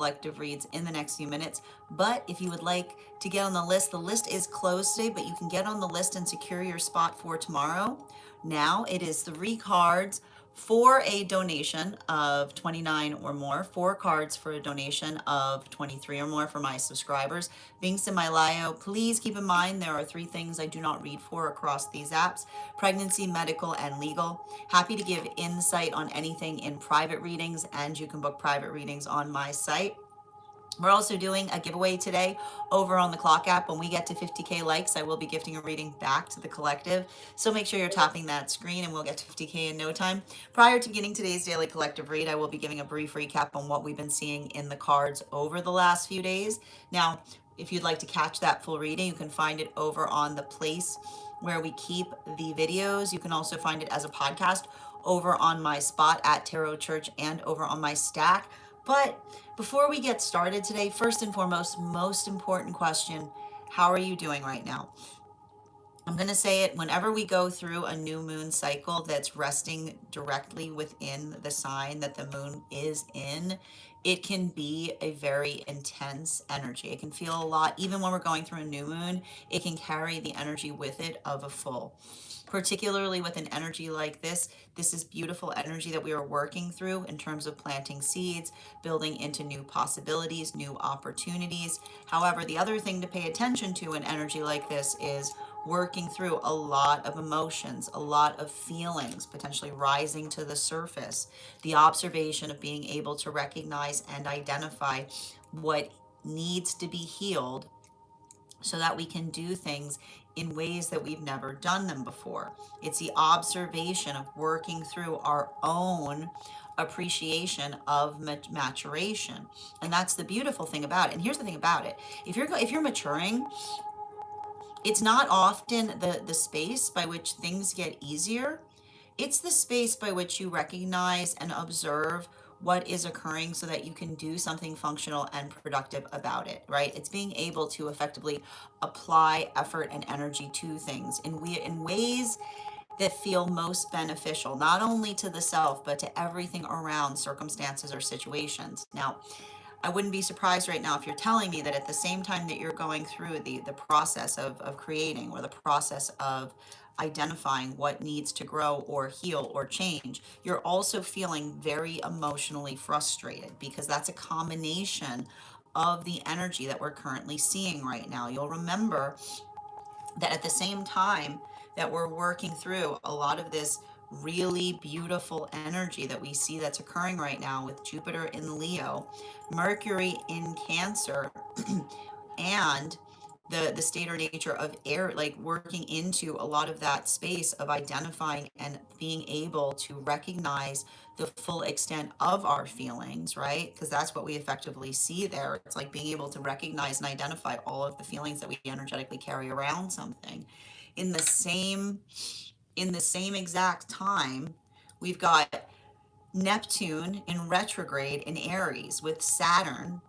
collective reads in the next few minutes. But if you would like to get on the list is closed today, but you can get on the list and secure your spot for tomorrow. Now it is 3 cards for a donation of 29 or more, 4 cards for a donation of 23 or more for my subscribers. Links in my bio. Please keep in mind there are 3 things I do not read for across these apps: pregnancy, medical, and legal. Happy to give insight on anything in private readings, and you can book private readings on my site. We're also doing a giveaway today over on the Clock app. When we get to 50K likes, I will be gifting a reading back to the collective. So make sure you're tapping that screen and we'll get to 50K in no time. Prior to beginning today's daily collective read, I will be giving a brief recap on what we've been seeing in the cards over the last few days. Now, if you'd like to catch that full reading, you can find it over on the place where we keep the videos. You can also find it as a podcast over on my spot at Tarot Church and over on my stack. But before we get started today, first and foremost, most important question: how are you doing right now? I'm going to say it whenever we go through a new moon cycle that's resting directly within the sign that the moon is in. It can be a very intense energy. It can feel a lot, even when we're going through a new moon, it can carry the energy with it of a full. Particularly with an energy like this is beautiful energy that we are working through in terms of planting seeds, building into new possibilities, new opportunities. However, the other thing to pay attention to in energy like this is working through a lot of emotions, a lot of feelings potentially rising to the surface. The observation of being able to recognize and identify what needs to be healed so that we can do things in ways that we've never done them before. It's the observation of working through our own appreciation of maturation. And that's the beautiful thing about it. And here's the thing about it. If you're maturing, it's not often the space by which things get easier. It's the space by which you recognize and observe what is occurring so that you can do something functional and productive about it, right? It's being able to effectively apply effort and energy to things in ways that feel most beneficial, not only to the self, but to everything around circumstances or situations. Now, I wouldn't be surprised right now if you're telling me that at the same time that you're going through the process of creating, or the process of identifying what needs to grow or heal or change, you're also feeling very emotionally frustrated, because that's a combination of the energy that we're currently seeing right now. You'll remember that at the same time that we're working through a lot of this really beautiful energy that we see that's occurring right now with Jupiter in Leo, Mercury in Cancer, and the state or nature of air, like working into a lot of that space of identifying and being able to recognize the full extent of our feelings, right? Because that's what we effectively see there. It's like being able to recognize and identify all of the feelings that we energetically carry around something. In the same exact time, we've got Neptune in retrograde in Aries with Saturn,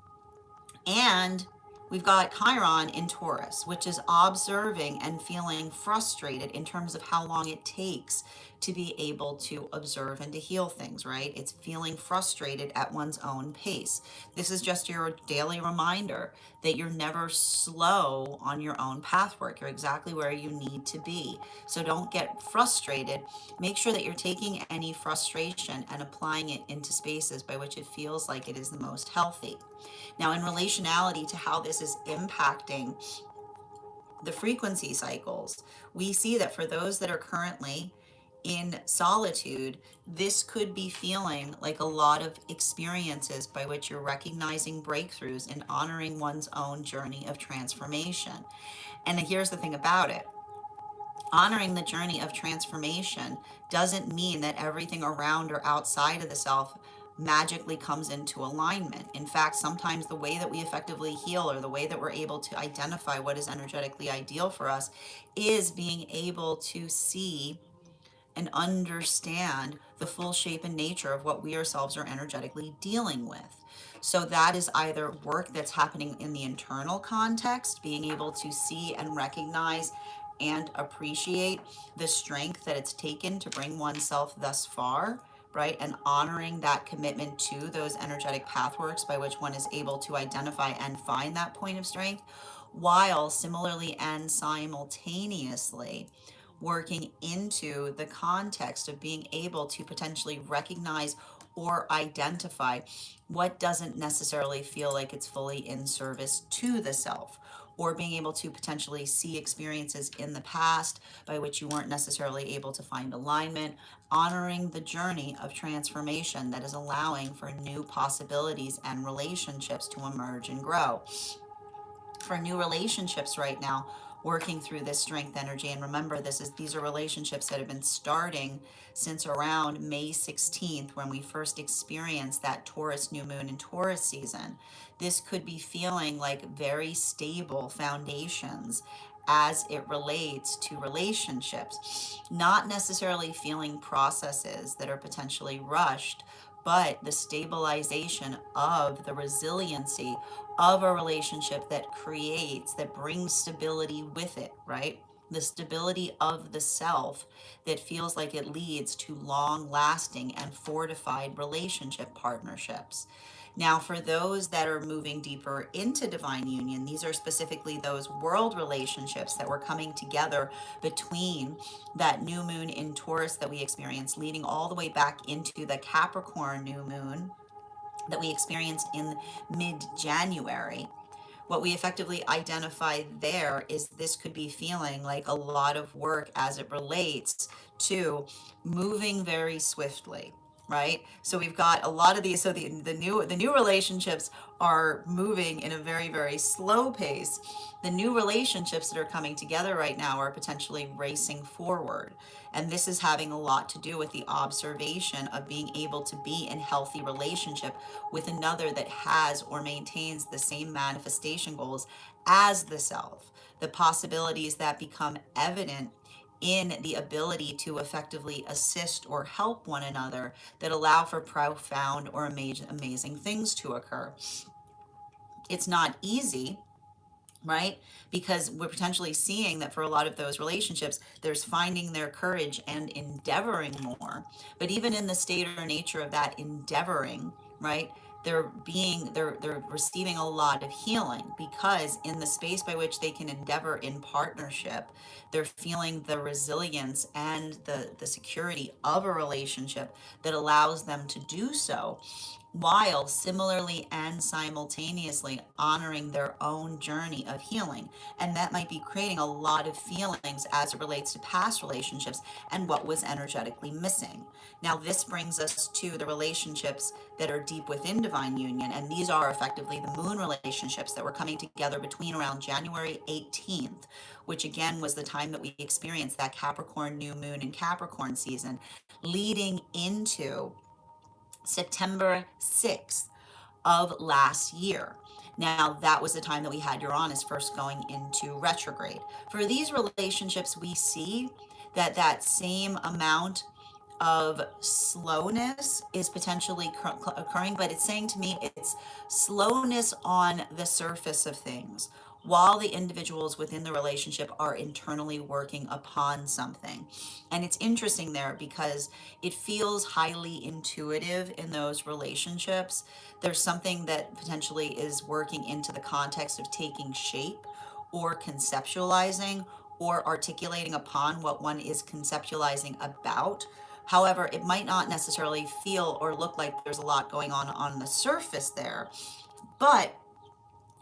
and we've got Chiron in Taurus, which is observing and feeling frustrated in terms of how long it takes to be able to observe and to heal things, right? It's feeling frustrated at one's own pace. This is just your daily reminder that you're never slow on your own pathwork. You're exactly where you need to be. So don't get frustrated. Make sure that you're taking any frustration and applying it into spaces by which it feels like it is the most healthy. Now, in relationality to how this is impacting the frequency cycles, we see that for those that are currently in solitude, this could be feeling like a lot of experiences by which you're recognizing breakthroughs and honoring one's own journey of transformation. And here's the thing about it. Honoring the journey of transformation doesn't mean that everything around or outside of the self magically comes into alignment. In fact, sometimes the way that we effectively heal, or the way that we're able to identify what is energetically ideal for us, is being able to see and understand the full shape and nature of what we ourselves are energetically dealing with. So that is either work that's happening in the internal context, being able to see and recognize and appreciate the strength that it's taken to bring oneself thus far, right? And honoring that commitment to those energetic pathworks by which one is able to identify and find that point of strength, while similarly and simultaneously working into the context of being able to potentially recognize or identify what doesn't necessarily feel like it's fully in service to the self, or being able to potentially see experiences in the past by which you weren't necessarily able to find alignment, honoring the journey of transformation that is allowing for new possibilities and relationships to emerge and grow. For new relationships right now, working through this strength energy, and remember, these are relationships that have been starting since around May 16th, when we first experienced that Taurus new moon and Taurus season. This could be feeling like very stable foundations as it relates to relationships, not necessarily feeling processes that are potentially rushed, but the stabilization of the resiliency of a relationship that creates, that brings stability with it, right? The stability of the self that feels like it leads to long lasting and fortified relationship partnerships. Now, for those that are moving deeper into divine union, these are specifically those world relationships that were coming together between that new moon in Taurus that we experienced, leading all the way back into the Capricorn new moon that we experienced in mid-January. What we effectively identify there is this could be feeling like a lot of work as it relates to moving very swiftly, right? So we've got a lot of these. So the new relationships are moving in a very, very slow pace. The new relationships that are coming together right now are potentially racing forward. And this is having a lot to do with the observation of being able to be in healthy relationship with another that has or maintains the same manifestation goals as the self. The possibilities that become evident in the ability to effectively assist or help one another that allow for profound or amazing things to occur. It's not easy, right? Because we're potentially seeing that for a lot of those relationships, there's finding their courage and endeavoring more. But even in the state or nature of that endeavoring, right? They're receiving a lot of healing, because in the space by which they can endeavor in partnership, they're feeling the resilience and the security of a relationship that allows them to do so, while similarly and simultaneously honoring their own journey of healing. And that might be creating a lot of feelings as it relates to past relationships and what was energetically missing. Now, this brings us to the relationships that are deep within divine union, and these are effectively the moon relationships that were coming together between around January 18th, which again was the time that we experienced that Capricorn new moon and Capricorn season, leading into September 6th of last year. Now, that was the time that we had Uranus first going into retrograde. For these relationships, we see that that same amount of slowness is potentially occurring, but it's saying to me it's slowness on the surface of things, while the individuals within the relationship are internally working upon something. And it's interesting there because it feels highly intuitive in those relationships. There's something that potentially is working into the context of taking shape or conceptualizing or articulating upon what one is conceptualizing about. However, it might not necessarily feel or look like there's a lot going on the surface there, but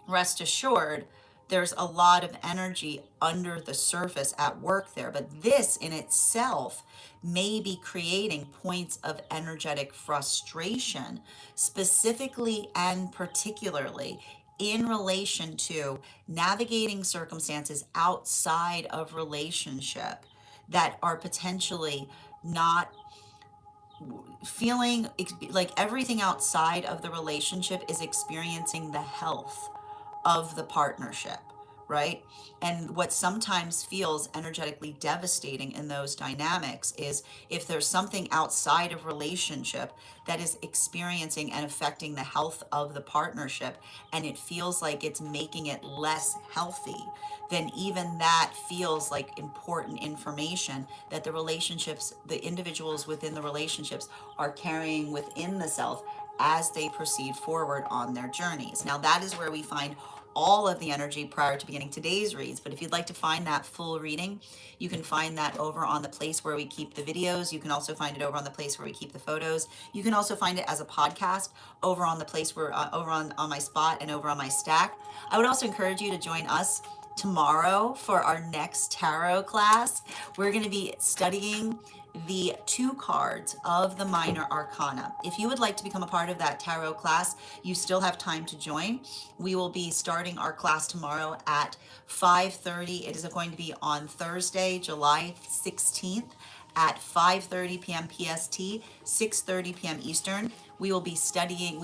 rest assured, there's a lot of energy under the surface at work there. But this in itself may be creating points of energetic frustration, specifically and particularly in relation to navigating circumstances outside of relationship that are potentially not feeling like everything outside of the relationship is experiencing the health of the partnership, right? And what sometimes feels energetically devastating in those dynamics is if there's something outside of relationship that is experiencing and affecting the health of the partnership, and it feels like it's making it less healthy, then even that feels like important information that the relationships, the individuals within the relationships are carrying within the self as they proceed forward on their journeys. Now, that is where we find all of the energy prior to beginning today's reads. But if you'd like to find that full reading, you can find that over on the place where we keep the videos. You can also find it over on the place where we keep the photos. You can also find it as a podcast over on the place where over on my spot and over on my stack. I would also encourage you to join us tomorrow for our next tarot class. We're going to be studying the 2 cards of the minor arcana. If you would like to become a part of that tarot class, you still have time to join. We will be starting our class tomorrow at 5:30. It is going to be on Thursday, July 16th at 5:30 p.m. PST, 6:30 p.m. Eastern. We will be studying,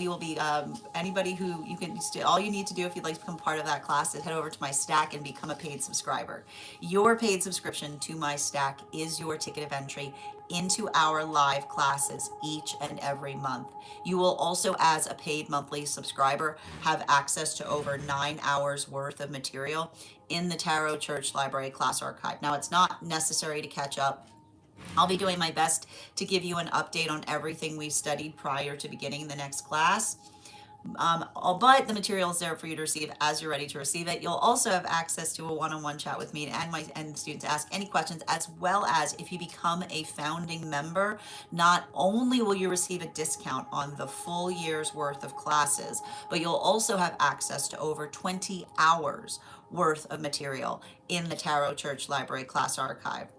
anybody who you can, all you need to do if you'd like to become part of that class is head over to my stack and become a paid subscriber. Your paid subscription to my stack is your ticket of entry into our live classes each and every month. You will also, as a paid monthly subscriber, have access to over 9 hours worth of material in the Tarot Church Library class archive. Now, it's not necessary to catch up. I'll be doing my best to give you an update on everything we've studied prior to beginning the next class. But the material is there for you to receive as you're ready to receive it. You'll also have access to a one-on-one chat with me and students to ask any questions, as well as if you become a founding member, not only will you receive a discount on the full year's worth of classes, but you'll also have access to over 20 hours worth of material in the Tarot Church Library class archive,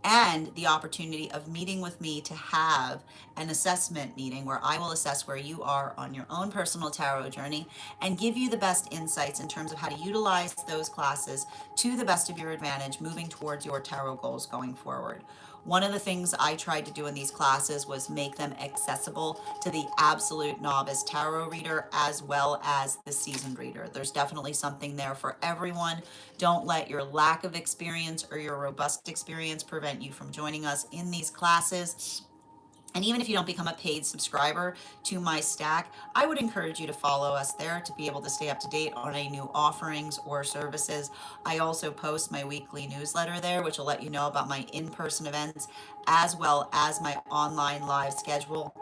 and the opportunity of meeting with me to have an assessment meeting where I will assess where you are on your own personal tarot journey and give you the best insights in terms of how to utilize those classes to the best of your advantage moving towards your tarot goals going forward. One of the things I tried to do in these classes was make them accessible to the absolute novice tarot reader as well as the seasoned reader. There's definitely something there for everyone. Don't let your lack of experience or your robust experience prevent you from joining us in these classes. And even if you don't become a paid subscriber to my stack, I would encourage you to follow us there to be able to stay up to date on any new offerings or services. I also post my weekly newsletter there, which will let you know about my in-person events, as well as my online live schedule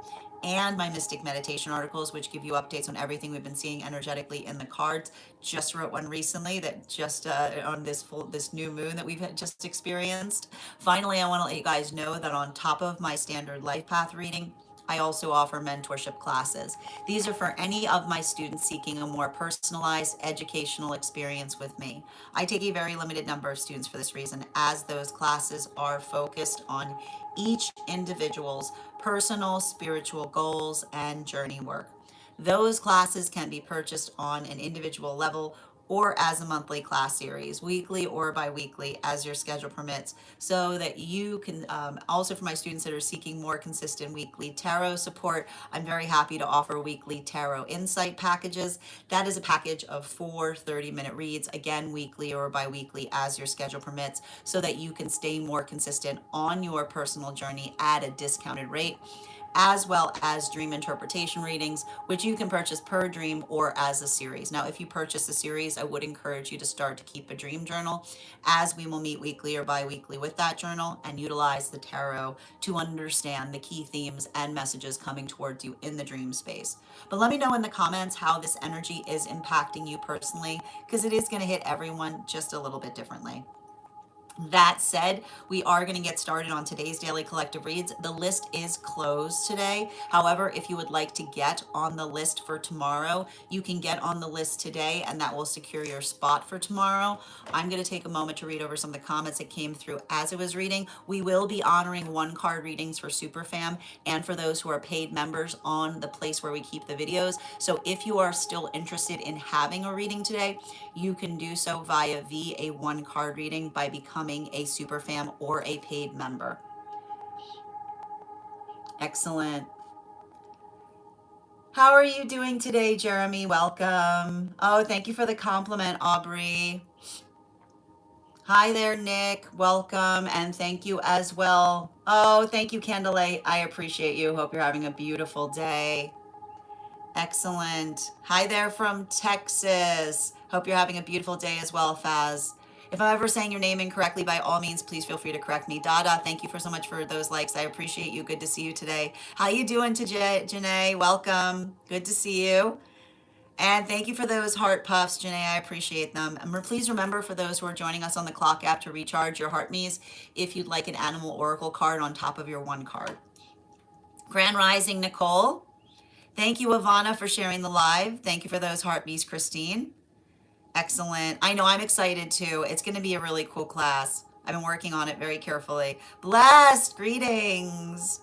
and my mystic meditation articles, which give you updates on everything we've been seeing energetically in the cards. Just wrote one recently that just on this new moon that we've just experienced. Finally, I want to let you guys know that on top of my standard life path reading, I also offer mentorship classes. These are for any of my students seeking a more personalized educational experience with me. I take a very limited number of students for this reason, as those classes are focused on each individual's personal spiritual goals and journey work. Those classes can be purchased on an individual level or as a monthly class series, weekly or bi-weekly, as your schedule permits, so that you can, also for my students that are seeking more consistent weekly tarot support, I'm very happy to offer weekly tarot insight packages. That is a package of 4 30-minute reads, again, weekly or bi-weekly as your schedule permits, so that you can stay more consistent on your personal journey at a discounted rate, as well as dream interpretation readings, which you can purchase per dream or as a series. Now, if you purchase a series, I would encourage you to start to keep a dream journal, as we will meet weekly or bi-weekly with that journal and utilize the tarot to understand the key themes and messages coming towards you in the dream space. But let me know in the comments how this energy is impacting you personally, because it is going to hit everyone just a little bit differently. That said, we are going to get started on today's daily collective reads. The list is closed today. However, if you would like to get on the list for tomorrow, you can get on the list today, and that will secure your spot for tomorrow. I'm going to take a moment to read over some of the comments that came through as I was reading. We will be honoring 1-card readings for Superfam and for those who are paid members on the place where we keep the videos. So if you are still interested in having a reading today, you can do so via a 1-card reading by becoming a Superfam or a paid member. Excellent. How are you doing today, Jeremy? Welcome. Oh, thank you for the compliment, Aubrey. Hi there, Nick. Welcome and thank you as well. Oh, thank you, Candlelight. I appreciate you. Hope you're having a beautiful day. Excellent. Hi there from Texas. Hope you're having a beautiful day as well, Faz. If I'm ever saying your name incorrectly, by all means, please feel free to correct me. Dada, thank you for so much for those likes. I appreciate you. Good to see you today. How you doing today, Janae? Welcome. Good to see you. And thank you for those heart puffs, Janae. I appreciate them. And please remember, for those who are joining us on the Clock app, to recharge your heart me's if you'd like an animal oracle card on top of your one card. Grand Rising, Nicole. Thank you, Ivana, for sharing the live. Thank you for those heartbeats, Christine. Excellent. I know I'm excited too. It's going to be a really cool class. I've been working on it very carefully. Blessed. Greetings.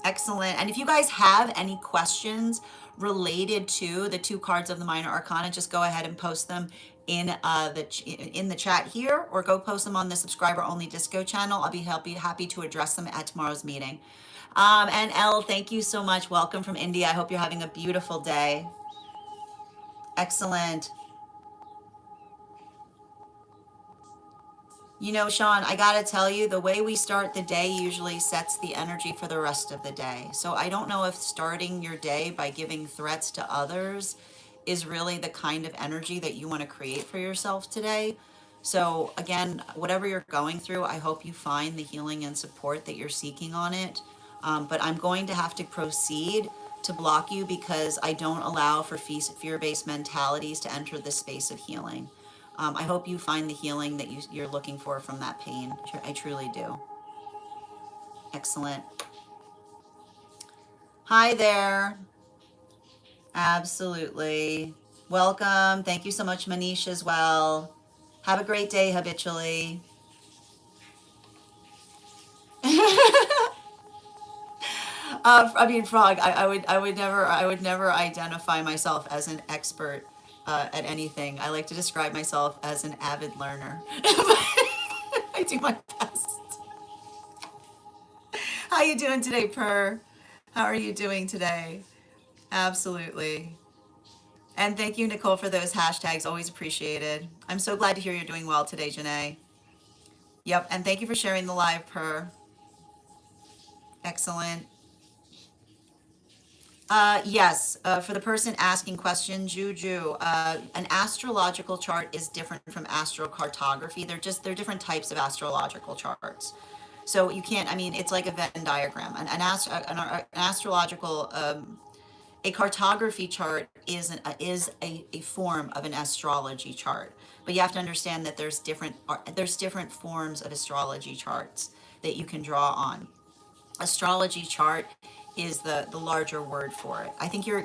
Excellent. And if you guys have any questions related to the two cards of the Minor Arcana, just go ahead and post them in the chat here, or go post them on the subscriber only Disco channel. I'll be happy to address them at tomorrow's meeting. And Elle, thank you so much. Welcome from India. I hope you're having a beautiful day. Excellent. You know, Sean, I gotta tell you, the way we start the day usually sets the energy for the rest of the day. So I don't know if starting your day by giving threats to others is really the kind of energy that you want to create for yourself today. So again, whatever you're going through, I hope you find the healing and support that you're seeking on it. But I'm going to have to proceed to block you because I don't allow for fear-based mentalities to enter the space of healing. I hope you find the healing that you're looking for from that pain. I truly do. Excellent. Hi there. Absolutely. Welcome. Thank you so much, Manish, as well. Have a great day habitually. I mean, Frog. I would never identify myself as an expert at anything. I like to describe myself as an avid learner. I do my best. How you doing today, Per? How are you doing today? Absolutely. And thank you, Nicole, for those hashtags. Always appreciated. I'm so glad to hear you're doing well today, Janae. Yep. And thank you for sharing the live, Per. Excellent. Yes, for the person asking questions, Juju, an astrological chart is different from astrocartography. They're different types of astrological charts. So you can't, I mean, it's like a Venn diagram. An astrological, a cartography chart is a form of an astrology chart. But you have to understand that there's different forms of astrology charts that you can draw on. Astrology chart is the larger word for it. I think you're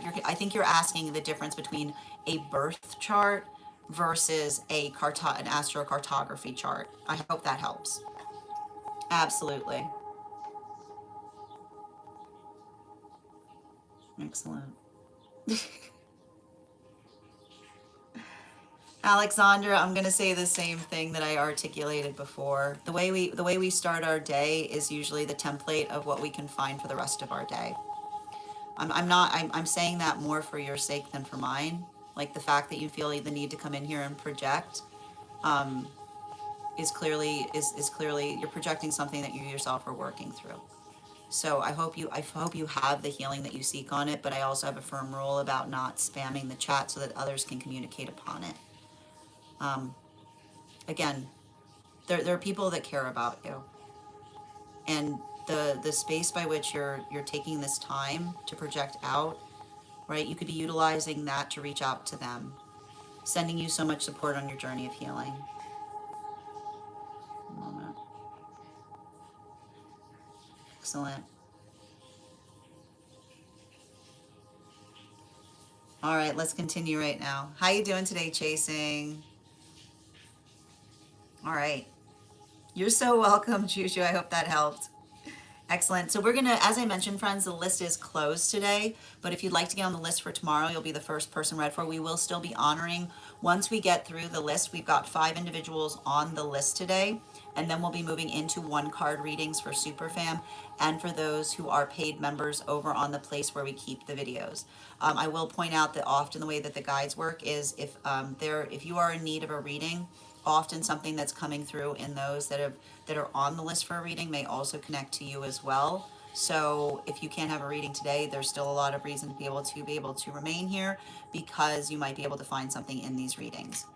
asking the difference between a birth chart versus an astrocartography chart. I hope that helps. Absolutely. Excellent. Alexandra, I'm going to say the same thing that I articulated before. The way we start our day is usually the template of what we can find for the rest of our day. I'm saying that more for your sake than for mine. Like the fact that you feel the need to come in here and project um, is clearly you're projecting something that you yourself are working through. So I hope you have the healing that you seek on it, but I also have a firm rule about not spamming the chat so that others can communicate upon it. Um, Again, there are people that care about you, and the space by which you're taking this time to project out, right? You could be utilizing that to reach out to them, sending you so much support on your journey of healing. A moment. Excellent. All right, let's continue right now. How you doing today, Chasing? All right. You're so welcome, Juju. I hope that helped. Excellent. So we're going to, as I mentioned, friends, the list is closed today, but if you'd like to get on the list for tomorrow, you'll be the first person read for. We will still be honoring, once we get through the list, we've got 5 individuals on the list today, and then we'll be moving into one card readings for Superfam and for those who are paid members over on the place where we keep the videos. I will point out that often the way that the guides work is if you are in need of a reading, often something that's coming through in those that are on the list for a reading may also connect to you as well. So if you can't have a reading today, there's still a lot of reason to be able to remain here, because you might be able to find something in these readings.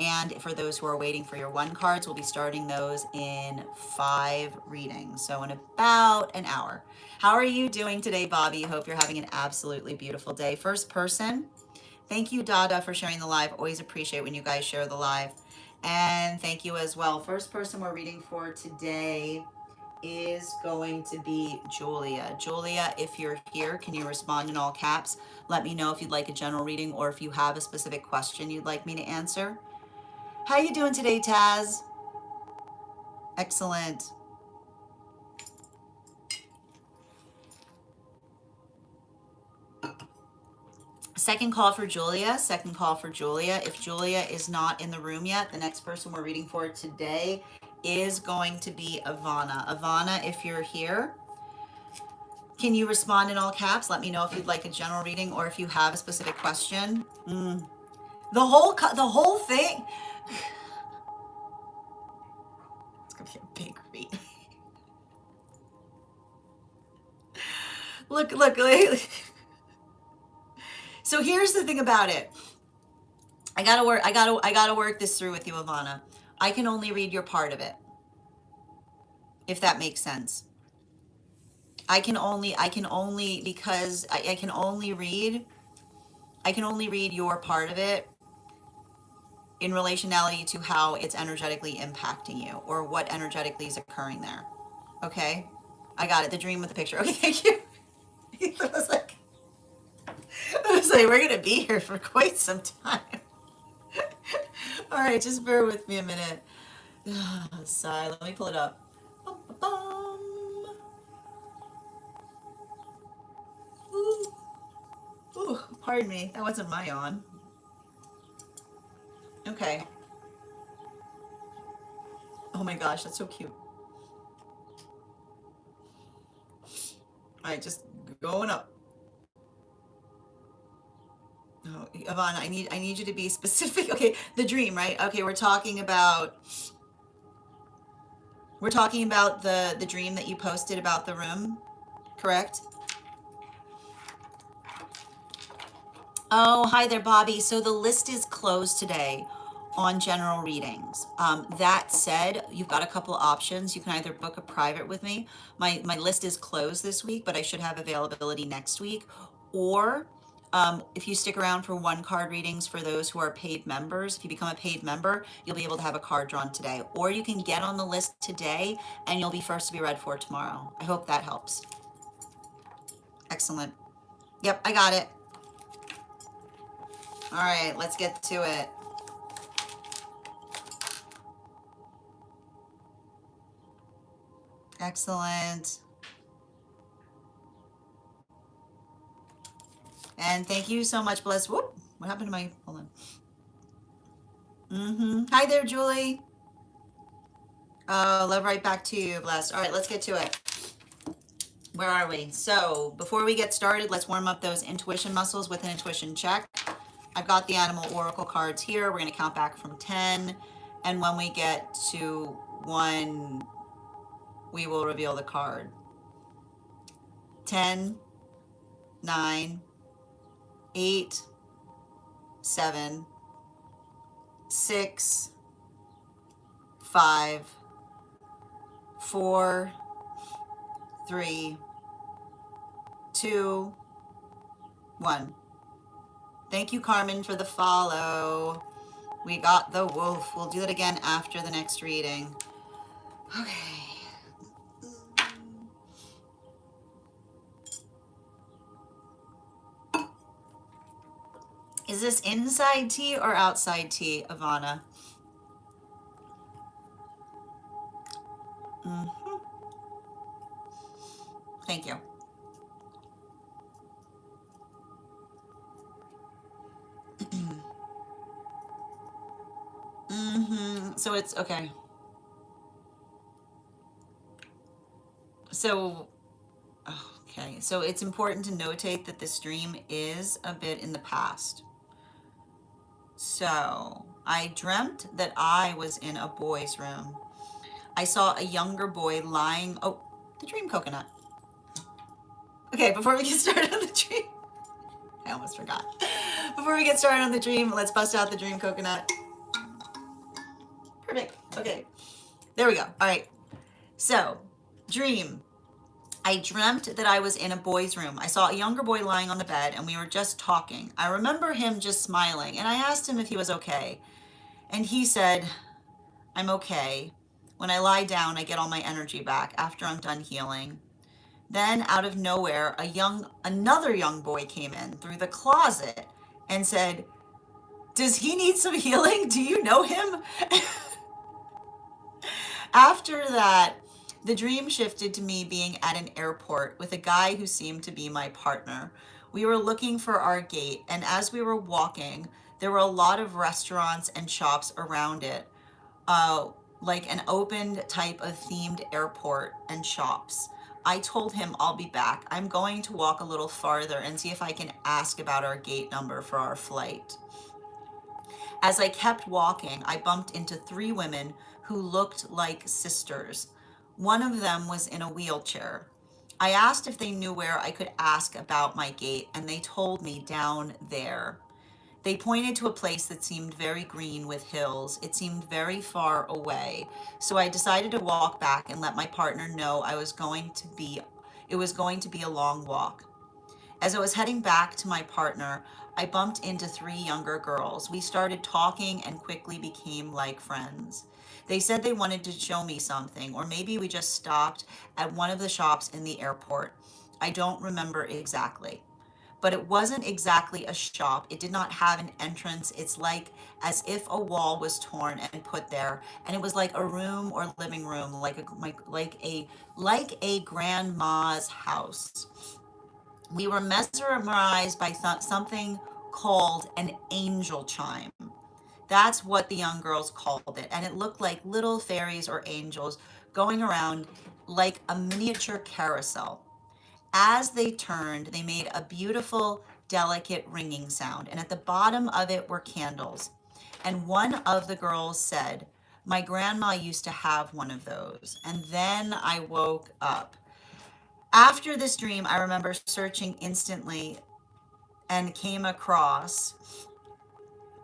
And for those who are waiting for your one cards, we'll be starting those in 5 readings. So in about an hour. How are you doing today, Bobby? Hope you're having an absolutely beautiful day. First person, thank you, Dada, for sharing the live. Always appreciate when you guys share the live. And thank you as well. First person we're reading for today is going to be Julia. Julia, if you're here, can you respond in all caps? Let me know if you'd like a general reading or if you have a specific question you'd like me to answer. How you doing today, Taz? Excellent. Second call for Julia. Second call for Julia. If Julia is not in the room yet, the next person we're reading for today is going to be Ivana. Ivana, if you're here, can you respond in all caps? Let me know if you'd like a general reading or if you have a specific question. The whole thing. It's gonna be a big read. Look. So here's the thing about it. I gotta work this through with you, Ivana. I can only read your part of it, if that makes sense. I can only read your part of it in relationality to how it's energetically impacting you or what energetically is occurring there. Okay? I got it. The dream with the picture. Okay, thank you. I was like, we're going to be here for quite some time. All right, just bear with me a minute. Sigh. Let me pull it up. Ooh, pardon me. That wasn't my on. Okay. Oh my gosh, that's so cute. All right, just going up. Oh, Ivana, I need you to be specific. Okay, the dream, right? Okay, we're talking about the dream that you posted about the room, correct? Oh, hi there, Bobby. So the list is closed today on general readings. That said, you've got a couple options. You can either book a private with me. My list is closed this week, but I should have availability next week. Or if you stick around for one card readings for those who are paid members, if you become a paid member, you'll be able to have a card drawn today. Or you can get on the list today and you'll be first to be read for tomorrow. I hope that helps. Excellent. Yep, I got it. All right, let's get to it. Excellent. And thank you so much, Bliss. Whoop, what happened to my, hold on. Hi there, Julie. Love right back to you, Bless. All right, let's get to it. Where are we? So before we get started, let's warm up those intuition muscles with an intuition check. I've got the animal oracle cards here. We're going to count back from 10. And when we get to 1, we will reveal the card. 10, 9, 8, 7, 6, 5, 4, 3, 2, 1. Thank you, Carmen, for the follow. We got the wolf. We'll do that again after the next reading. Okay. Is this inside tea or outside tea, Ivana? Thank you. So it's okay. So, okay. So it's important to notate that this dream is a bit in the past. So I dreamt that I was in a boy's room. I saw a younger boy lying. Oh, the dream coconut. Okay, before we get started on the dream, I almost forgot. Before we get started on the dream, let's bust out the dream coconut. Perfect. Okay, there we go. All right. So, dream. I dreamt that I was in a boy's room. I saw a younger boy lying on the bed and we were just talking. I remember him just smiling and I asked him if he was okay. And he said, I'm okay. When I lie down, I get all my energy back after I'm done healing. Then out of nowhere, another young boy came in through the closet and said, does he need some healing? Do you know him? After that, the dream shifted to me being at an airport with a guy who seemed to be my partner. We were looking for our gate, and as we were walking, there were a lot of restaurants and shops around it, uh, like an open type of themed airport and shops. I told him I'll be back. I'm going to walk a little farther and see if I can ask about our gate number for our flight. As I kept walking, I bumped into three women who looked like sisters. One of them was in a wheelchair. I asked if they knew where I could ask about my gate, and they told me down there. They pointed to a place that seemed very green with hills. It seemed very far away. So I decided to walk back and let my partner know it was going to be a long walk. As I was heading back to my partner, I bumped into three younger girls. We started talking and quickly became like friends. They said they wanted to show me something, or maybe we just stopped at one of the shops in the airport. I don't remember exactly. But it wasn't exactly a shop. It did not have an entrance. It's like as if a wall was torn and put there, and it was like a room or living room, like a grandma's house. We were mesmerized by something called an angel chime. That's what the young girls called it. And it looked like little fairies or angels going around like a miniature carousel. As they turned, they made a beautiful, delicate ringing sound. And at the bottom of it were candles. And one of the girls said, my grandma used to have one of those. And then I woke up. After this dream, I remember searching instantly and came across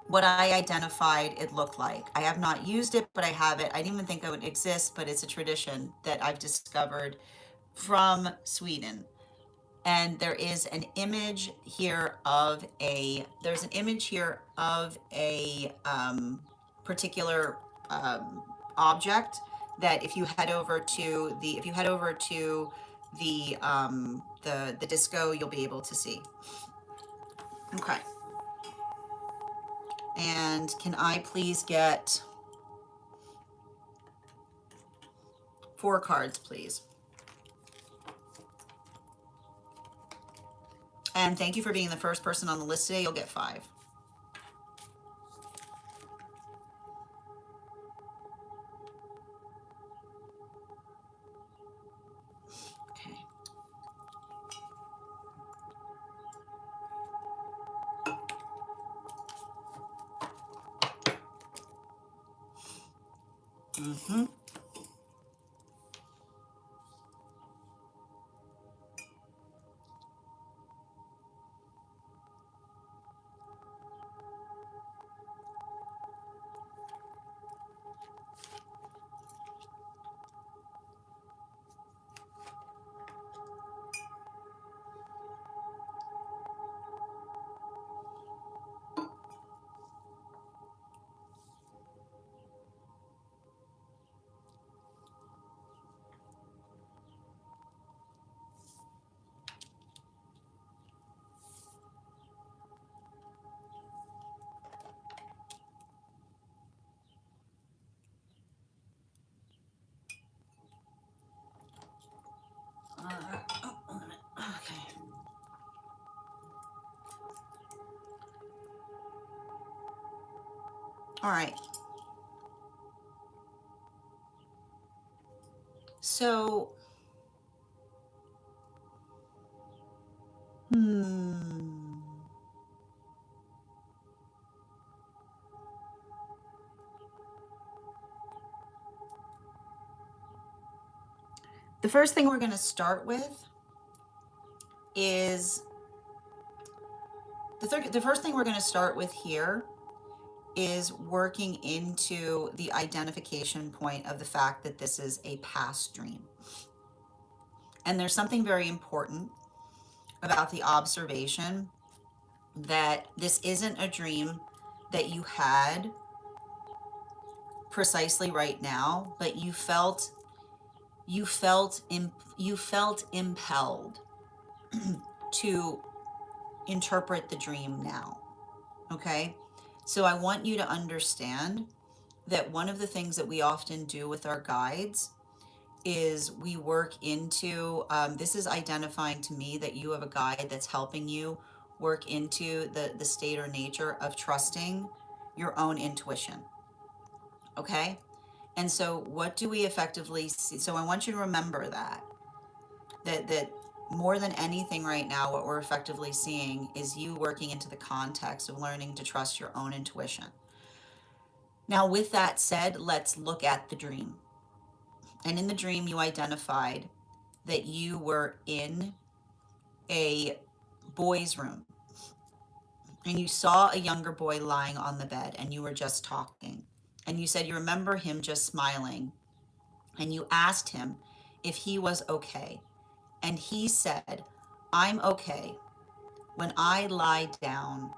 what I identified it looked like. I have not used it, but I have it. I didn't even think it would exist, but it's a tradition that I've discovered from Sweden. And there's an image here of a particular object that if you head over to the disco, you'll be able to see. Okay. And can I please get 4 cards, please? And thank you for being the first person on the list today. You'll get 5. Okay. Mm-hmm. Okay. All right. So, hmm. The first thing we're going to start with is the first thing we're going to start with here is working into the identification point of the fact that this is a past dream. And there's something very important about the observation that this isn't a dream that you had precisely right now, but you felt impelled to interpret the dream now. Okay? So I want you to understand that one of the things that we often do with our guides is we work into, this is identifying to me that you have a guide that's helping you work into the state or nature of trusting your own intuition. Okay? And so what do we effectively see? So I want you to remember that more than anything right now, what we're effectively seeing is you working into the context of learning to trust your own intuition. Now, with that said, let's look at the dream. And in the dream, you identified that you were in a boy's room and you saw a younger boy lying on the bed and you were just talking. And you said you remember him just smiling. And you asked him if he was okay. And he said, "I'm okay. When I lie down,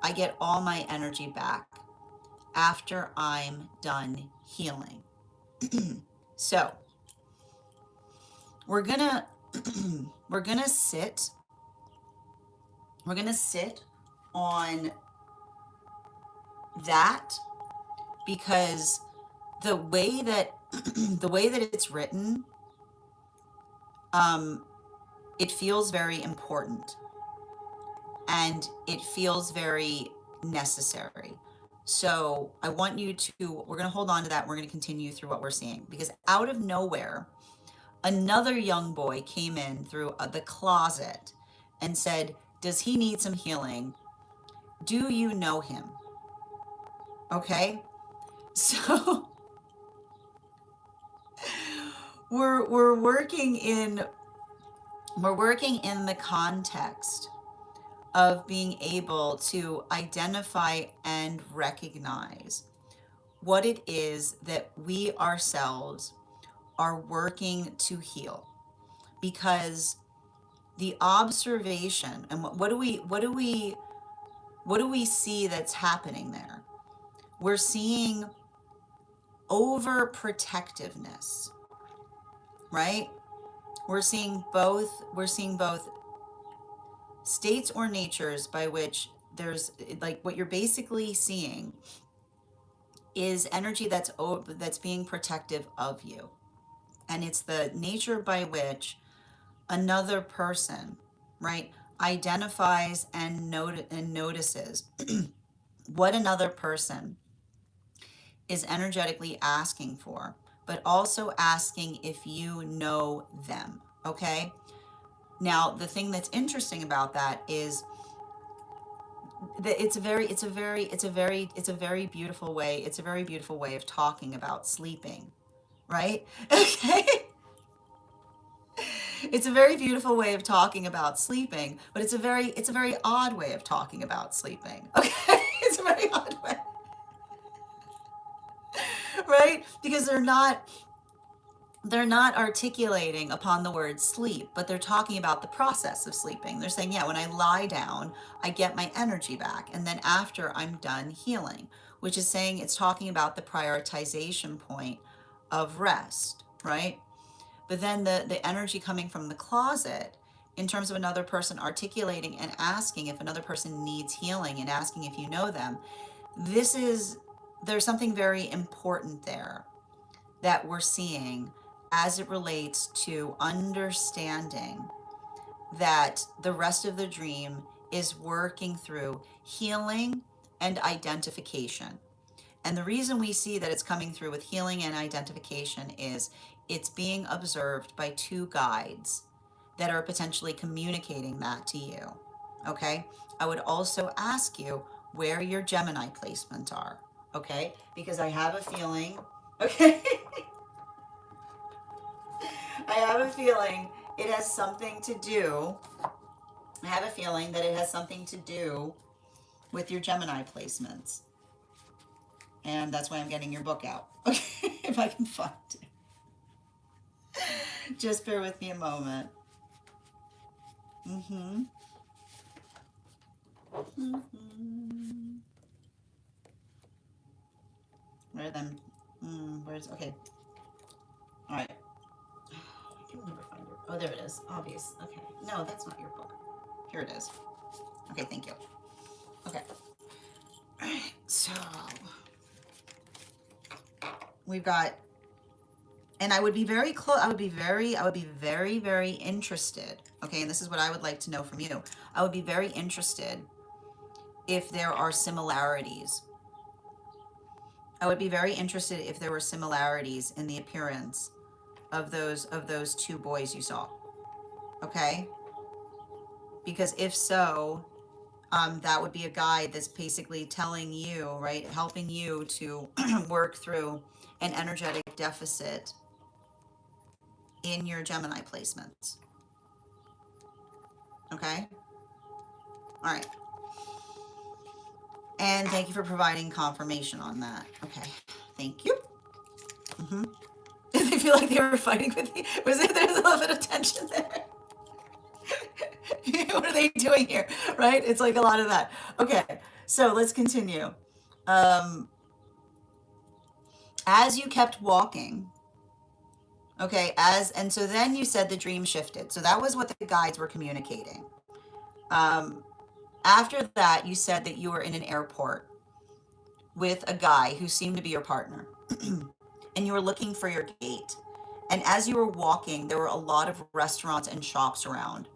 I get all my energy back after I'm done healing." So we're gonna sit on that, because the way that it's written, it feels very important and it feels very necessary. So I want you to, we're going to hold on to that. We're going to continue through what we're seeing, because out of nowhere, another young boy came in through the closet and said, "Does he need some healing? Do you know him?" Okay? So we're working in the context of being able to identify and recognize what it is that we ourselves are working to heal. Because the observation, and what do we see that's happening there? We're seeing overprotectiveness, right? We're seeing both states or natures by which there's, like, what you're basically seeing is energy that's being protective of you. And it's the nature by which another person, right, identifies and notices what another person is energetically asking for, but also asking if you know them. Okay? Now, the thing that's interesting about that is that it's a very beautiful way. It's a very beautiful way of talking about sleeping, right? Okay. It's a very beautiful way of talking about sleeping, but it's a very odd way of talking about sleeping. Okay? It's a very odd way. Right? Because they're not articulating upon the word sleep, but they're talking about the process of sleeping. They're saying, yeah, when I lie down, I get my energy back. And then after I'm done healing, which is saying it's talking about the prioritization point of rest, right? But then the energy coming from the closet, in terms of another person articulating and asking if another person needs healing and asking if you know them, there's something very important there that we're seeing as it relates to understanding that the rest of the dream is working through healing and identification. And the reason we see that it's coming through with healing and identification is it's being observed by two guides that are potentially communicating that to you. Okay? I would also ask you where your Gemini placements are. Okay? Because I have a feeling, okay? I have a feeling it has something to do. I have a feeling that it has something to do with your Gemini placements. And that's why I'm getting your book out. Okay, if I can find it. Just bear with me a moment. Mm-hmm. Mm-hmm. Where are them? Where's, okay. All right. I can never find it. Oh, there it is. Obvious. Okay. No, that's not your book. Here it is. Okay, thank you. Okay. All right. So we've got, and I would be very close. I would be very interested. Okay, and this is what I would like to know from you. I would be very interested if there are similarities. I would be very interested if there were similarities in the appearance of those two boys you saw. Okay, because if so, that would be a guide that's basically telling you, right, helping you to work through an energetic deficit in your Gemini placements. Okay? All right. And thank you for providing confirmation on that. Okay. Thank you. Mm-hmm. Did they feel like they were fighting with me? Was it, there's a little bit of tension there? What are they doing here? Right? It's like a lot of that. Okay. So let's continue. As you kept walking, okay, and so then you said the dream shifted. So that was what the guides were communicating. After that, you said that you were in an airport with a guy who seemed to be your partner, and you were looking for your gate. And as you were walking, there were a lot of restaurants and shops around.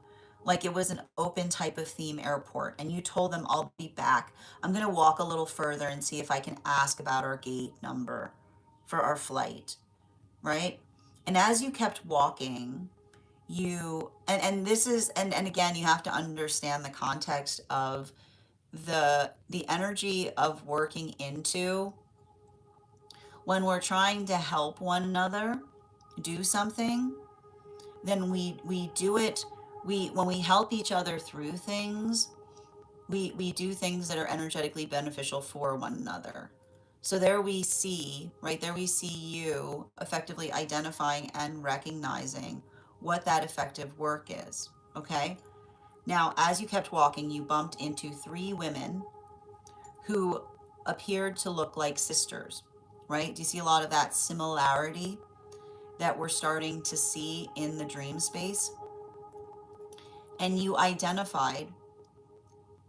Like it was an open type of theme airport. And you told them, I'll be back. I'm going to walk a little further and see if I can ask about our gate number for our flight. Right? And as you kept walking, and this is, and again, you have to understand the context of the energy of working into when we're trying to help one another do something, then we do it, when we help each other through things, we do things that are energetically beneficial for one another. So there we see, right there we see you effectively identifying and recognizing what that effective work is. Okay, now as you kept walking, you bumped into three women who appeared to look like sisters, right? Do you see a lot of that similarity that we're starting to see in the dream space? And you identified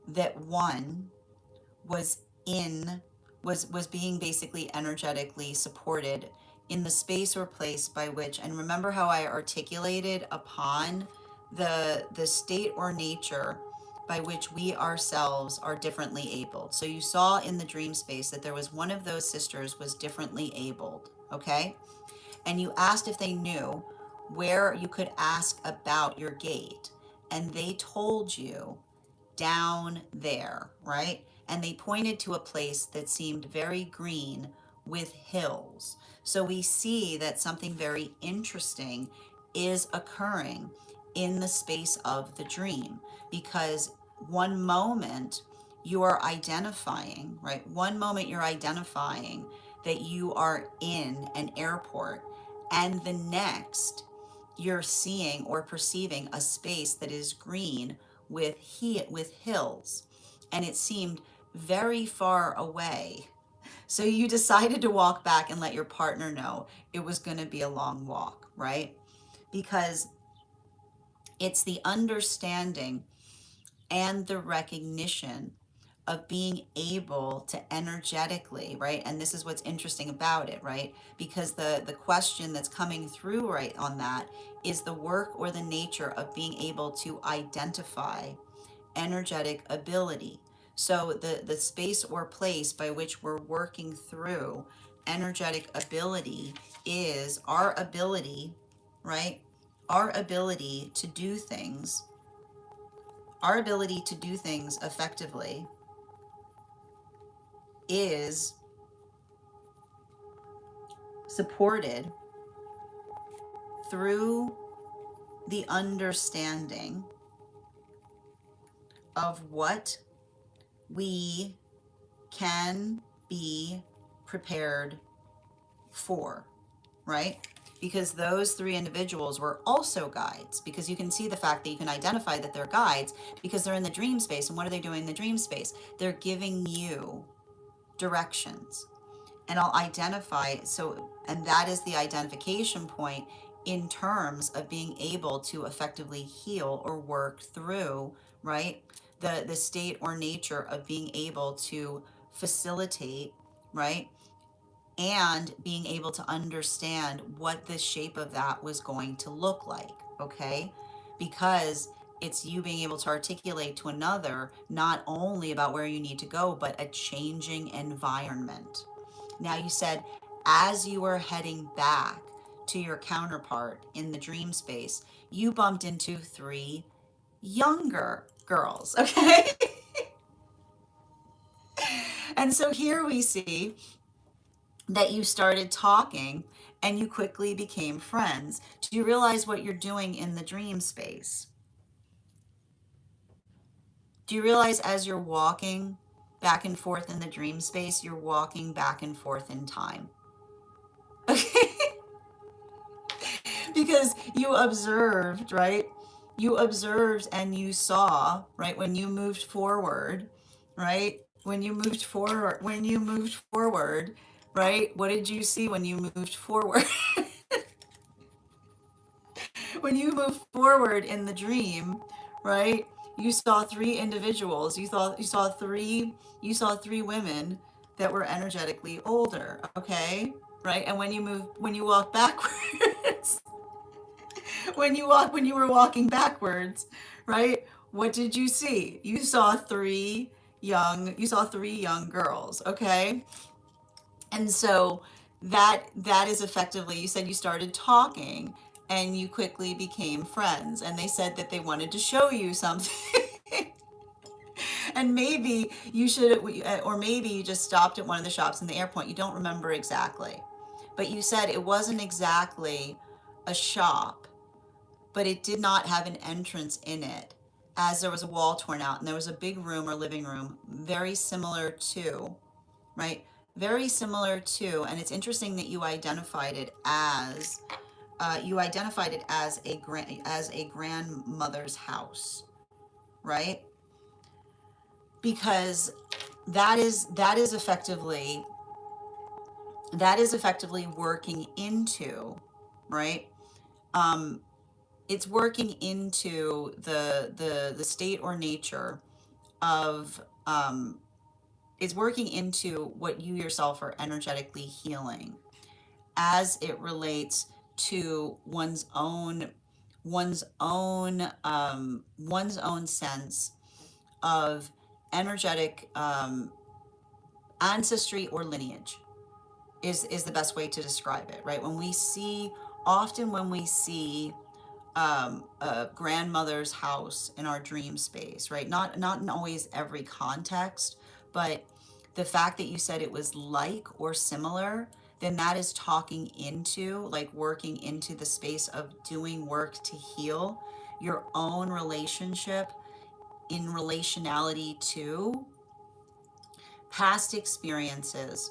that one was was being basically energetically supported in the space or place by which, and remember how I articulated upon the state or nature by which we ourselves are differently abled. So you saw in the dream space that there was one of those sisters was differently abled, okay? And you asked if they knew where you could ask about your gate, and they told you down there, right? And they pointed to a place that seemed very green with hills. So we see that something very interesting is occurring in the space of the dream, because one moment you are identifying, right? One moment you're identifying that you are in an airport, and the next you're seeing or perceiving a space that is green with hills, and it seemed very far away. So you decided to walk back and let your partner know it was going to be a long walk, right? Because it's the understanding and the recognition of being able to energetically, right? And this is what's interesting about it, right? Because the question that's coming through right on that is the work or the nature of being able to identify energetic ability. So the space or place by which we're working through energetic ability is our ability, right? Our ability to do things, effectively is supported through the understanding of what we can be prepared for, right? Because those three individuals were also guides, because you can see the fact that you can identify that they're guides because they're in the dream space. And what are they doing in the dream space? They're giving you directions. And I'll identify, so, and that is the identification point in terms of being able to effectively heal or work through, right? The state or nature of being able to facilitate, right? And being able to understand what the shape of that was going to look like, okay? Because it's you being able to articulate to another not only about where you need to go, but a changing environment. Now, you said as you were heading back to your counterpart in the dream space, you bumped into 3 younger girls, okay? And so here we see that you started talking and you quickly became friends. Do you realize what you're doing in the dream space? Do you realize as you're walking back and forth in the dream space, you're walking back and forth in time? Okay? Because you observed, right? You observed and you saw, right? When you moved forward, right? When you moved forward, right? What did you see when you moved forward? When you move forward in the dream, right? You saw 3 individuals. You saw three women that were energetically older, okay? Right? And when you walk backwards, when you were walking backwards, right? What did you see? You saw 3 young girls, okay? And so that is effectively, you said you started talking and you quickly became friends, and they said that they wanted to show you something. And maybe you should, or maybe you just stopped at one of the shops in the airport. You don't remember exactly, but you said it wasn't exactly a shop, but it did not have an entrance in it, as there was a wall torn out and there was a big room or living room very similar to, right? Very similar to, and it's interesting that you identified it as as a grandmother's house, right? Because that is effectively working into, right? It's working into the state or nature of is working into what you yourself are energetically healing as it relates to one's own sense of energetic ancestry or lineage is the best way to describe it, right? When we see a grandmother's house in our dream space, right? Not in always every context, but the fact that you said it was like or similar, then that is talking into, like, working into the space of doing work to heal your own relationship in relationality to past experiences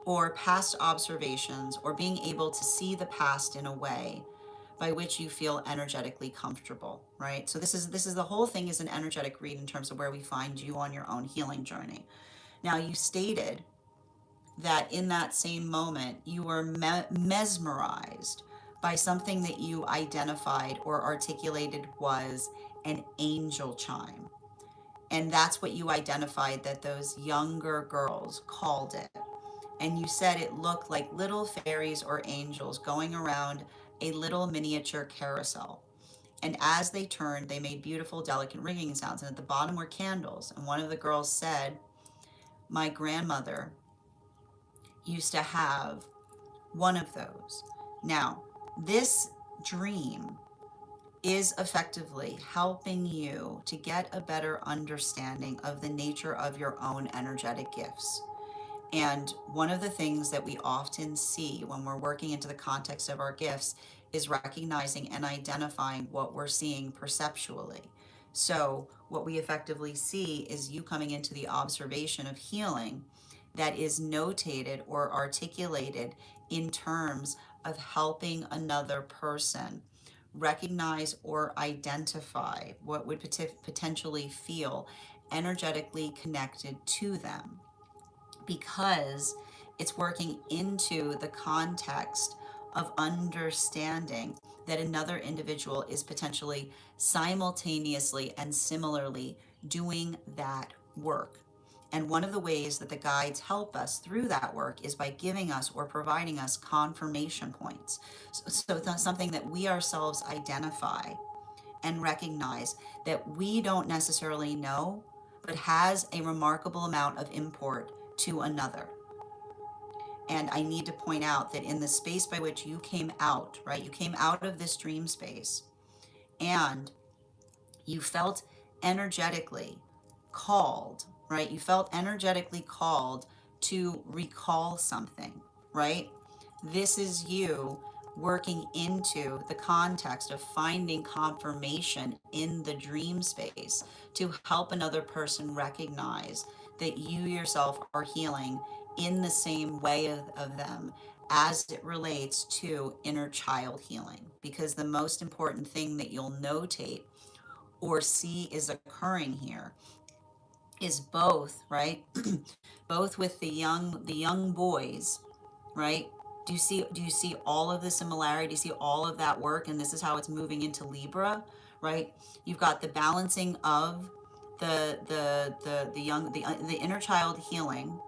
or past observations, or being able to see the past in a way by which you feel energetically comfortable, right? So this is the whole thing is an energetic read in terms of where we find you on your own healing journey. Now, you stated that in that same moment you were mesmerized by something that you identified or articulated was an angel chime. And that's what you identified that those younger girls called it. And you said it looked like little fairies or angels going around a little miniature carousel. And as they turned, they made beautiful, delicate ringing sounds. And at the bottom were candles. And one of the girls said, "My grandmother used to have one of those." Now, this dream is effectively helping you to get a better understanding of the nature of your own energetic gifts. And one of the things that we often see when we're working into the context of our gifts is recognizing and identifying what we're seeing perceptually. So what we effectively see is you coming into the observation of healing that is notated or articulated in terms of helping another person recognize or identify what would potentially feel energetically connected to them, because it's working into the context of understanding that another individual is potentially simultaneously and similarly doing that work. And one of the ways that the guides help us through that work is by giving us or providing us confirmation points. So that's something that we ourselves identify and recognize that we don't necessarily know, but has a remarkable amount of import to another. And I need to point out that in the space by which you came out, right, you came out of this dream space and you felt energetically called, right? You felt energetically called to recall something, right? This is you working into the context of finding confirmation in the dream space to help another person recognize that you yourself are healing in the same way of them as it relates to inner child healing. Because the most important thing that you'll notate or see is occurring here is both, right? Both with the young boys, right? Do you see all of the similarity? Do you see all of that work? And this is how it's moving into Libra, right? You've got the balancing of the inner child healing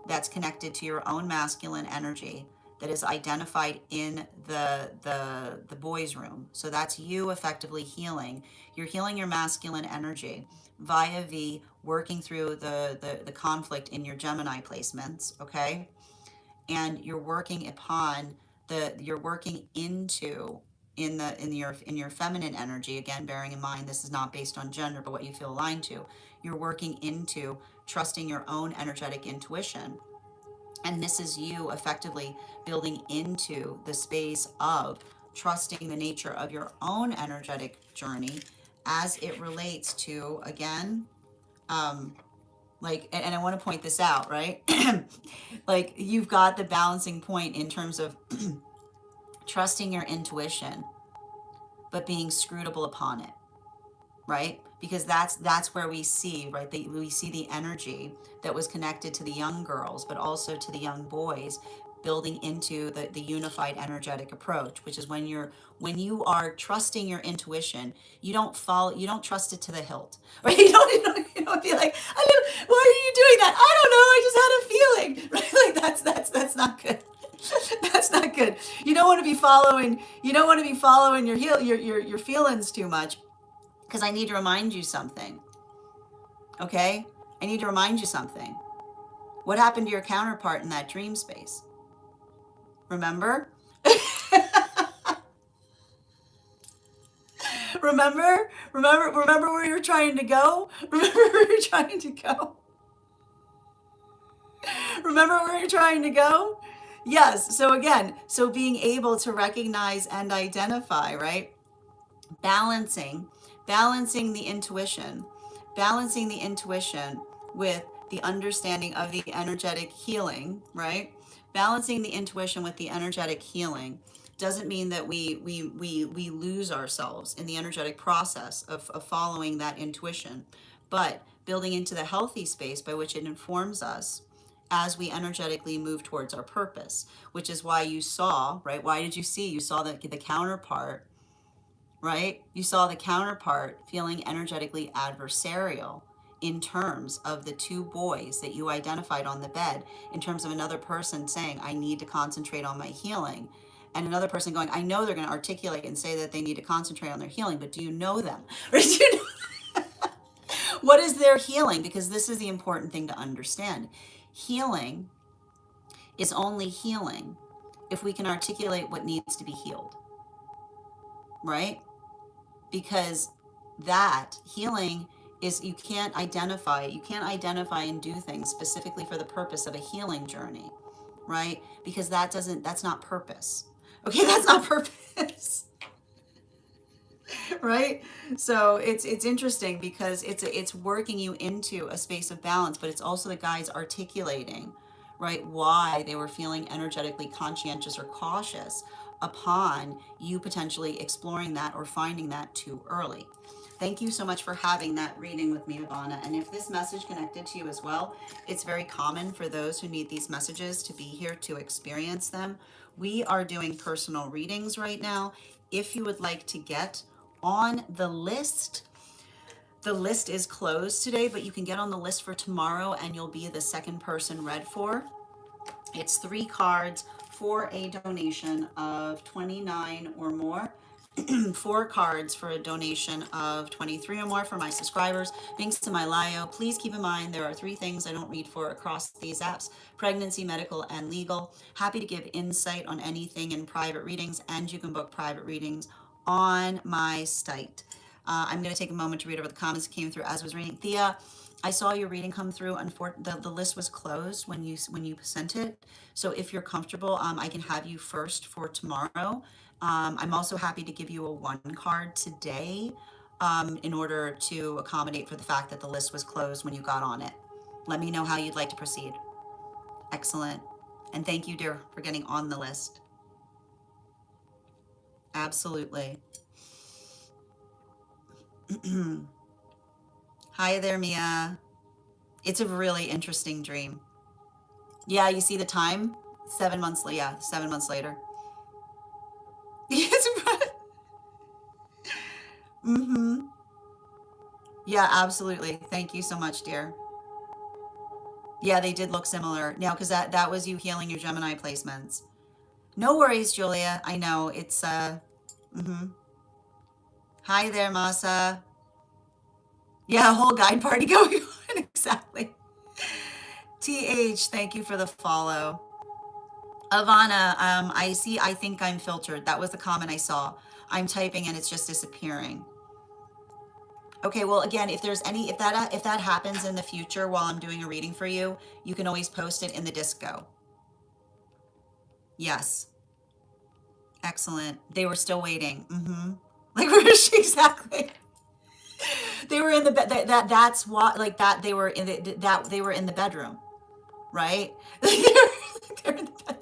that's connected to your own masculine energy that is identified in the boys room. So that's you effectively healing. You're healing your masculine energy via V, working through the conflict in your Gemini placements, okay? And you're working upon you're working into in your feminine energy, again bearing in mind this is not based on gender but what you feel aligned to. You're working into trusting your own energetic intuition. And this is you effectively building into the space of trusting the nature of your own energetic journey as it relates to, again, and I want to point this out, right? Like you've got the balancing point in terms of trusting your intuition, but being scrutable upon it, right? Because that's where we see, right? We see the energy that was connected to the young girls, but also to the young boys, building into the unified energetic approach, which is when you are trusting your intuition, you don't trust it to the hilt, right? You don't be like, why are you doing that? I don't know. I just had a feeling, right? Like that's not good. That's not good. You don't want to be following. You don't want to be following your feelings too much. Because I need to remind you something, okay? I need to remind you something. What happened to your counterpart in that dream space? Remember? Remember where you're trying to go? Remember where you're trying to go? Remember where you're trying to go? Yes, so again, being able to recognize and identify, right? Balancing the intuition, with the understanding of the energetic healing, right? Balancing the intuition with the energetic healing doesn't mean that we lose ourselves in the energetic process of following that intuition, but building into the healthy space by which it informs us as we energetically move towards our purpose, which is why you saw, right? Why did you see? You saw that the counterpart, right? You saw the counterpart feeling energetically adversarial in terms of the two boys that you identified on the bed, in terms of another person saying, I need to concentrate on my healing. And another person going, I know they're going to articulate and say that they need to concentrate on their healing, but do you know them? Or do you know what is their healing? Because this is the important thing to understand. Healing is only healing if we can articulate what needs to be healed, right? Because that healing is, you can't identify and do things specifically for the purpose of a healing journey, right? Because that's not purpose. Okay, that's not purpose. Right? So it's interesting because it's working you into a space of balance, but it's also the guides articulating, right, why they were feeling energetically conscientious or cautious upon you potentially exploring that or finding that too early. Thank you so much for having that reading with me, Ivana. And if this message connected to you as well, it's very common for those who need these messages to be here to experience them. We are doing personal readings right now. If you would like to get on the list is closed today, but you can get on the list for tomorrow and you'll be the second person read for. It's 3 cards for a donation of 29 or more. 4 cards for a donation of 23 or more for my subscribers. Thanks to my Lio. Please keep in mind there are 3 things I don't read for across these apps: pregnancy, medical, and legal. Happy to give insight on anything in private readings, and you can book private readings on my site. I'm going to take a moment to read over the comments that came through as I was reading. Thea, I saw your reading come through. The list was closed when you sent it. So if you're comfortable, I can have you first for tomorrow. I'm also happy to give you a 1 card today in order to accommodate for the fact that the list was closed when you got on it. Let me know how you'd like to proceed. Excellent. And thank you, dear, for getting on the list. Absolutely. Hi there, Mia. It's a really interesting dream. Yeah, you see the time? 7 months later. Yeah, 7 months later. Yes, mm-hmm. Yeah, absolutely. Thank you so much, dear. Yeah, they did look similar. Now, because that was you healing your Gemini placements. No worries, Julia. I know it's mm-hmm. Hi there, Masa. Yeah, a whole guide party going on. Exactly. TH, thank you for the follow. Ivana, I think I'm filtered. That was the comment I saw. I'm typing and it's just disappearing. Okay, well, again, if that happens in the future while I'm doing a reading for you, you can always post it in the disco. Yes. Excellent. They were still waiting. Mm-hmm. Like where is she exactly? They were in the bed. That's what, like that. They were in they were in the bedroom, right? They're in the bed.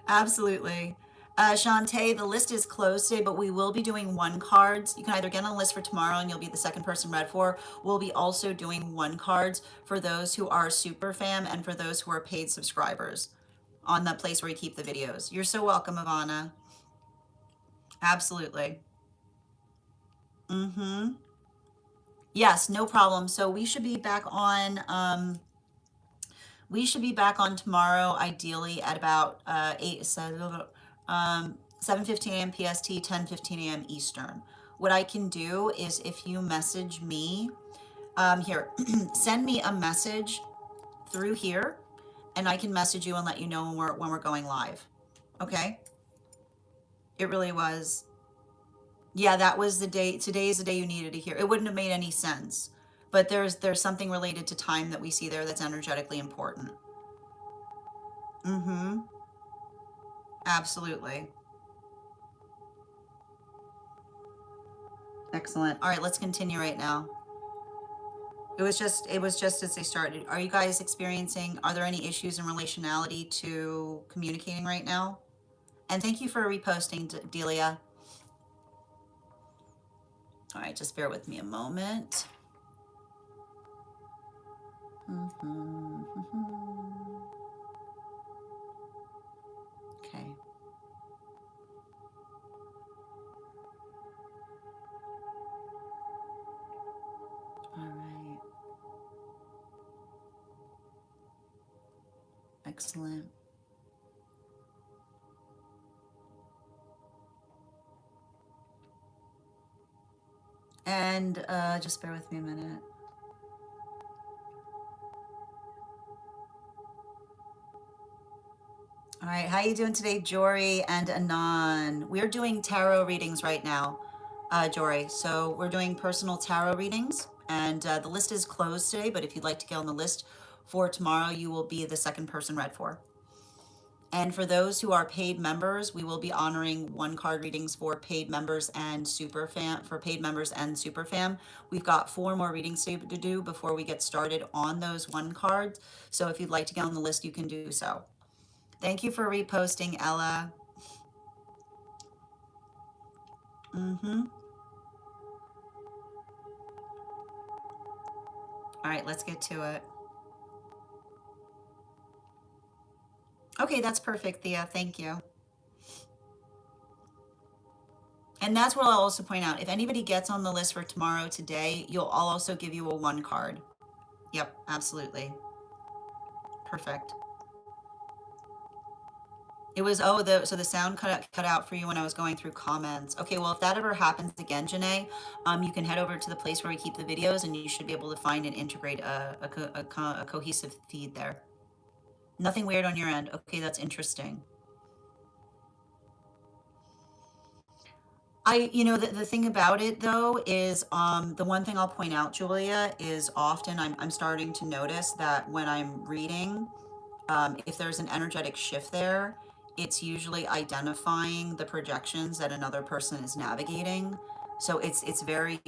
Absolutely. Shantae, the list is closed today, but we will be doing 1 cards. You can either get on the list for tomorrow and you'll be the second person read for. We'll be also doing 1 cards for those who are super fam and for those who are paid subscribers on the place where you keep the videos. You're so welcome, Ivana. Absolutely. Mm-hmm. Yes, no problem. So we should be back on tomorrow, ideally at about 7:15 a.m. PST, 10:15 a.m. Eastern. What I can do is if you message me, here, send me a message through here, and I can message you and let you know when we're going live. Okay? It really was. Yeah, that was the day. Today is the day you needed to hear. It wouldn't have made any sense, but there's something related to time that we see there that's energetically important. Mm-hmm. Absolutely. Excellent. All right, let's continue right now. It was just as they started. Are you guys experiencing, are there any issues in relationality to communicating right now? And thank you for reposting, Delia. All right, just bear with me a moment. Okay. All right. Excellent. And just bear with me a minute. All right, how you doing today, Jory and Anon? We're doing tarot readings right now, Jory. So we're doing personal tarot readings, and the list is closed today, but if you'd like to get on the list for tomorrow, you will be the second person read for. And for those who are paid members, we will be honoring one card readings for paid members and super fam. For paid members and super fam, we've got 4 more readings to do before we get started on those one cards. So if you'd like to get on the list, you can do so. Thank you for reposting, Ella. All right, let's get to it. Okay, that's perfect, Thea. Thank you. And that's what I'll also point out. If anybody gets on the list for tomorrow, today, I'll also give you a 1 card. Yep, absolutely. Perfect. It was, oh, so the sound cut out for you when I was going through comments. Okay, well, if that ever happens again, Janae, you can head over to the place where we keep the videos and you should be able to find and integrate a cohesive feed there. Nothing weird on your end. Okay, that's interesting. The thing about it though is, the one thing I'll point out, Julia, is often I'm starting to notice that when I'm reading, if there's an energetic shift there, it's usually identifying the projections that another person is navigating. So it's very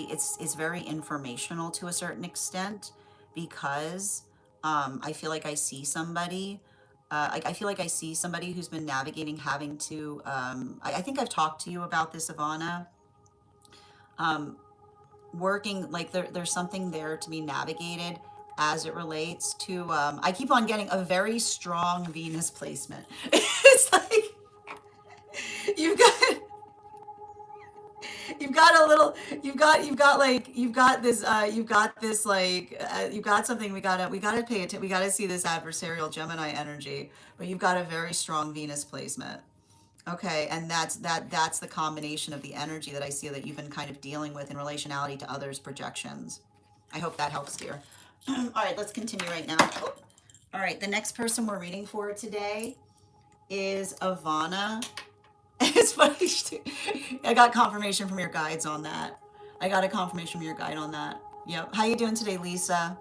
informational to a certain extent, because I feel like I see somebody. I feel like I see somebody who's been navigating having to. I think I've talked to you about this, Ivana. Working like there's something there to be navigated as it relates to. I keep on getting a very strong Venus placement. It's like you've got you've got a little you've got this like you've got something we gotta pay attention. We gotta see this adversarial Gemini energy, but you've got a very strong Venus placement. Okay, and that's the combination of the energy that I see that you've been kind of dealing with in relationality to others' projections. I hope that helps, dear. All right, let's continue right now. All right, the next person we're reading for today is Ivana. It's funny. I got confirmation from your guides on that. I got a confirmation from your guide on that. Yep. How you doing today, Lisa?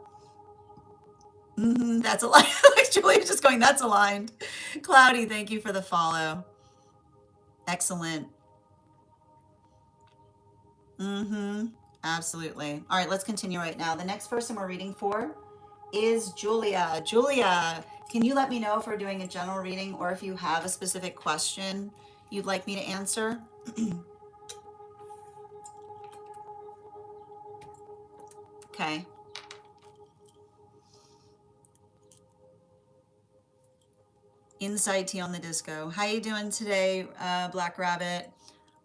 That's aligned. Like Julia's just going, that's aligned. Cloudy, thank you for the follow. Excellent. Absolutely. All right, let's continue right now. The next person we're reading for is Julia. Julia, can you let me know if we're doing a general reading or if you have a specific question you'd like me to answer? Okay. Inside tea on the disco. How you doing today, Black Rabbit?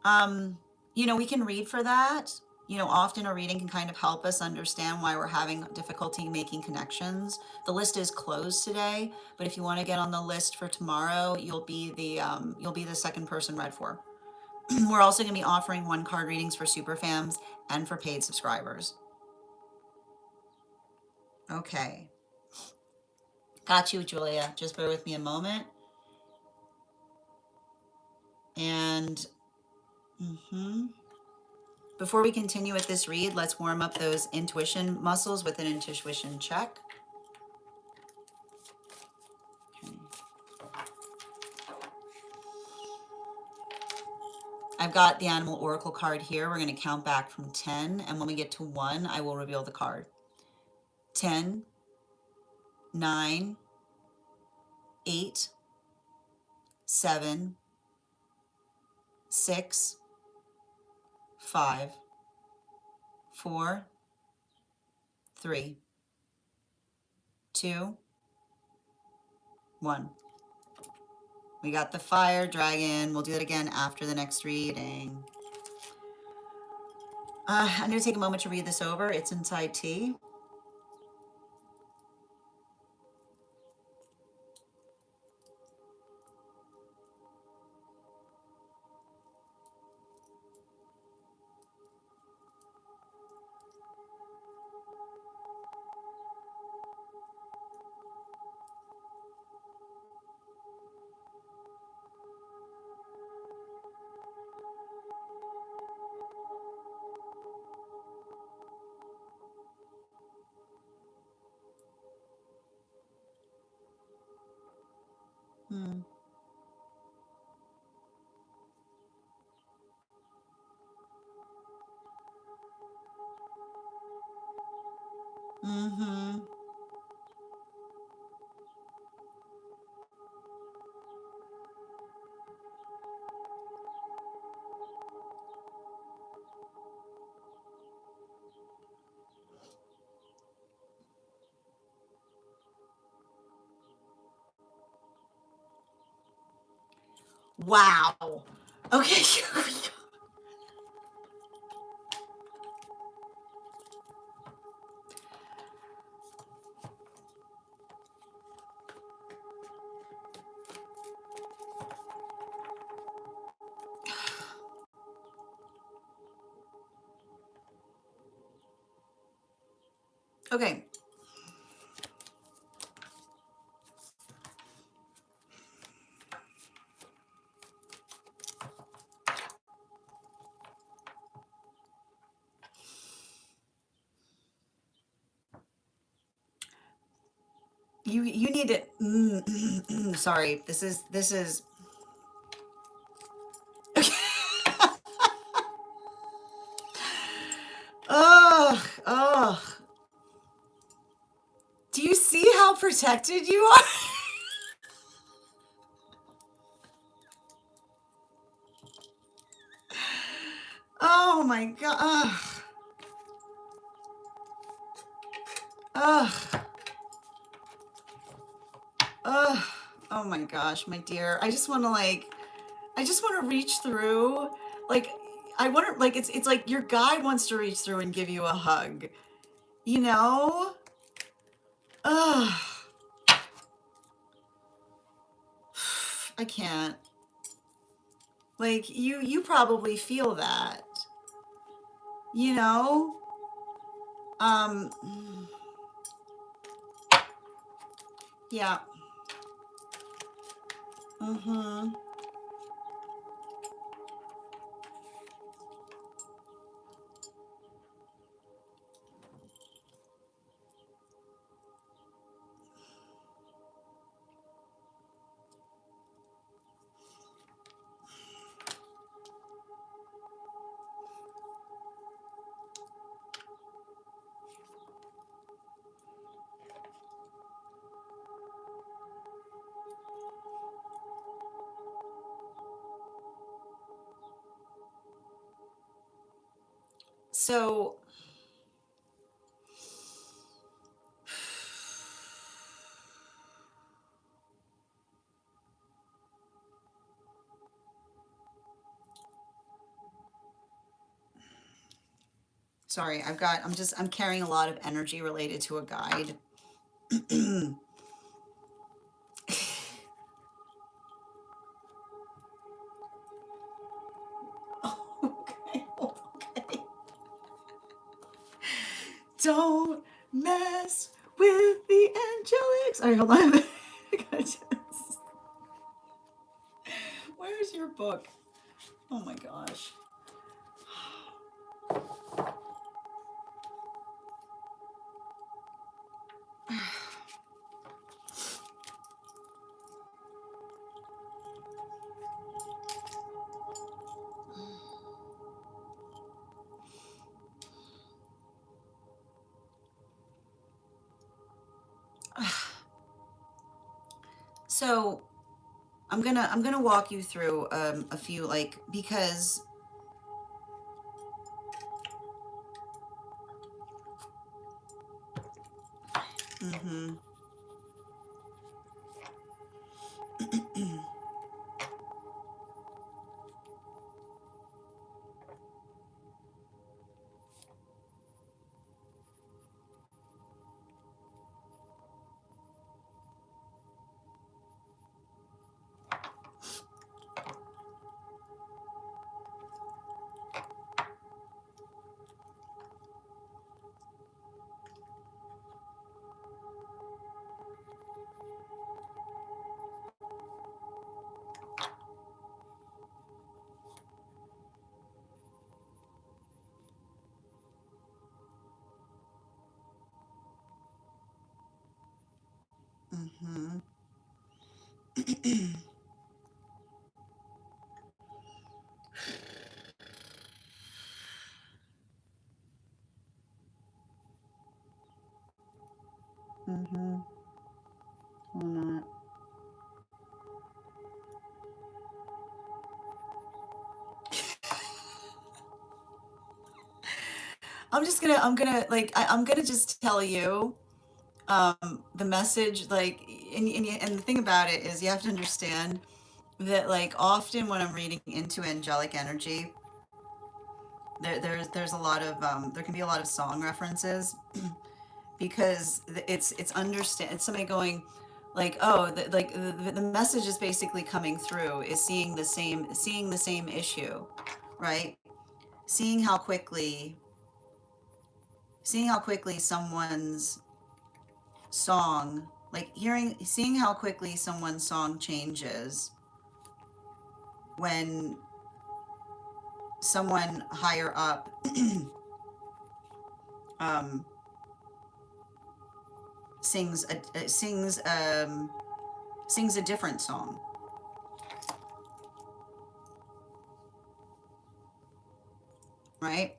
We can read for that. Often a reading can kind of help us understand why we're having difficulty making connections. The list is closed today, but if you want to get on the list for tomorrow, you'll be the second person read for. We're also going to be offering 1 card readings for super fans and for paid subscribers. Okay. Got you, Julia. Just bear with me a moment. And before we continue with this read, let's warm up those intuition muscles with an intuition check. Okay. I've got the animal oracle card here. We're going to count back from 10, and when we get to 1, I will reveal the card. 10, 9, 8, 7, 6, 5, 4, 3, 2, 1. We got the fire dragon. We'll do it again after the next reading. I'm going to take a moment to read this over. It's inside tea. Mm-hmm. Wow. Okay. Okay. You need it. Sorry. This is. Ugh. Ugh. Do you see how protected you are? Oh my god. Ugh. Ugh. Ugh. Oh my gosh, my dear. I just want to reach through. Like, I want to, like, it's like your guide wants to reach through and give you a hug. You know? Ugh. I can't. Like, you probably feel that. You know? Um, yeah. Mm-hmm. So, sorry, I'm carrying a lot of energy related to a guide. Okay, okay. Don't mess with the angelics. All right, hold on. I gotta just- Where's your book? Oh my gosh. So I'm gonna walk you through a few, like, because hmm hmm I'm gonna just tell you the message, like, and the thing about it is you have to understand that, like, often when I'm reading into angelic energy, there's a lot of there can be a lot of song references because it's understand it's somebody going like, oh, the message is basically coming through is seeing the same issue, right? Seeing how quickly seeing how quickly someone's song, like seeing how quickly someone's song changes when someone higher up um, sings a different song, right?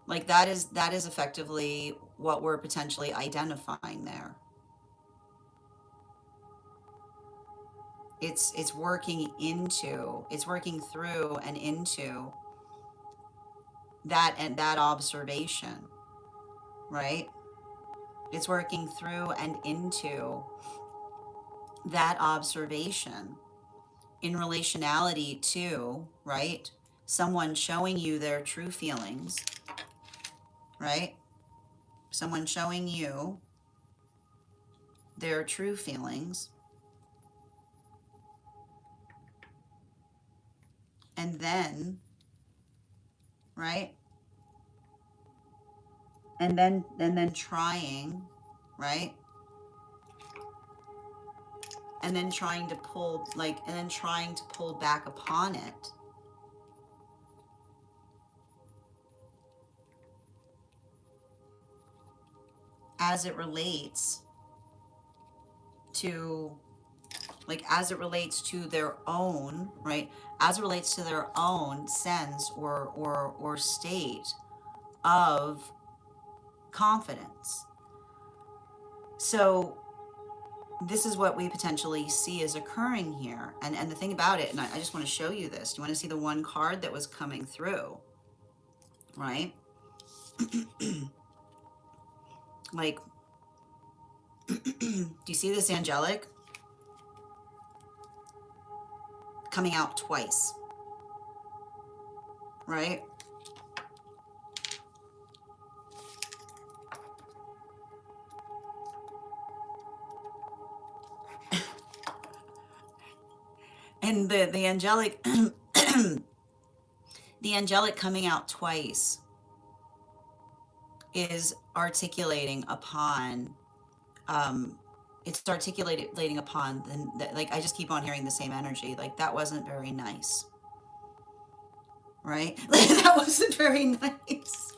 Like that is effectively what we're potentially identifying there. It's working into, it's working through and into that and that observation, right? It's working through and into that observation in relationality to, right? Someone showing you their true feelings, right? Someone showing you their true feelings, and then, right? And then trying, right? And then trying to pull, like, and then trying to pull back upon it as it relates to, like, as it relates to their own, right? As it relates to their own sense or state of confidence. So this is what we potentially see as occurring here. And the thing about it, and I just want to show you this. Do you want to see the one card that was coming through, right? Like, do you see this angelic coming out twice, right? And the angelic the angelic coming out twice is articulating upon it's articulating upon like, I just keep on hearing the same energy, like, that wasn't very nice, right? Like, that wasn't very nice.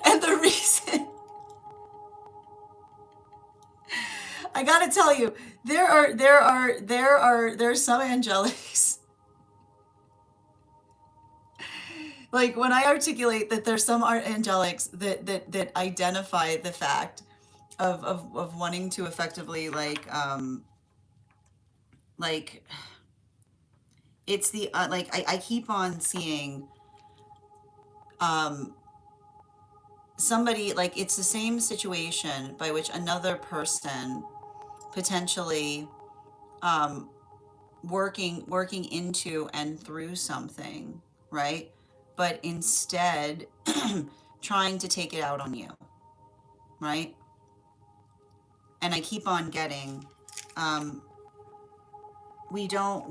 And the reason, I gotta tell you, there's some angelics. Like, when I articulate that there's some angelics that identify the fact of wanting to effectively, like it's the like, I keep on seeing somebody, like, it's the same situation by which another person potentially working into and through something, right? But instead trying to take it out on you, right? And I keep on getting we don't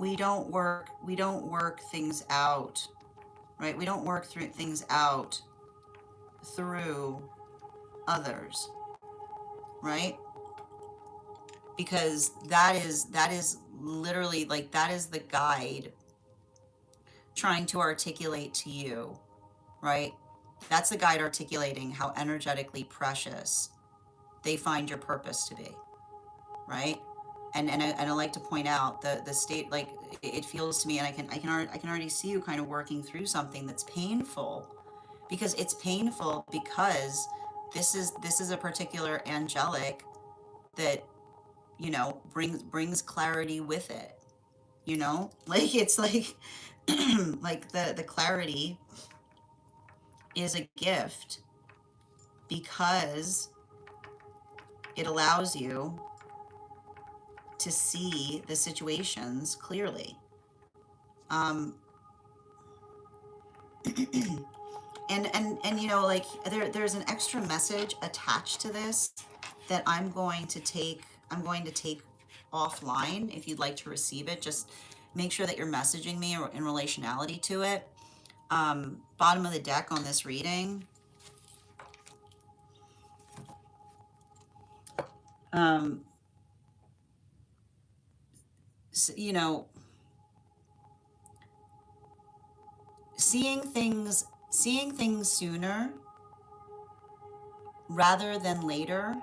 work things out, right? We don't work through things out through others, right? Because that is literally, like, that is the guide trying to articulate to you, right? That's the guide articulating how energetically precious they find your purpose to be, right? And I like to point out the state, like, it feels to me, and I can already see you kind of working through something that's painful, because it's painful because this is a particular angelic that, you know, brings clarity with it, you know? Like, it's like, like the clarity is a gift because it allows you to see the situations clearly. Um, and you know, like there's an extra message attached to this that I'm going to take offline. If you'd like to receive it, just make sure that you're messaging me or in relationality to it. Bottom of the deck on this reading, um, you know, seeing things sooner rather than later,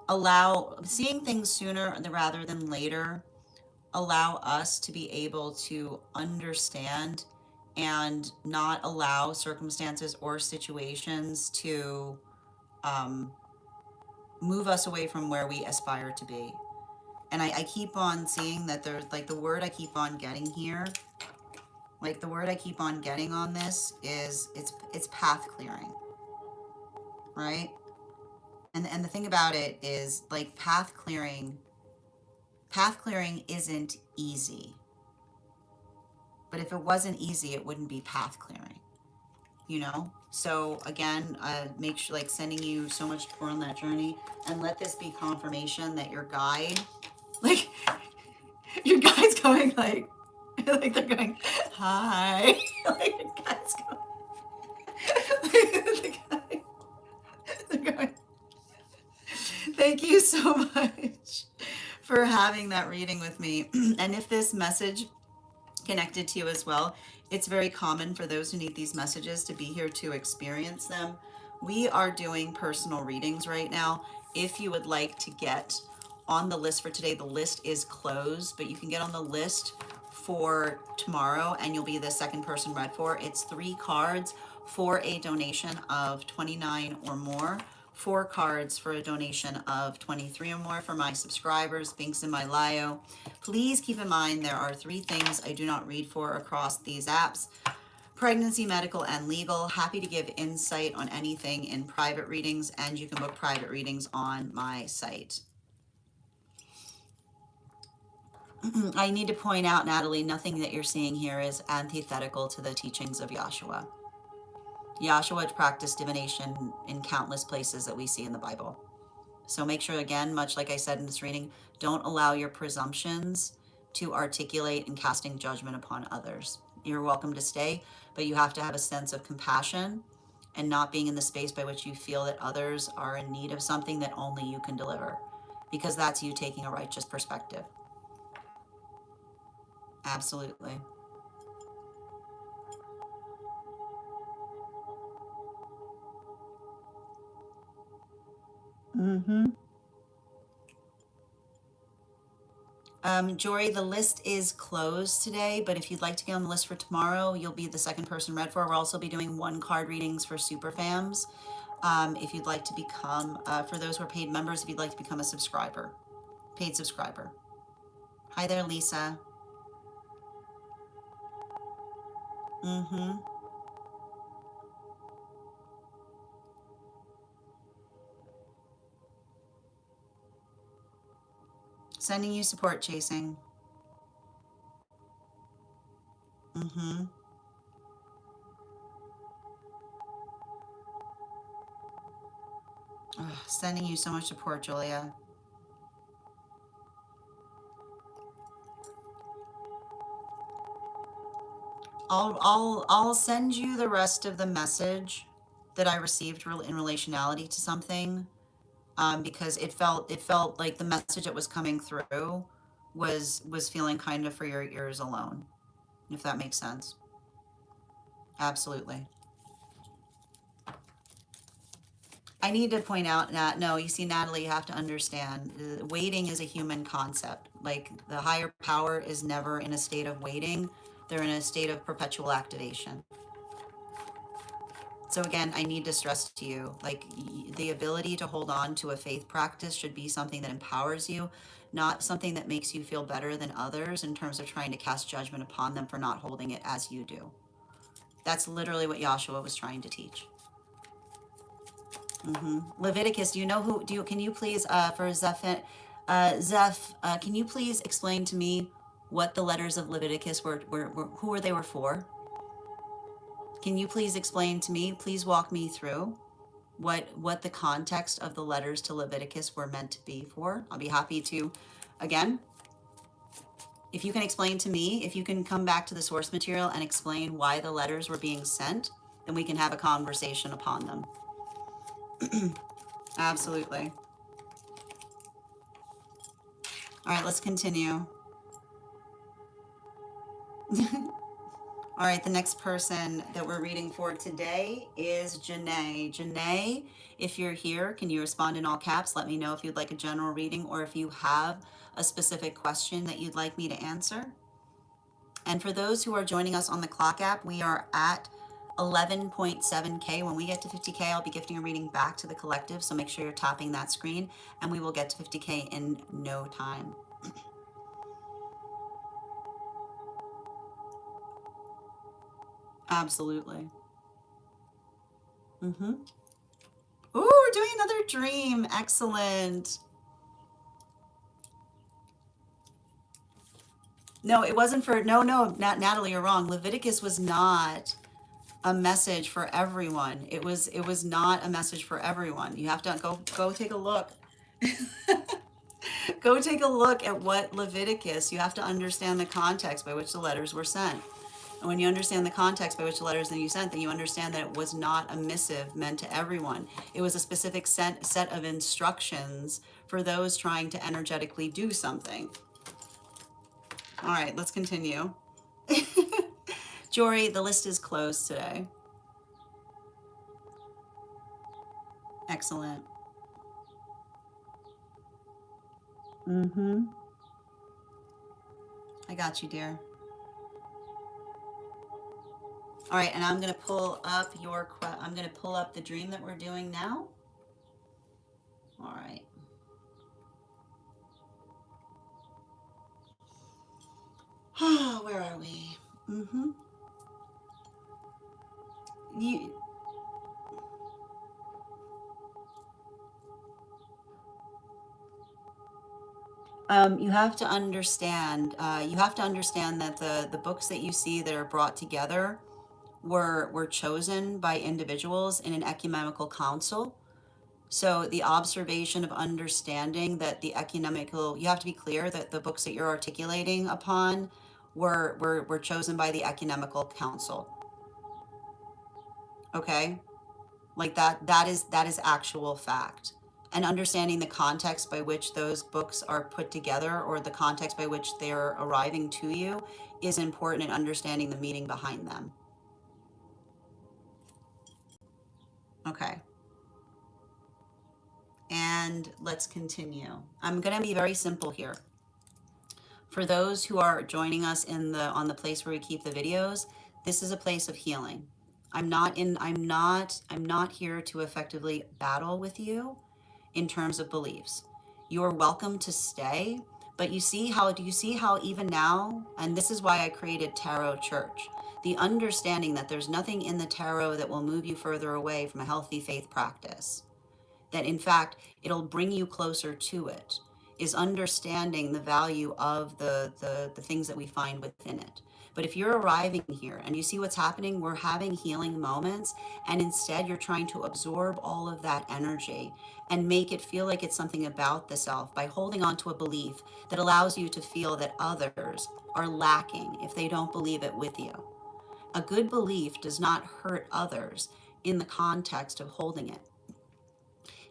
allow seeing things sooner rather than later allow us to be able to understand and not allow circumstances or situations to um, move us away from where we aspire to be. And I keep on seeing that there's like the word I keep on getting here, like the word I keep on getting on this is it's path clearing, right? And the thing about it is like path clearing isn't easy. But if it wasn't easy, it wouldn't be path clearing, you know? So again, make sure, like, sending you so much support on that journey, and let this be confirmation that your guide, like, your guide's going like, like they're going, hi. Like your guide's going, the guide, they're going, thank you so much for having that reading with me. And if this message connected to you as well, it's very common for those who need these messages to be here to experience them. We are doing personal readings right now. If you would like to get on the list for today, the list is closed, but you can get on the list for tomorrow and you'll be the second person read for. It's 3 cards for a donation of $29 or more. 4 cards for a donation of $23 or more for my subscribers. Links in my bio. Please keep in mind there are 3 things I do not read for across these apps: pregnancy, medical, and legal. Happy to give insight on anything in private readings, and you can book private readings on my site. I need to point out, Natalie, nothing that you're seeing here is antithetical to the teachings of Yahshua. Yahshua practiced divination in countless places that we see in the Bible. So make sure, again, much like I said in this reading, don't allow your presumptions to articulate in casting judgment upon others. You're welcome to stay, but you have to have a sense of compassion and not being in the space by which you feel that others are in need of something that only you can deliver, because that's you taking a righteous perspective. Absolutely. Mm-hmm. Jory, the list is closed today, but if you'd like to get on the list for tomorrow, you'll be the second person read for. We'll also be doing 1 card readings for super fams. If you'd like to become, for those who are paid members, if you'd like to become a subscriber, paid subscriber. Hi there, Lisa. Mm-hmm. Sending you support, Chasing. Mm-hmm. Sending you so much support, Julia. I'll send you the rest of the message that I received in relationality to something, because it felt like the message that was coming through was feeling kind of for your ears alone, if that makes sense. Absolutely. I need to point out that, no, you see, Natalie, you have to understand, waiting is a human concept. Like, the higher power is never in a state of waiting. They're in a state of perpetual activation. So again, I need to stress to you, like the ability to hold on to a faith practice should be something that empowers you, not something that makes you feel better than others in terms of trying to cast judgment upon them for not holding it as you do. That's literally what Yahshua was trying to teach. Leviticus, do you know who, can you please, for Zeph, can you please explain to me what the letters of Leviticus were who they were for? Can you please explain to me, please walk me through what the context of the letters to Leviticus were meant to be for? I'll be happy to, again, if you can explain to me, if you can come back to the source material and explain why the letters were being sent, then we can have a conversation upon them. Absolutely. All right, let's continue. All right, the next person that we're reading for today is Janae. Janae, if you're here, can you respond in all caps? Let me know if you'd like a general reading or if you have a specific question that you'd like me to answer. And for those who are joining us on the clock app, we are at 11.7K. When we get to 50K, I'll be gifting a reading back to the collective. So make sure you're tapping that screen and we will get to 50K in no time. Absolutely. Mm-hmm. Ooh, we're doing another dream. Excellent. No, it wasn't for, no, Natalie, you're wrong. Leviticus was not a message for everyone. It was not a message for everyone. You have to go take a look. Go take a look at what Leviticus, you have to understand the context by which the letters were sent. And when you understand the context by which the letters that you sent, then you understand that it was not a missive meant to everyone. It was a specific set of instructions for those trying to energetically do something. All right, let's continue. Jory, the list is closed today. Excellent. Mm-hmm. I got you, dear. All right, and I'm going to pull up I'm going to pull up the dream that we're doing now. All right. Where are we? Mm-hmm. You have to understand. You have to understand that the books that you see that are brought together were chosen by individuals in an ecumenical council. So the observation of understanding that the ecumenical, you have to be clear that the books that you're articulating upon were chosen by the ecumenical council. Okay, like that is actual fact. And understanding the context by which those books are put together or the context by which they're arriving to you is important in understanding the meaning behind them. Okay. And let's continue. I'm going to be very simple here. For those who are joining us on the place where we keep the videos, this is a place of healing. I'm not here to effectively battle with you in terms of beliefs. You are welcome to stay, but do you see how even now, and this is why I created Tarot Church, the understanding that there's nothing in the tarot that will move you further away from a healthy faith practice, that in fact it'll bring you closer to it, is understanding the value of the things that we find within it. But if you're arriving here and you see what's happening, we're having healing moments, and instead you're trying to absorb all of that energy and make it feel like it's something about the self by holding on to a belief that allows you to feel that others are lacking if they don't believe it with you. A good belief does not hurt others in the context of holding it.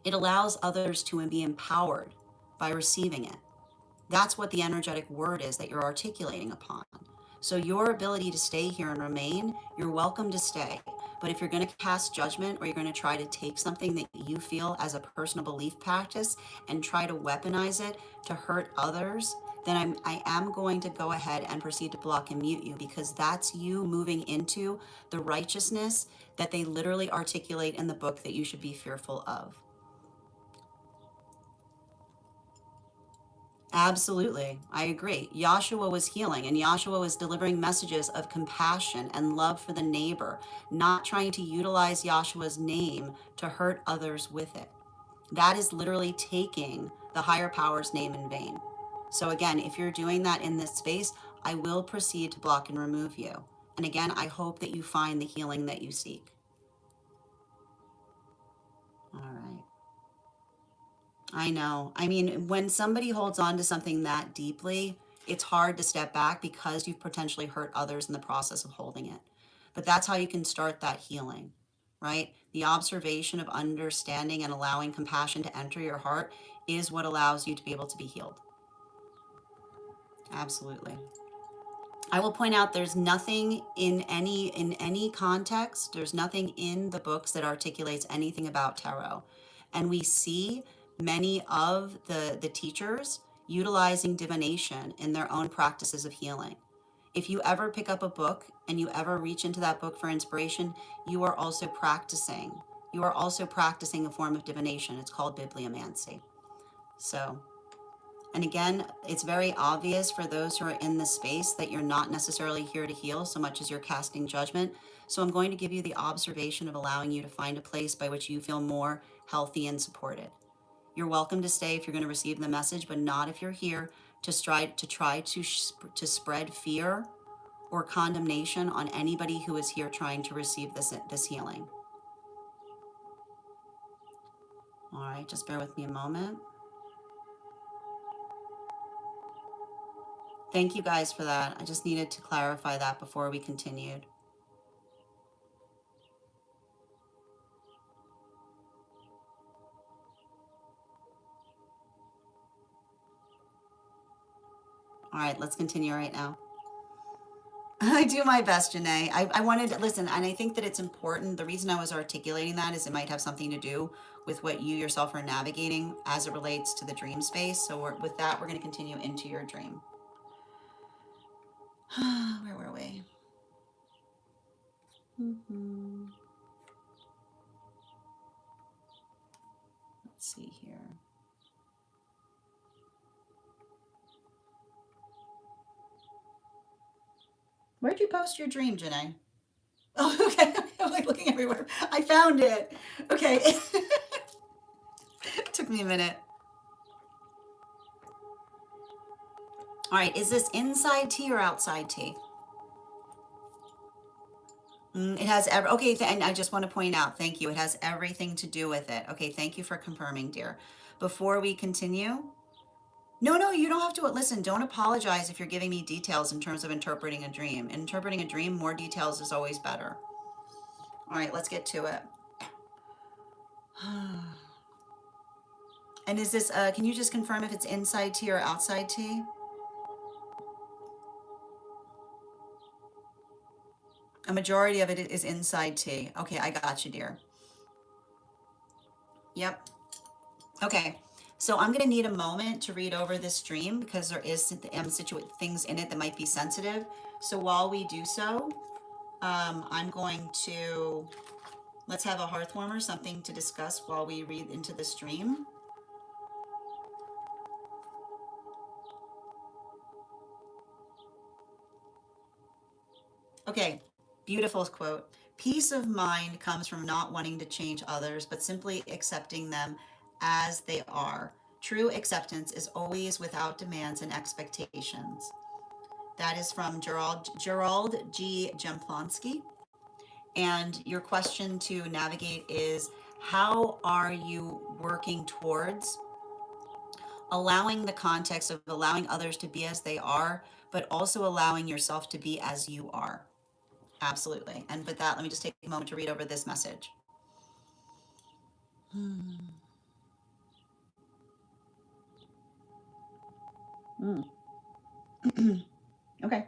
It allows others to be empowered by receiving it. That's what the energetic word is that you're articulating upon. So your ability to stay here and remain, you're welcome to stay. But if you're going to cast judgment or you're going to try to take something that you feel as a personal belief practice and try to weaponize it to hurt others, then I am going to go ahead and proceed to block and mute you, because that's you moving into the righteousness that they literally articulate in the book that you should be fearful of. Absolutely. I agree. Yahshua was healing, and Yahshua was delivering messages of compassion and love for the neighbor, not trying to utilize Yahshua's name to hurt others with it. That is literally taking the higher power's name in vain. So again, if you're doing that in this space, I will proceed to block and remove you. And again, I hope that you find the healing that you seek. All right. I know. I mean, when somebody holds on to something that deeply, it's hard to step back because you've potentially hurt others in the process of holding it. But that's how you can start that healing, right? The observation of understanding and allowing compassion to enter your heart is what allows you to be able to be healed. Absolutely. I will point out there's nothing in any context, there's nothing in the books that articulates anything about tarot. And we see many of the teachers utilizing divination in their own practices of healing. If you ever pick up a book and you ever reach into that book for inspiration, you are also practicing. You are also practicing a form of divination. It's called bibliomancy. So and again, it's very obvious for those who are in this space that you're not necessarily here to heal so much as you're casting judgment. So I'm going to give you the observation of allowing you to find a place by which you feel more healthy and supported. You're welcome to stay if you're going to receive the message, but not if you're here to try to spread fear or condemnation on anybody who is here trying to receive this healing. All right, just bear with me a moment. Thank you guys for that. I just needed to clarify that before we continued. All right, let's continue right now. I do my best, Janae. I wanted to listen, and I think that it's important. The reason I was articulating that is it might have something to do with what you yourself are navigating as it relates to the dream space. So with that, we're going to continue into your dream. Where were we? Let's see here. Where'd you post your dream, Janae? Oh, okay. I'm like looking everywhere. I found it. Okay. It took me a minute. All right. Is this inside tea or outside tea? It has okay, and I just want to point out, thank you. It has everything to do with it. Okay, thank you for confirming, dear. Before we continue, no, you don't have to listen. Don't apologize if you're giving me details in terms of interpreting a dream. Interpreting a dream, more details is always better. All right, let's get to it. And is this? Can you just confirm if it's inside tea or outside tea? A majority of it is inside tea. Okay, I got you, dear. Yep. Okay, so I'm going to need a moment to read over this dream because there is things in it that might be sensitive. So while we do so, I'm going to, let's have a hearth warmer, something to discuss while we read into this dream. Okay, beautiful quote. Peace of mind comes from not wanting to change others, but simply accepting them as they are. True acceptance is always without demands and expectations. That is from Gerald G. Jamplonsky. And your question to navigate is, how are you working towards allowing the context of allowing others to be as they are, but also allowing yourself to be as you are? Absolutely. And with that, let me just take a moment to read over this message. Okay.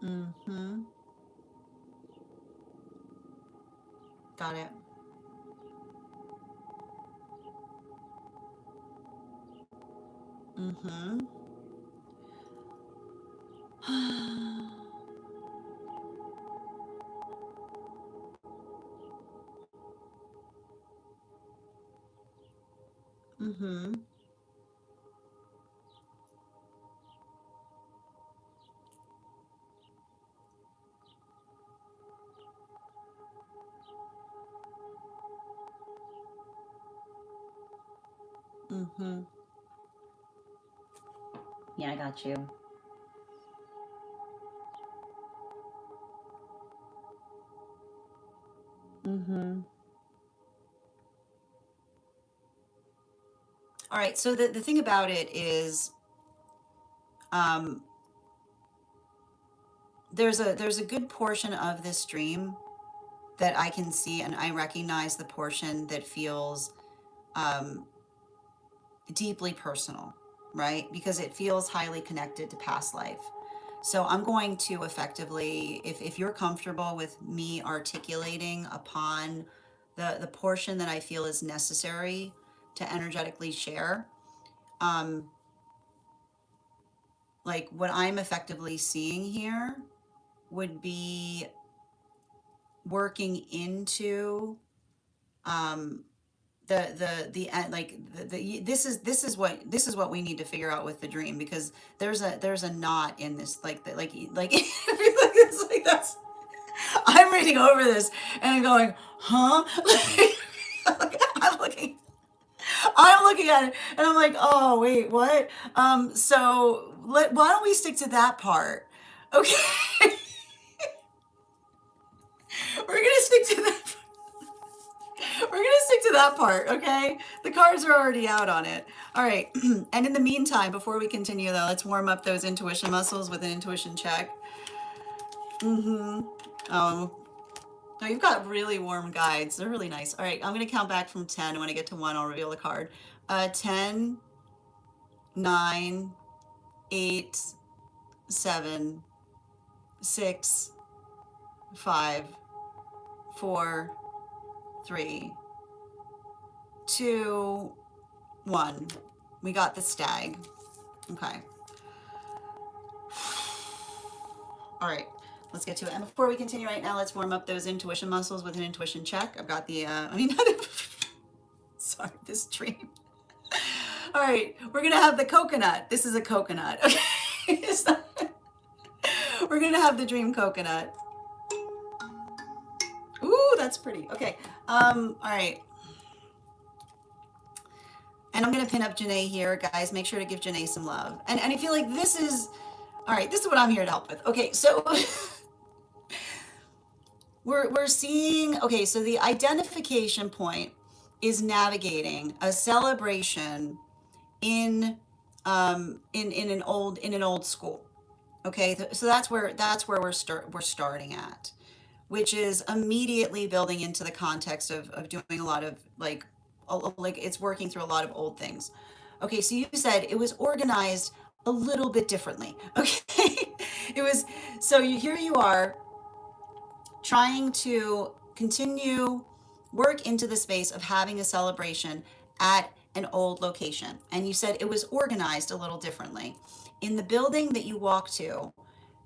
Mm-hmm. Got it. Mm-hmm. Mm-hmm. Mm-hmm. Yeah, I got you. Mm-hmm. All right, so the thing about it is, um, there's a good portion of this dream that I can see, and I recognize the portion that feels um, deeply personal, right? Because it feels highly connected to past life. So I'm going to effectively, if you're comfortable with me articulating upon the portion that I feel is necessary to energetically share, um, like what I'm effectively seeing here would be working into um, this is what we need to figure out with the dream, because there's a knot in this, like if you look at this, like that's, I'm reading over this and I'm going, huh? I'm looking I'm looking at it and I'm like, oh wait, what? Why don't we stick to that part? Okay. We're gonna stick to that. We're gonna stick to that part, okay? The cards are already out on it. All right. And in the meantime, before we continue though, let's warm up those intuition muscles with an intuition check. Mm-hmm. Um, no, you've got really warm guides. They're really nice. All right, I'm gonna count back from 10. And when I get to 1, I'll reveal the card. 10, 9, 8, 7, 6, 5, 4, 3, 2, 1. We got the stag. Okay. All right, let's get to it. And before we continue right now, let's warm up those intuition muscles with an intuition check. I've got the, sorry, this dream. All right, we're gonna have the coconut. This is a coconut. Okay, we're gonna have the dream coconut. Ooh, that's pretty. Okay, all right. And I'm gonna pin up Janae here, guys. Make sure to give Janae some love. And I feel like this is, all right, this is what I'm here to help with. Okay, so we're seeing, okay, so the identification point is navigating a celebration in in an old school. Okay, so that's where we're starting at, which is immediately building into the context of doing a lot of like it's working through a lot of old things. Okay, so you said it was organized a little bit differently. Okay, it was, so here you are trying to continue work into the space of having a celebration at an old location. And you said it was organized a little differently. In the building that you walked to,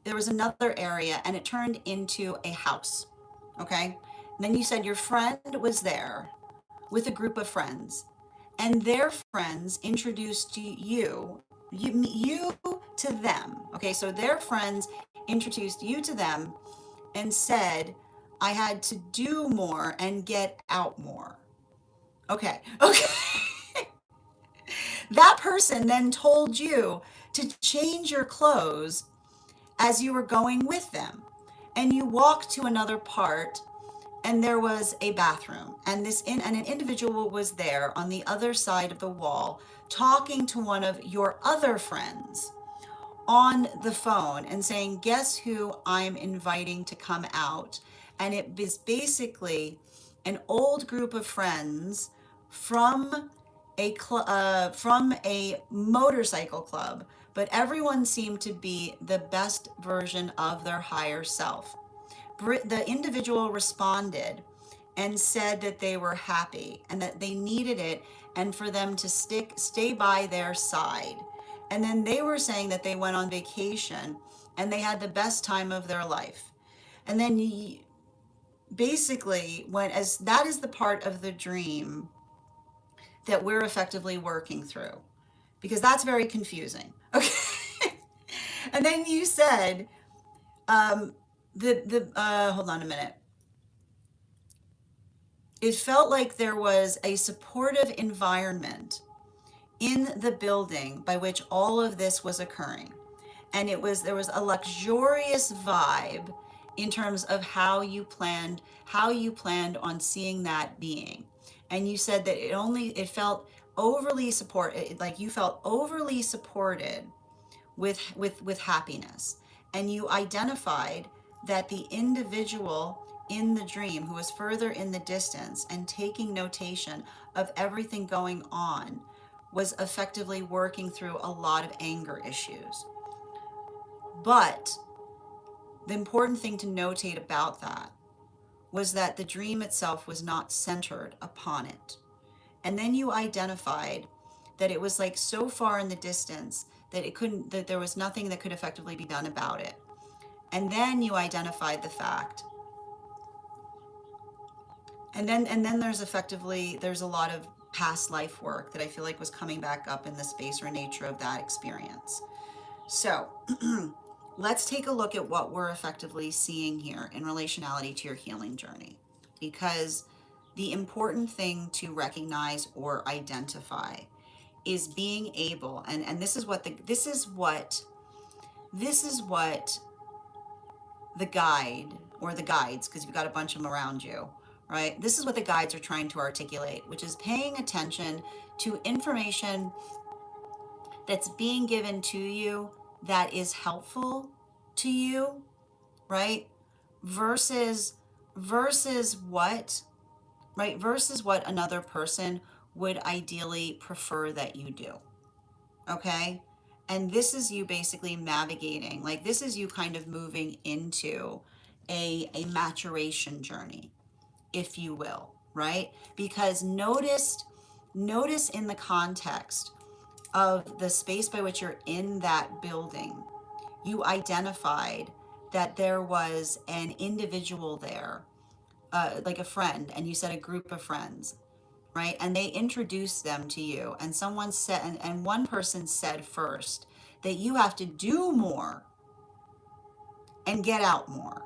there was another area and it turned into a house. Okay. And then you said your friend was there with a group of friends, and their friends introduced you to them. Okay. So their friends introduced you to them and said, I had to do more and get out more. Okay. Okay. That person then told you to change your clothes as you were going with them. And you walked to another part and there was a bathroom, and an individual was there on the other side of the wall talking to one of your other friends on the phone and saying, guess who I'm inviting to come out? And it was basically an old group of friends from from a motorcycle club, but everyone seemed to be the best version of their higher self. The individual responded and said that they were happy and that they needed it and for them to stay by their side. And then they were saying that they went on vacation and they had the best time of their life. And then basically, when as that is the part of the dream that we're effectively working through, because that's very confusing. Okay. And then you said, hold on a minute. It felt like there was a supportive environment in the building by which all of this was occurring. And there was a luxurious vibe in terms of how you planned on seeing that being. And you said that it felt overly like you felt overly supported with happiness. And you identified that the individual in the dream who was further in the distance and taking notation of everything going on was effectively working through a lot of anger issues. But the important thing to notate about that was that the dream itself was not centered upon it. And then you identified that it was like so far in the distance that there was nothing that could effectively be done about it. And then you identified the fact. And then there's a lot of past life work that I feel like was coming back up in the space or nature of that experience. So let's take a look at what we're effectively seeing here in relationality to your healing journey. Because the important thing to recognize or identify is being able, and this is what the guide or the guides, because you've got a bunch of them around you, right? This is what the guides are trying to articulate, which is paying attention to information that's being given to you that is helpful to you, right? Versus what, right? Versus what another person would ideally prefer that you do. Okay? And this is you basically navigating, like this is you kind of moving into a maturation journey, if you will, right? Because notice in the context of the space by which you're in that building, you identified that there was an individual there, like a friend, and you said a group of friends, right? And they introduced them to you, and someone said, and one person said first that you have to do more and get out more.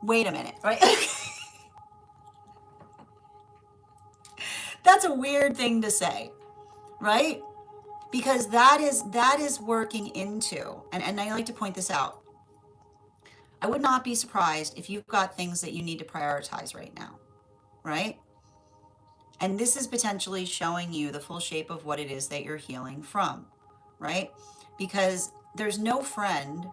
Wait a minute, right? That's a weird thing to say, right? Because that is working into, and I like to point this out. I would not be surprised if you've got things that you need to prioritize right now, right? And this is potentially showing you the full shape of what it is that you're healing from, right? Because there's no friend,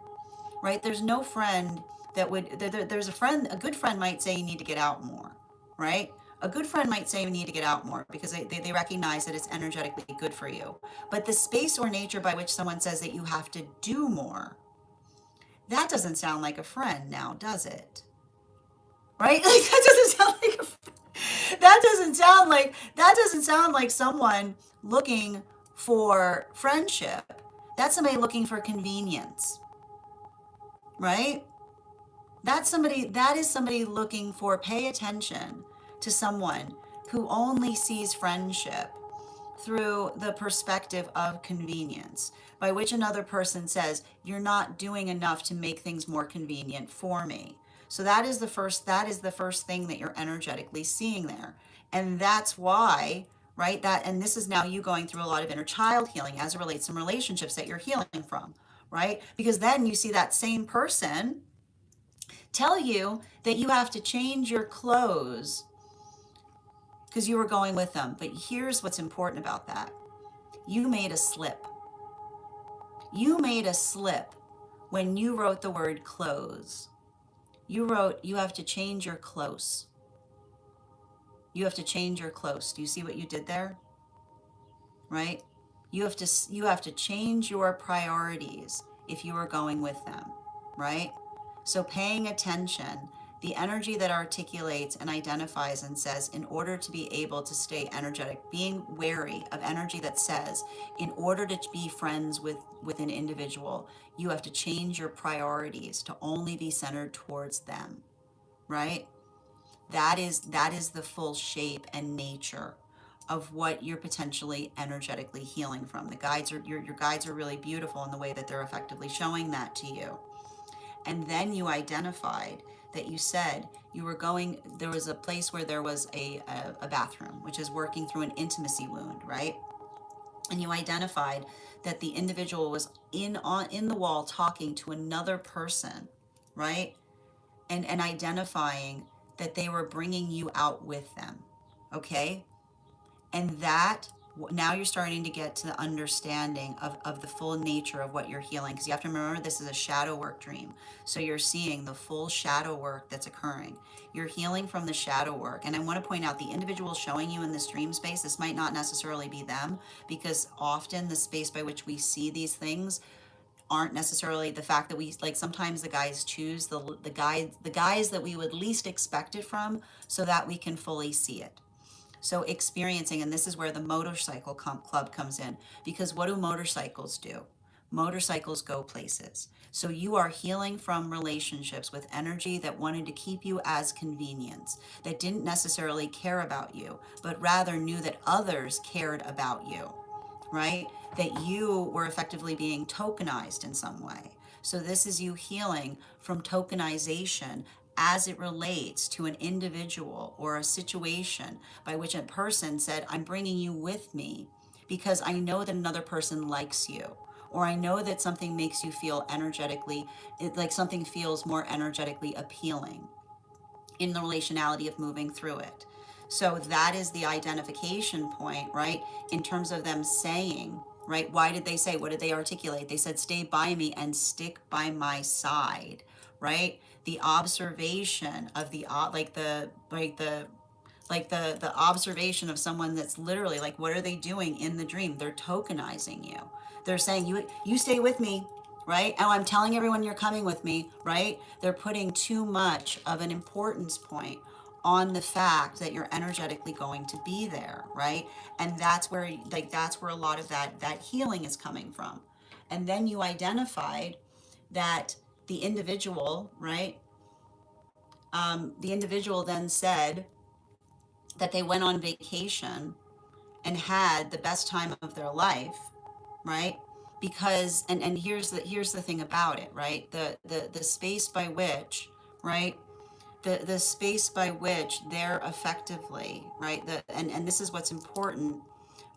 right? There's no friend that would, there's a good friend might say you need to get out more, right? A good friend might say you need to get out more because they recognize that it's energetically good for you. But the space or nature by which someone says that you have to do more, that doesn't sound like a friend now, does it? Right? Like that doesn't sound like someone looking for friendship. That's somebody looking for convenience. Right? That is somebody looking for pay attention to someone who only sees friendship through the perspective of convenience, by which another person says, you're not doing enough to make things more convenient for me. So that is the first thing that you're energetically seeing there. And that's why, right, and this is now you going through a lot of inner child healing as it relates to some relationships that you're healing from, right? Because then you see that same person tell you that you have to change your clothes because you were going with them. But here's what's important about that. You made a slip. You made a slip when you wrote the word clothes. You wrote, you have to change your clothes. You have to change your clothes. Do you see what you did there? Right? You have to change your priorities if you are going with them, right? So paying attention, the energy that articulates and identifies and says, in order to be able to stay energetic, being wary of energy that says, in order to be friends with an individual, you have to change your priorities to only be centered towards them, right? That is the full shape and nature of what you're potentially energetically healing from. The guides are your guides are really beautiful in the way that they're effectively showing that to you. And then you identified that you said you were going, there was a place where there was a bathroom, which is working through an intimacy wound, right? And you identified that the individual was in the wall talking to another person, right? And identifying that they were bringing you out with them, okay? And that, now you're starting to get to the understanding of the full nature of what you're healing, because you have to remember this is a shadow work dream. So you're seeing the full shadow work that's occurring. You're healing from the shadow work. And I want to point out, the individual showing you in this dream space, this might not necessarily be them, because often the space by which we see these things aren't necessarily the fact that we, like, sometimes the guys choose the guys that we would least expect it from, so that we can fully see it. So experiencing, and this is where the motorcycle club comes in, because what do motorcycles do? Motorcycles go places. So you are healing from relationships with energy that wanted to keep you as convenience, that didn't necessarily care about you, but rather knew that others cared about you, right? That you were effectively being tokenized in some way. So this is you healing from tokenization as it relates to an individual or a situation by which a person said, I'm bringing you with me because I know that another person likes you, or I know that something makes you feel energetically, like something feels more energetically appealing in the relationality of moving through it. So that is the identification point, right? In terms of them saying, right? Why did they say, what did they articulate? They said, stay by me and stick by my side, right? The observation of the observation of someone that's literally like, what are they doing in the dream? They're tokenizing you. They're saying, you stay with me, right? Oh, I'm telling everyone you're coming with me, right? They're putting too much of an importance point on the fact that you're energetically going to be there, right? And that's where a lot of that healing is coming from. And then you identified that the individual, right? The individual then said that they went on vacation and had the best time of their life, right? Because and here's the thing about it, right? The space by which, right? The space by which they're effectively, right? And this is what's important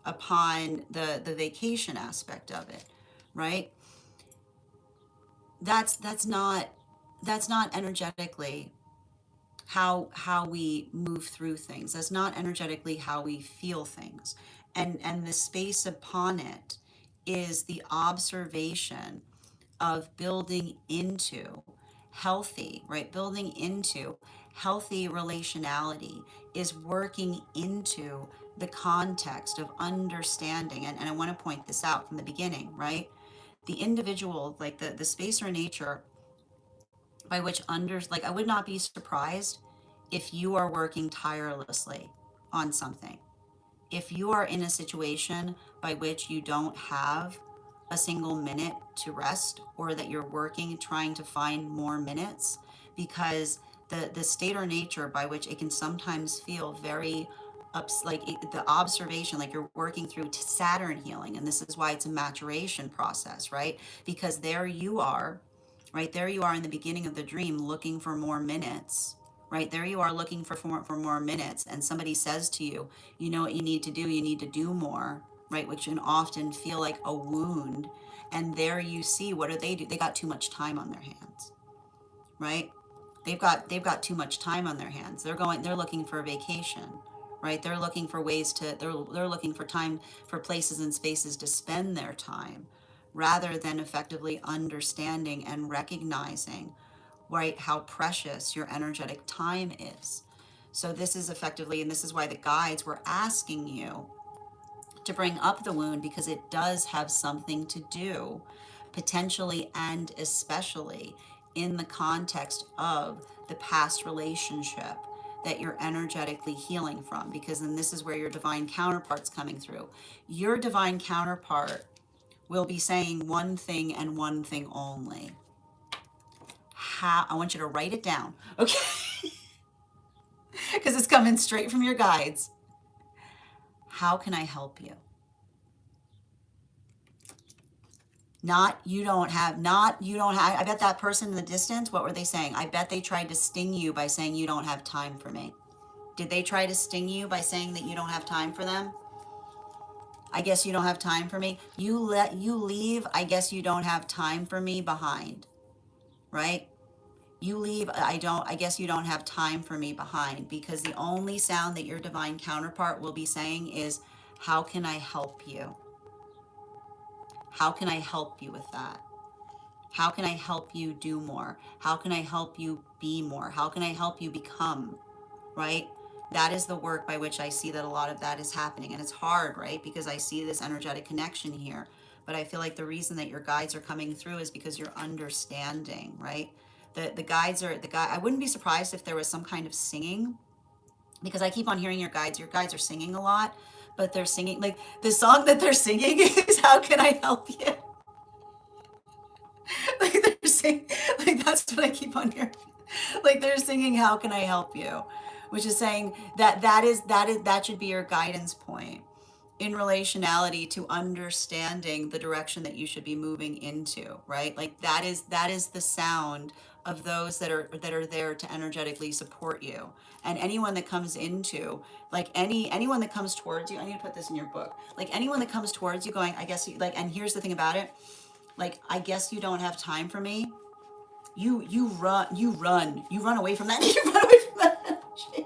upon the vacation aspect of it, right? That's not energetically how we move through things. That's not energetically how we feel things. And the space upon it is the observation of building into healthy, right? Building into healthy relationality is working into the context of understanding. And I want to point this out from the beginning, right? The individual, like the space or nature by which like, I would not be surprised if you are working tirelessly on something. If you are in a situation by which you don't have a single minute to rest, or that you're working trying to find more minutes, because the state or nature by which it can sometimes feel very the observation, like you're working through Saturn healing, and this is why it's a maturation process, right? Because there you are, right there you are in the beginning of the dream looking for more minutes, right there you are looking for more minutes, and somebody says to you, you know what you need to do, you need to do more, right? Which can often feel like a wound. And there you see, what do? They got too much time on their hands, right? They've got too much time on their hands. They're looking for a vacation, right? They're looking for ways to they're looking for time, for places and spaces to spend their time, rather than effectively understanding and recognizing, right, how precious your energetic time is. So this is effectively, and this is why the guides were asking you to bring up the wound, because it does have something to do, potentially and especially in the context of the past relationship that you're energetically healing from. Because then this is where your divine counterpart's coming through. Your divine counterpart will be saying one thing and one thing only. How, I want you to write it down, okay? Because it's coming straight from your guides. How can I help you? Not you don't have, not you don't have. I bet that person in the distance, what were they saying? I bet they tried to sting you by saying you don't have time for me. Did they try to sting you by saying that you don't have time for them? I guess you don't have time for me. You leave, I guess you don't have time for me behind, right? You leave, I guess you don't have time for me behind, because the only sound that your divine counterpart will be saying is, how can I help you? How can I help you with that? How can I help you do more? How can I help you be more? How can I help you become, right? That is the work by which I see that a lot of that is happening. And it's hard, right? Because I see this energetic connection here. But I feel like the reason that your guides are coming through is because you're understanding, right? The guides are, I wouldn't be surprised if there was some kind of singing, because I keep on hearing your guides are singing a lot, but they're singing, like the song that they're singing is, how can I help you? Like they're saying, like that's what I keep on hearing. Like they're singing, how can I help you? Which is saying that that should be your guidance point in relationality to understanding the direction that you should be moving into, right? Like that is the sound of those that are there to energetically support you. And anyone that comes into, like anyone that comes towards you, I need to put this in your book. Like anyone that comes towards you going, I guess you, like, and here's the thing about it, like, I guess you don't have time for me. You run away from that. You run away from that energy.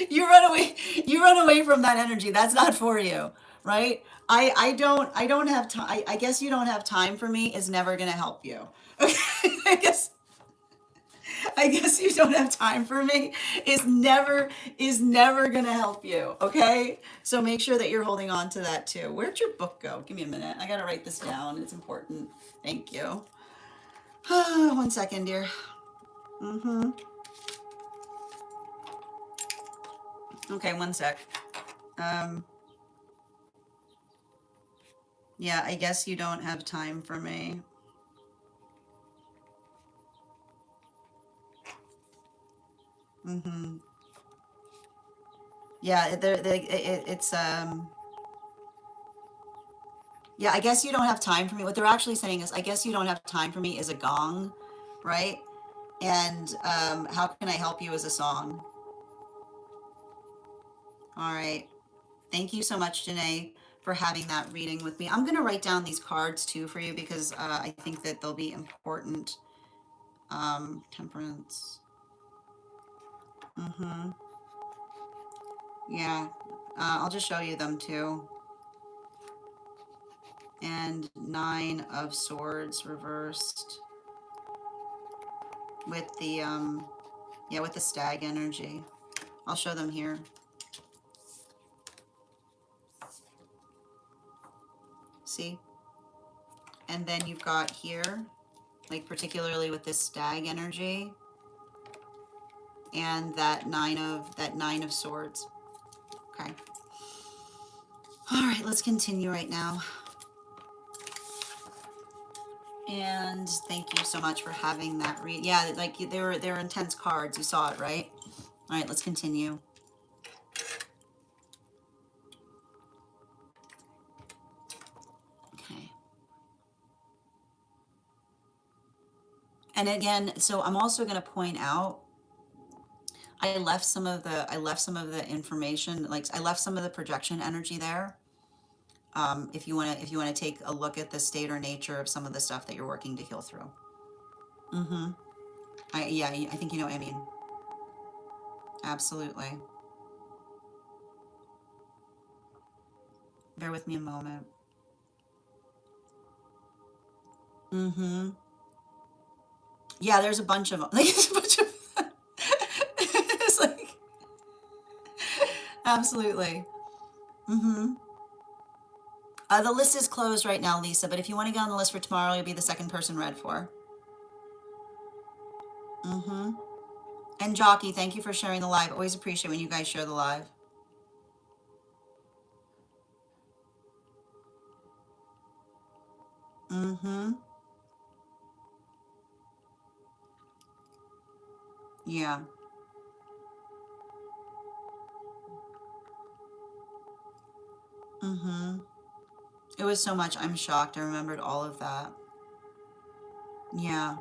You run away from that energy. That's not for you, right? I don't have time. I guess you don't have time for me is never gonna help you. Okay, I guess you don't have time for me is never gonna help you. Okay, so make sure that you're holding on to that too. Where'd your book go? Give me a minute. I gotta write this down. It's important. Thank you. 1 second, dear. Okay, 1 sec. Yeah, I guess you don't have time for me. Yeah, it's yeah, I guess you don't have time for me. What they're actually saying is, I guess you don't have time for me is a gong, right? And how can I help you is a song. All right. Thank you so much, Janae, for having that reading with me. I'm going to write down these cards too for you, because I think that they'll be important. Temperance. Yeah. I'll just show you them too. And 9 of Swords reversed with the yeah, with the stag energy. I'll show them here. See? And then you've got here, like particularly with this stag energy, and that nine of swords. Okay. All right, let's continue right now. And thank you so much for having that read. Yeah, like they were intense cards. You saw it, right? All right, let's continue. Okay. And again, so I'm also going to point out, I left some of the information, like I left some of the projection energy there. If you want to take a look at the state or nature of some of the stuff that you're working to heal through. Yeah, I think you know what I mean. Absolutely. Bear with me a moment. Yeah, there's a bunch of them. Like, there's a bunch of it's like, absolutely. Mm-hmm. The list is closed right now, Lisa, but if you want to get on the list for tomorrow, you'll be the second person read for. Mm-hmm. And Jockey, thank you for sharing the live. Always appreciate when you guys share the live. Mm-hmm. Yeah. Mm-hmm. It was so much. I'm shocked. I remembered all of that. Yeah.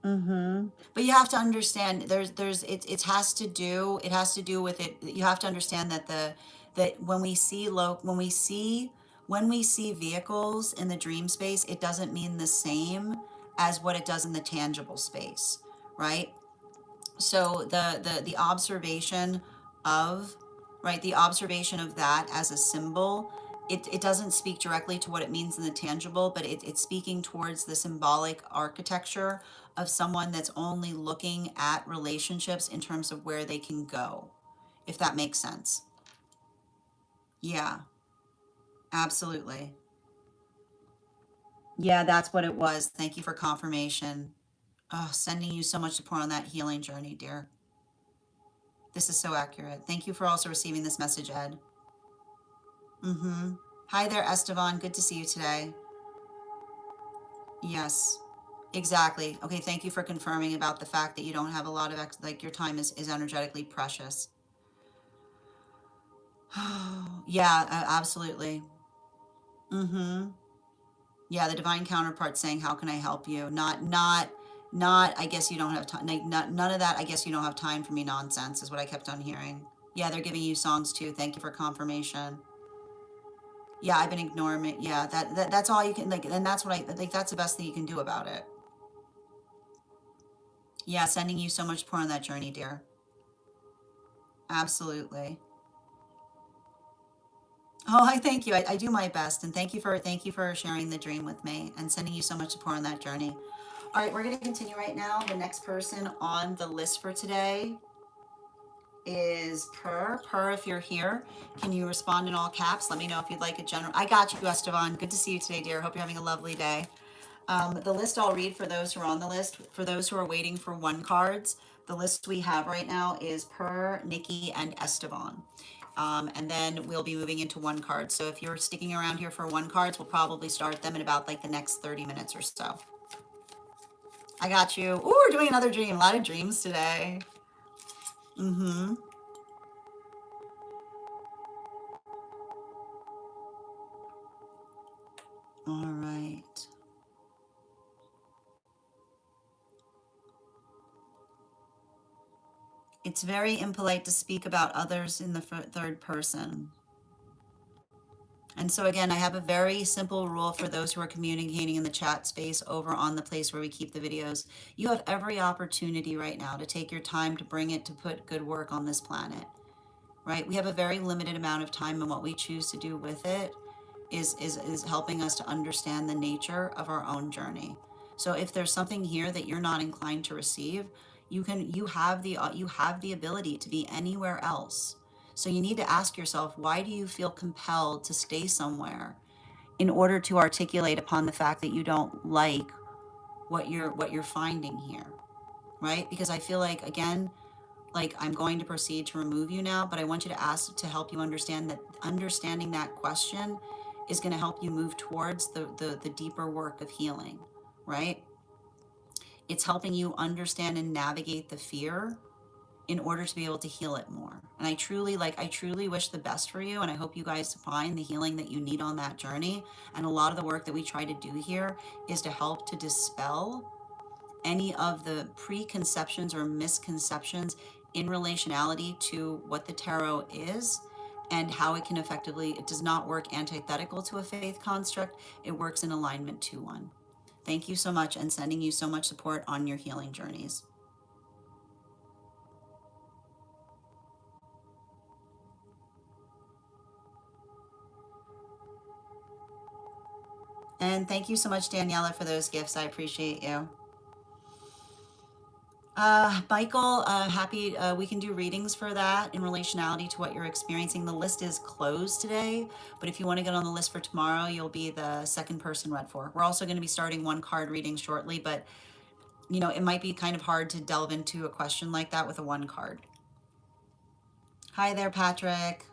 Mm-hmm. But you have to understand it has to do with it. You have to understand that that when we see vehicles in the dream space, it doesn't mean the same as what it does in the tangible space, right? So the observation of, right, the observation of that as a symbol, it doesn't speak directly to what it means in the tangible, but it's speaking towards the symbolic architecture of someone that's only looking at relationships in terms of where they can go, if that makes sense. Yeah, absolutely. Yeah, that's what it was. Thank you for confirmation. Oh, sending you so much support on that healing journey, dear. This is so accurate. Thank you for also receiving this message, Ed. Mm-hmm. Hi there, Esteban. Good to see you today. Yes, exactly. Okay, thank you for confirming about the fact that you don't have a lot of, like, your time is energetically precious. Yeah, absolutely. Mm-hmm. Yeah, the divine counterpart saying, "How can I help you?" Not. I guess you don't have time. Like, none of that. I guess you don't have time for me nonsense is what I kept on hearing. Yeah, they're giving you songs too. Thank you for confirmation. Yeah, I've been ignoring it. Yeah, that's all you can, like, and that's what I like. That's the best thing you can do about it. Yeah, sending you so much support on that journey, dear. Absolutely. Oh, I thank you. I do my best, and thank you for sharing the dream with me and sending you so much support on that journey. All right, we're going to continue right now. The next person on the list for today is Per. Per, if you're here, can you respond in all caps? Let me know if you'd like a general. I got you, Esteban. Good to see you today, dear. Hope you're having a lovely day. The list I'll read for those who are on the list. For those who are waiting for one cards, the list we have right now is Per, Nikki, and Esteban. And then we'll be moving into one card. So if you're sticking around here for one cards, we'll probably start them in about like the next 30 minutes or so. I got you. Ooh, we're doing another dream. A lot of dreams today. Mm-hmm. All right. It's very impolite to speak about others in the third person. And so again, I have a very simple rule for those who are communicating in the chat space over on the place where we keep the videos. You have every opportunity right now to take your time to bring it to put good work on this planet, right? We have a very limited amount of time, and what we choose to do with it is helping us to understand the nature of our own journey. So if there's something here that you're not inclined to receive, you have the ability to be anywhere else. So you need to ask yourself, why do you feel compelled to stay somewhere in order to articulate upon the fact that you don't like what you're finding here, right? Because I feel like, again, like, I'm going to proceed to remove you now, but I want you to ask to help you understand that understanding that question is going to help you move towards the deeper work of healing, right? It's helping you understand and navigate the fear in order to be able to heal it more. And I truly wish the best for you. And I hope you guys find the healing that you need on that journey. And a lot of the work that we try to do here is to help to dispel any of the preconceptions or misconceptions in relationality to what the tarot is and how it can effectively, it does not work antithetical to a faith construct, it works in alignment to one. Thank you so much, and sending you so much support on your healing journeys. And thank you so much, Daniela, for those gifts. I appreciate you. Michael, happy we can do readings for that in relationality to what you're experiencing. The list is closed today, but if you want to get on the list for tomorrow, you'll be the second person read for. We're also going to be starting one card reading shortly, but you know, it might be kind of hard to delve into a question like that with a one card. Hi there, Patrick.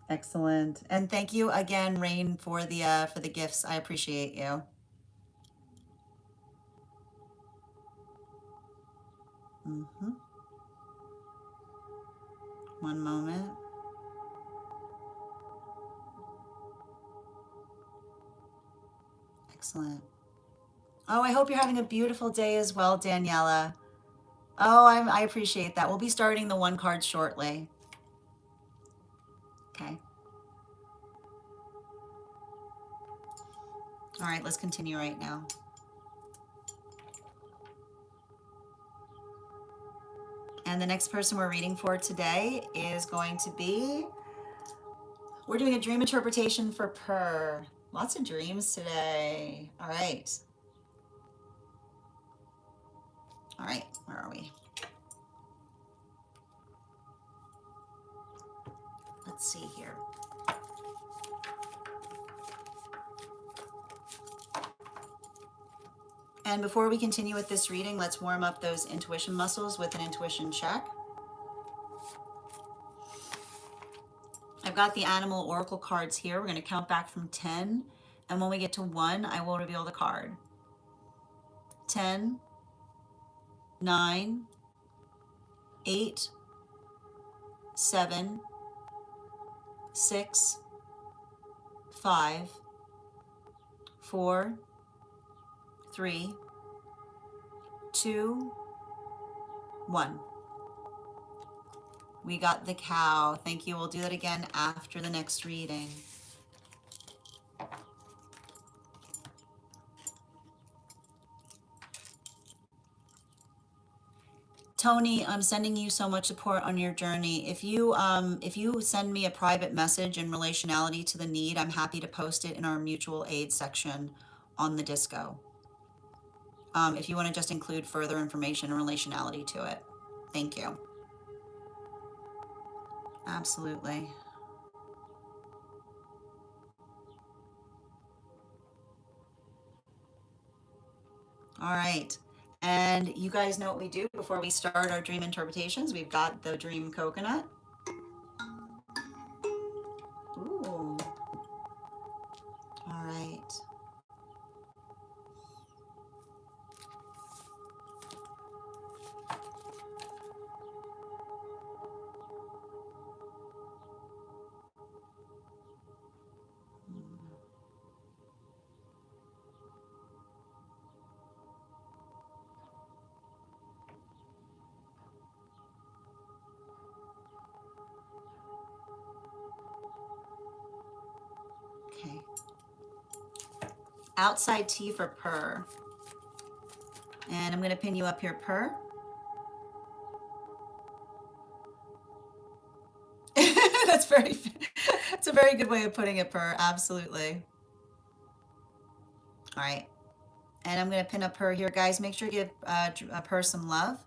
Excellent. And thank you again, Rain, for the gifts. I appreciate you. Mm-hmm. One moment. Excellent. Oh, I hope you're having a beautiful day as well, Daniela. Oh, I appreciate that. We'll be starting the one card shortly. Okay. All right, let's continue right now. And the next person we're reading for today is going to be, we're doing a dream interpretation for Per. Lots of dreams today. All right. All right, where are we? Let's see here. And before we continue with this reading, let's warm up those intuition muscles with an intuition check. I've got the animal oracle cards here. We're going to count back from 10. And when we get to 1, I will reveal the card. 10, 9, 8, 7, 6, 5, 4, 3, 2, 1. We got the cow. Thank you. We'll do that again after the next reading. Tony, I'm sending you so much support on your journey. If you send me a private message in relationality to the need, I'm happy to post it in our mutual aid section on the disco. If you want to just include further information in relationality to it. Thank you. Absolutely. All right. And you guys know what we do before we start our dream interpretations. We've got the dream coconut. Ooh. All right. Okay. Outside tea for Per. And I'm going to pin you up here, Per. That's it's a very good way of putting it, Per. Absolutely. All right. And I'm going to pin up Per here, guys. Make sure you give Per some love.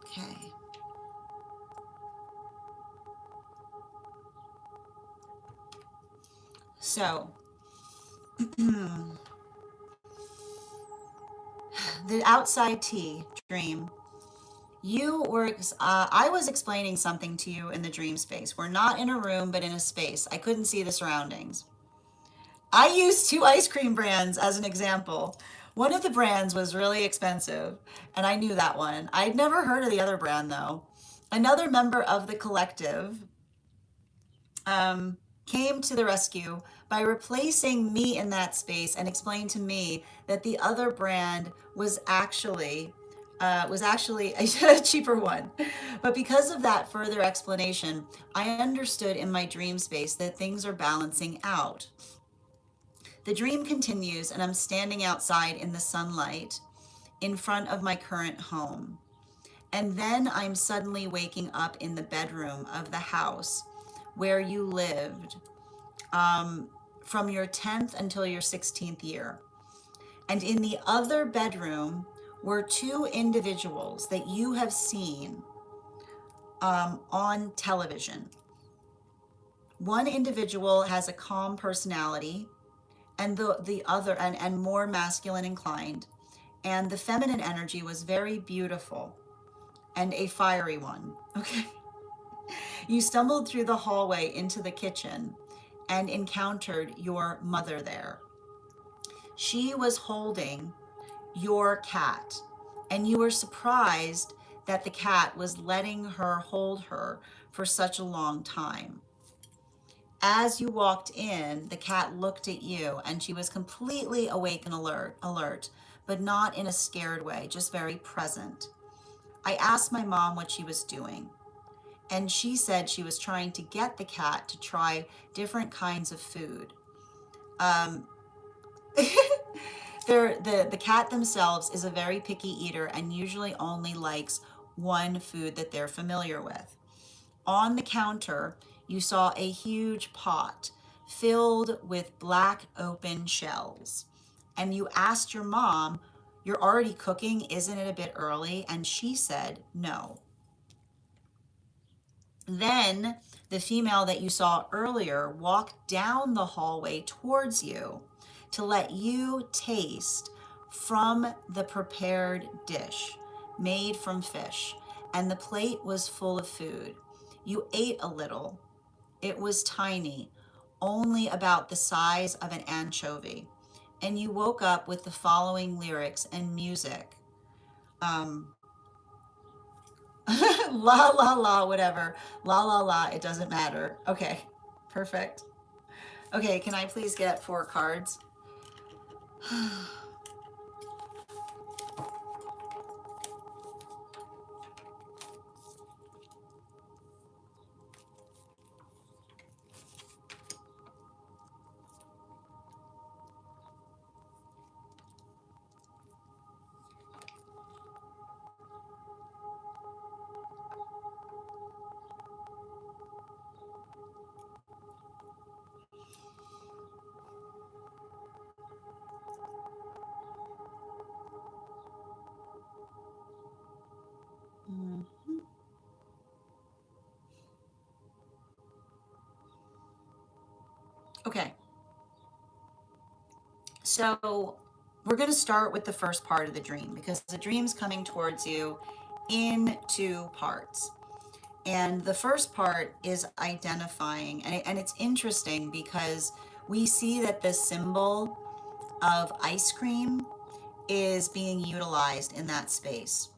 Okay. So, the outside tea dream. I was explaining something to you in the dream space. We're not in a room, but in a space. I couldn't see the surroundings. I used 2 ice cream brands as an example. One of the brands was really expensive, and I knew that one. I'd never heard of the other brand, though. Another member of the collective came to the rescue by replacing me in that space and explained to me that the other brand was actually a cheaper one. But because of that further explanation, I understood in my dream space that things are balancing out. The dream continues, and I'm standing outside in the sunlight in front of my current home. And then I'm suddenly waking up in the bedroom of the house where you lived from your 10th until your 16th year. And in the other bedroom were two individuals that you have seen on television. One individual has a calm personality, and the other, and more masculine inclined. And the feminine energy was very beautiful and a fiery one. Okay. You stumbled through the hallway into the kitchen and encountered your mother there. She was holding your cat, and you were surprised that the cat was letting her hold her for such a long time. As you walked in, the cat looked at you and she was completely awake and alert, but not in a scared way, just very present. I asked my mom what she was doing, and she said she was trying to get the cat to try different kinds of food. Um, the cat themselves is a very picky eater and usually only likes one food that they're familiar with. On the counter, you saw a huge pot filled with black open shells. And you asked your mom, "You're already cooking, isn't it a bit early?" And she said, "No." Then the female that you saw earlier walked down the hallway towards you to let you taste from the prepared dish made from fish, and the plate was full of food. You ate a little. It was tiny, only about the size of an anchovy. And you woke up with the following lyrics and music. Um, La la la, whatever. La la la, it doesn't matter. Okay, perfect. Okay, can I please get 4 cards? Mhm. Okay, so we're going to start with the first part of the dream because the dream's coming towards you in 2 parts. And the first part is identifying, and it's interesting because we see that the symbol of ice cream is being utilized in that space.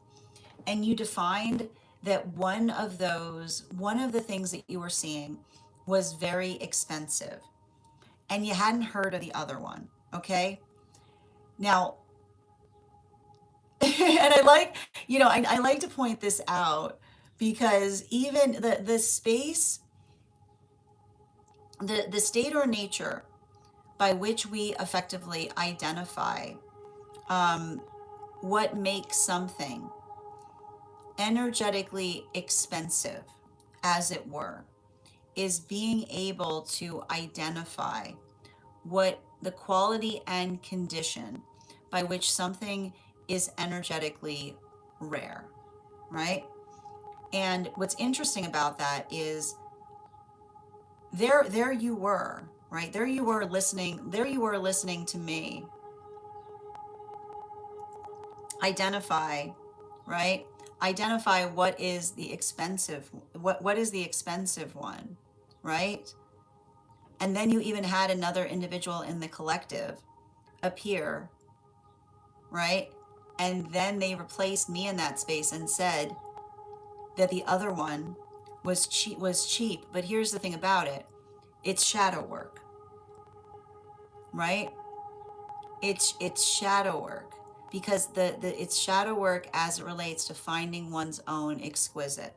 And you defined that one of the things that you were seeing was very expensive, and you hadn't heard of the other one. Okay. Now, and I like, I like to point this out because even the space, the state or nature by which we effectively identify um, what makes something energetically expensive, as it were, is being able to identify what the quality and condition by which something is energetically rare, right? And what's interesting about that is there you were, right? There you were listening to me identify, right? Identify what is the expensive, what is the expensive one, right? And then you even had another individual in the collective appear, right? And then they replaced me in that space and said that the other one was cheap. But here's the thing about it. It's shadow work, right? It's shadow work because the it's shadow work as it relates to finding one's own exquisite,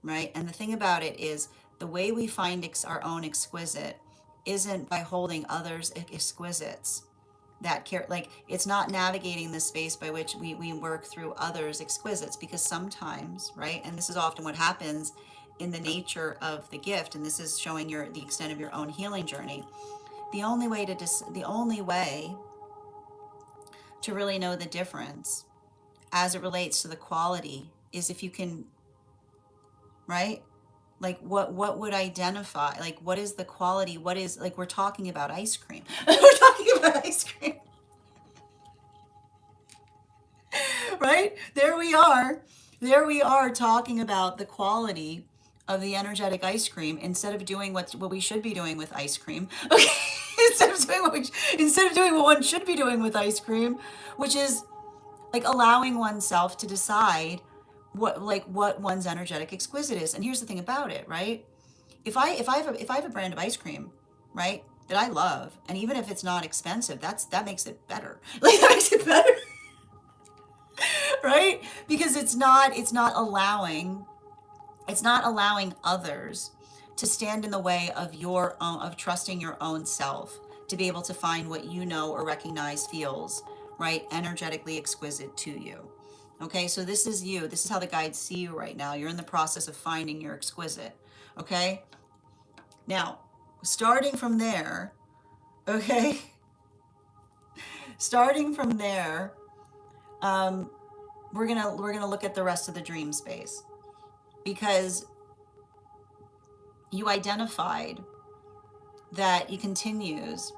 right? And the thing about it is the way we find our own exquisite isn't by holding others exquisites that care, like it's not navigating the space by which we work through others exquisites, because sometimes, right, and this is often what happens in the nature of the gift, and this is showing the extent of your own healing journey. The only way to really know the difference as it relates to the quality is if you can, right? Like what would identify, like what is the quality? What is, like, we're talking about ice cream. We're talking about ice cream, right? There we are talking about the quality of the energetic ice cream instead of doing what we should be doing with ice cream. Okay. Instead of doing what one should be doing with ice cream, which is like allowing oneself to decide what one's energetic exquisite is. And here's the thing about it, right? If I have a brand of ice cream, right, that I love, and even if it's not expensive, that makes it better. Like, that makes it better, right? Because it's not allowing others to stand in the way of your own, of trusting your own self to be able to find what you know or recognize feels, right, energetically exquisite to you. Okay, so this is you. This is how the guides see you right now. You're in the process of finding your exquisite. Okay, now starting from there, okay, starting from there, um, we're gonna look at the rest of the dream space, because you identified that it continues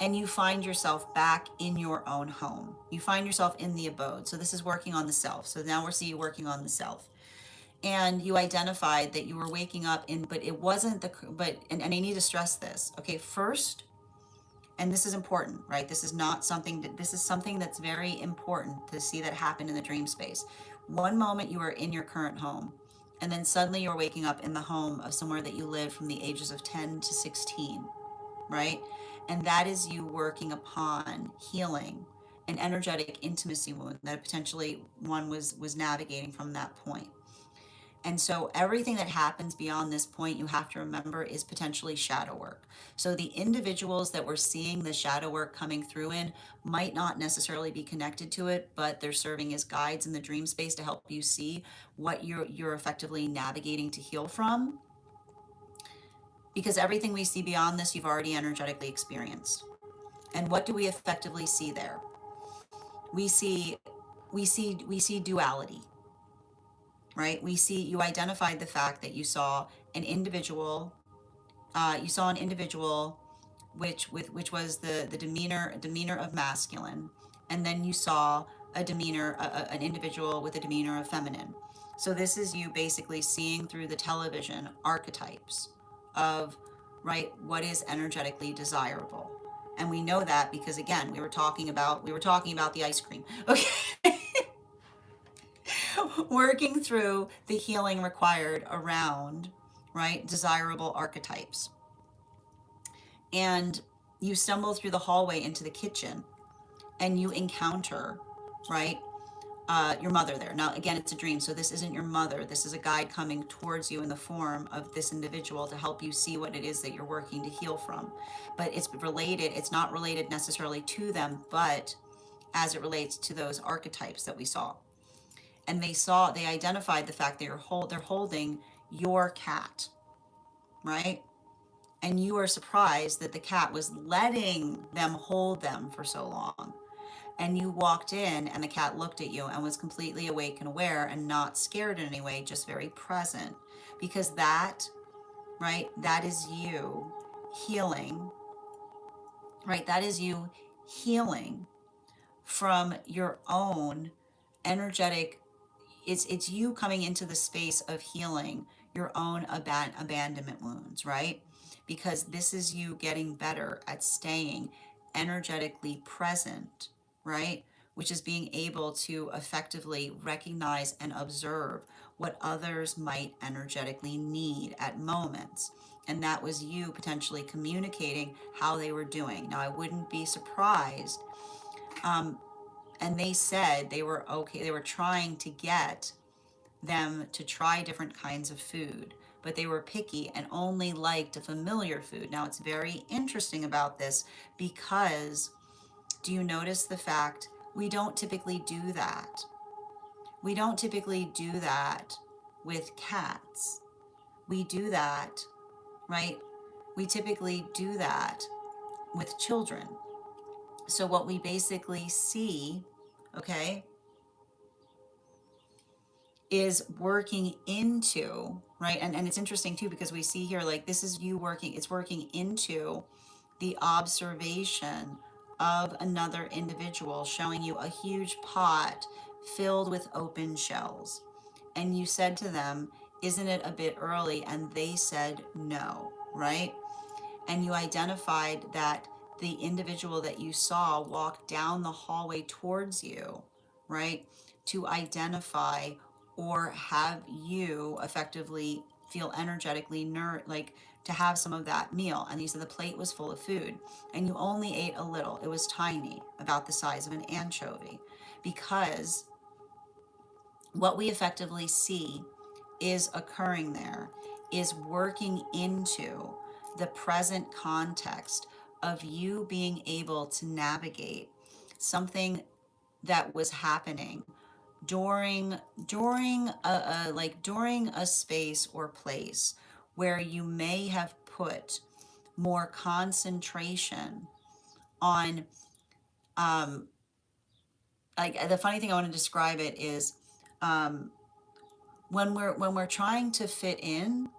and you find yourself back in your own home. You find yourself in the abode. So this is working on the self. So now we're seeing you working on the self. And you identified that you were waking up in, but it wasn't and I need to stress this. Okay, first, and this is important, right? This is not something this is something that's very important to see that happen in the dream space. One moment you are in your current home, and then suddenly you're waking up in the home of somewhere that you lived from the ages of 10 to 16, right? And that is you working upon healing an energetic intimacy wound that potentially one was navigating from that point. And so everything that happens beyond this point, you have to remember, is potentially shadow work. So the individuals that we're seeing the shadow work coming through in might not necessarily be connected to it, but they're serving as guides in the dream space to help you see what you're effectively navigating to heal from. Because everything we see beyond this, you've already energetically experienced. And what do we effectively see there? We see we see duality, right? We see, you identified the fact that you saw an individual, which was the demeanor of masculine, and then you saw an individual with a demeanor of feminine. So this is you basically seeing through the television archetypes of, right, what is energetically desirable. And we know that because, again, we were talking about the ice cream. Okay. Working through the healing required around, right, desirable archetypes. And you stumble through the hallway into the kitchen and you encounter, right, your mother there. Now, again, it's a dream, so this isn't your mother. This is a guide coming towards you in the form of this individual to help you see what it is that you're working to heal from. But it's not related necessarily to them, but as it relates to those archetypes that we saw. And they identified the fact that they're holding your cat, right? And you are surprised that the cat was letting them hold them for so long. And you walked in and the cat looked at you and was completely awake and aware and not scared in any way, just very present. Because that, right, that is you healing, right? That is you healing from your own energetic, it's you coming into the space of healing your own abandonment wounds, right? Because this is you getting better at staying energetically present, right? Which is being able to effectively recognize and observe what others might energetically need at moments. And that was you potentially communicating how they were doing. Now, I wouldn't be surprised. And they said they were okay. They were trying to get them to try different kinds of food, but they were picky and only liked a familiar food. Now, it's very interesting about this because, do you notice the fact we don't typically do that? We don't typically do that with cats. We do that, right? We typically do that with children. So what we basically see, okay, is working into, right? And it's interesting too, because we see here, like, this is you working, it's working into the observation of another individual, showing you a huge pot filled with open shells. And you said to them, isn't it a bit early? And they said no, right? And you identified that the individual that you saw walk down the hallway towards you, right, to identify or have you effectively feel energetically like to have some of that meal. And you said the plate was full of food and you only ate a little. It was tiny, about the size of an anchovy, because what we effectively see is occurring there is working into the present context of you being able to navigate something that was happening during a space or place where you may have put more concentration on, like, the funny thing I want to describe it is, when we're trying to fit in,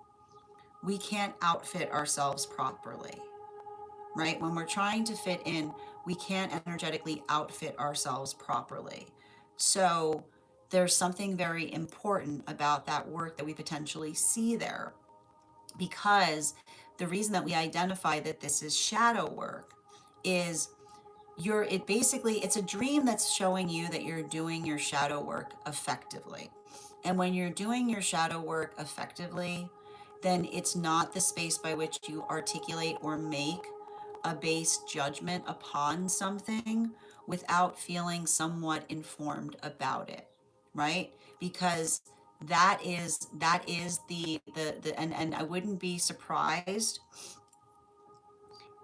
we can't outfit ourselves properly, right? When we're trying to fit in, we can't energetically outfit ourselves properly. So there's something very important about that work that we potentially see there, because the reason that we identify that this is shadow work is it's a dream that's showing you that you're doing your shadow work effectively. And when you're doing your shadow work effectively, then it's not the space by which you articulate or make a base judgment upon something without feeling somewhat informed about it, right? Because that is the and I wouldn't be surprised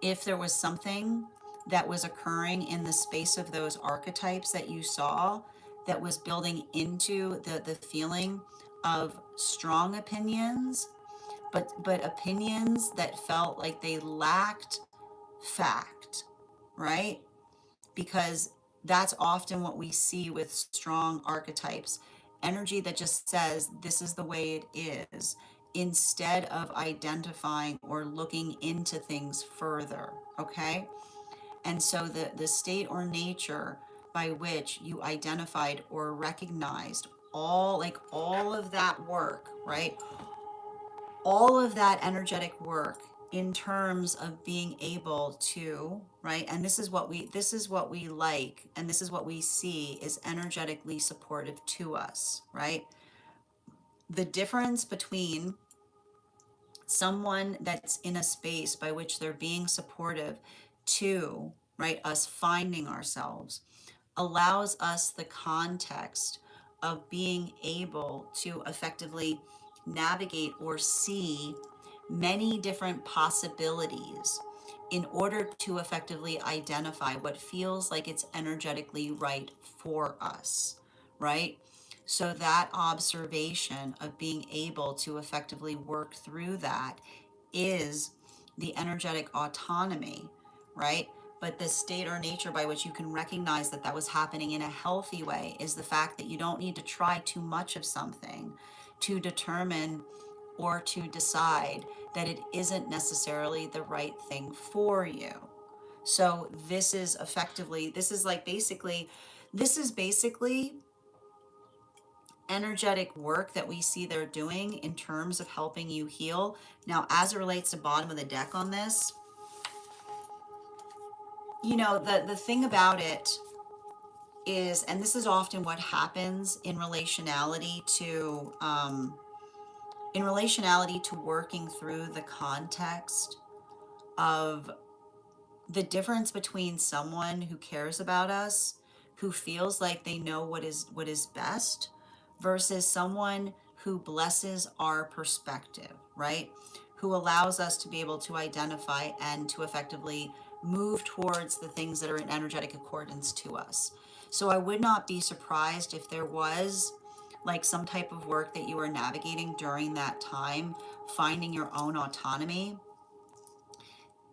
if there was something that was occurring in the space of those archetypes that you saw that was building into the feeling of strong opinions, but opinions that felt like they lacked fact, right? Because that's often what we see with strong archetypes, energy that just says this is the way it is, instead of identifying or looking into things further, okay? And so the state or nature by which you identified or recognized all of that work, right? All of that energetic work in terms of being able to, right? And this is what we like, and this is what we see is energetically supportive to us, right? The difference between someone that's in a space by which they're being supportive to, right, us finding ourselves, allows us the context of being able to effectively navigate or see many different possibilities in order to effectively identify what feels like it's energetically right for us, right? So that observation of being able to effectively work through that is the energetic autonomy, right? But the state or nature by which you can recognize that that was happening in a healthy way is the fact that you don't need to try too much of something to determine or to decide that it isn't necessarily the right thing for you. So this is effectively, this is basically energetic work that we see they're doing in terms of helping you heal. Now, as it relates to bottom of the deck on this, the thing about it is, and this is often what happens in relationality to working through the context of the difference between someone who cares about us, who feels like they know what is best, versus someone who blesses our perspective, right? Who allows us to be able to identify and to effectively move towards the things that are in energetic accordance to us. So I would not be surprised if there was like some type of work that you were navigating during that time, finding your own autonomy,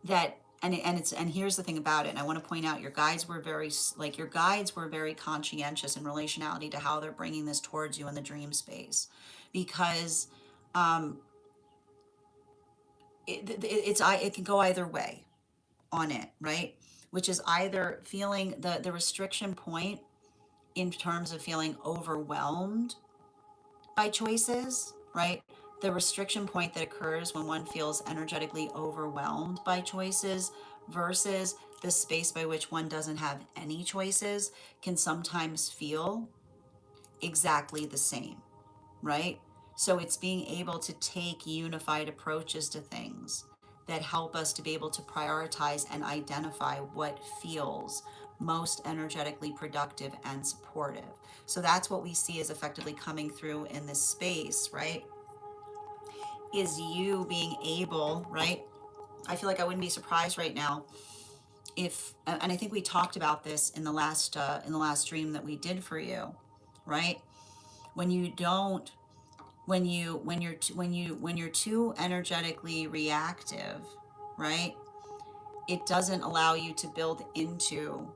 that and here's the thing about it, and I want to point out, your guides were very, like, your guides were very conscientious in relationality to how they're bringing this towards you in the dream space, because it can go either way on it, right? Which is either feeling the restriction point in terms of feeling overwhelmed by choices, right? The restriction point that occurs when one feels energetically overwhelmed by choices versus the space by which one doesn't have any choices can sometimes feel exactly the same, right? So it's being able to take unified approaches to things that help us to be able to prioritize and identify what feels most energetically productive and supportive. So that's what we see is effectively coming through in this space, right? Is you being able, right? I feel like I wouldn't be surprised right now if, and I think we talked about this in the last stream that we did for you, right? When you don't, when you're too energetically reactive, right? It doesn't allow you to build into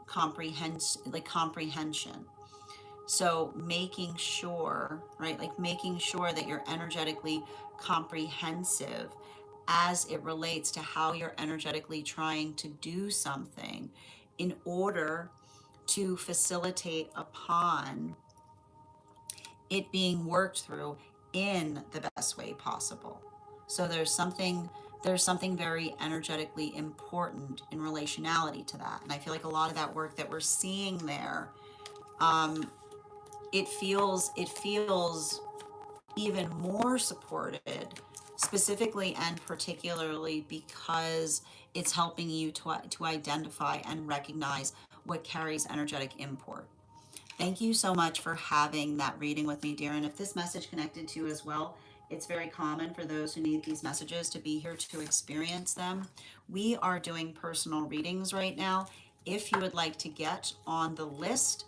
comprehension. So making sure, right, like making sure that you're energetically comprehensive as it relates to how you're energetically trying to do something in order to facilitate upon it being worked through in the best way possible. So there's something very energetically important in relationality to that. And I feel like a lot of that work that we're seeing there, it feels even more supported, specifically and particularly because it's helping you to identify and recognize what carries energetic import. Thank you so much for having that reading with me, dear. And if this message connected to you as well, it's very common for those who need these messages to be here to experience them. We are doing personal readings right now. If you would like to get on the list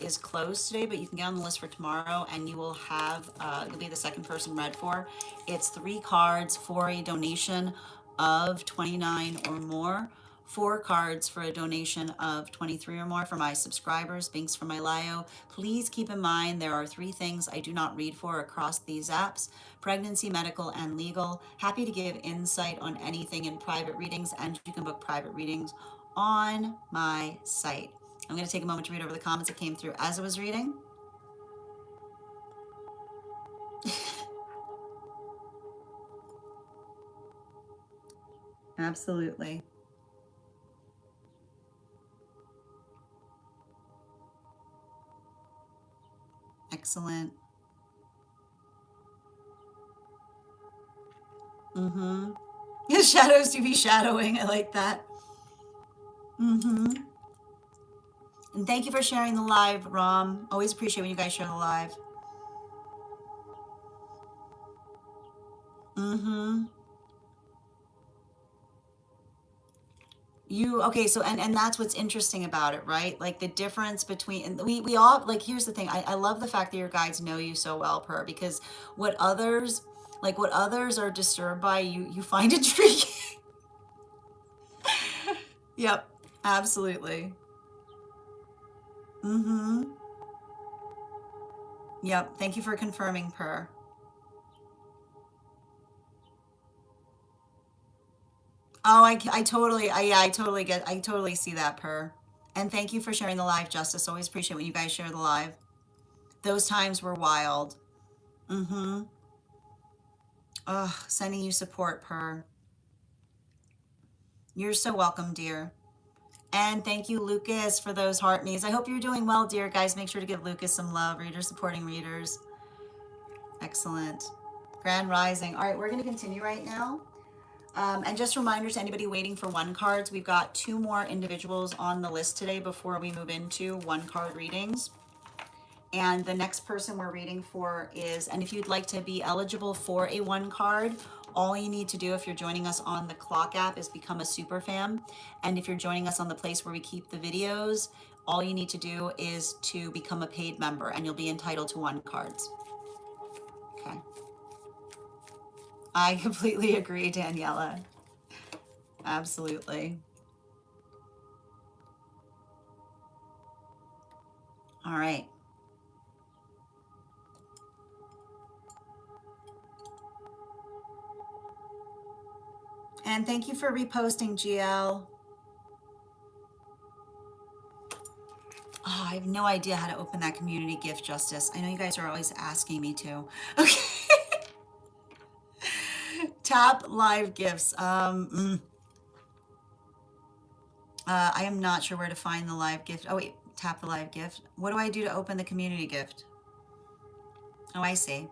is closed today, but you can get on the list for tomorrow and you will have, you'll be the second person read for. It's 3 cards for a donation of 29 or more. 4 cards for a donation of 23 or more for my subscribers. Binks for my Lio. Please keep in mind there are 3 things I do not read for across these apps: pregnancy, medical, and legal. Happy to give insight on anything in private readings, and you can book private readings on my site. I'm going to take a moment to read over the comments that came through as I was reading. Absolutely. Excellent. Mm-hmm. Shadows to be shadowing. I like that. Mm-hmm. And thank you for sharing the live, Rom. Always appreciate when you guys share the live. Mm-hmm. Okay, so and that's what's interesting about it, right? Like the difference between, and we all, like, here's the thing. I love the fact that your guides know you so well, Per, because what others, what others are disturbed by, you find intriguing. Yep, absolutely. Mm-hmm. Yep. Thank you for confirming, Per. Oh, I totally see that, Per. And thank you for sharing the live, Justice. Always appreciate when you guys share the live. Those times were wild. Mm-hmm. Ugh, sending you support, Per. You're so welcome, dear. And thank you, Lucas, for those heart me's. I hope you're doing well, dear. Guys, make sure to give Lucas some love. Readers supporting readers. Excellent. Grand Rising. All right, we're going to continue right now. And just a reminder to anybody waiting for 1 cards, we've got 2 more individuals on the list today before we move into 1-card readings. And the next person we're reading for is, and if you'd like to be eligible for a 1-card, all you need to do if you're joining us on the Clock app is become a super fan. And if you're joining us on the place where we keep the videos, all you need to do is to become a paid member and you'll be entitled to 1-cards. Okay. I completely agree, Daniela. Absolutely. All right. And thank you for reposting, GL. Oh, I have no idea how to open that community gift, Justice. I know you guys are always asking me to. Okay. Tap live gifts. I am not sure where to find the live gift. Oh, wait. Tap the live gift. What do I do to open the community gift? Oh, I see.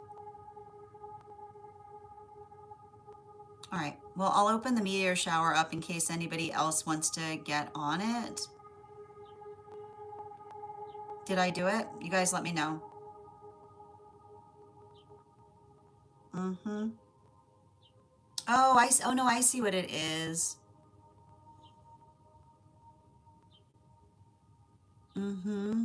All right. Well, I'll open the meteor shower up in case anybody else wants to get on it. Did I do it? You guys let me know. Mm-hmm. Oh, oh no, I see what it is. Mm-hmm.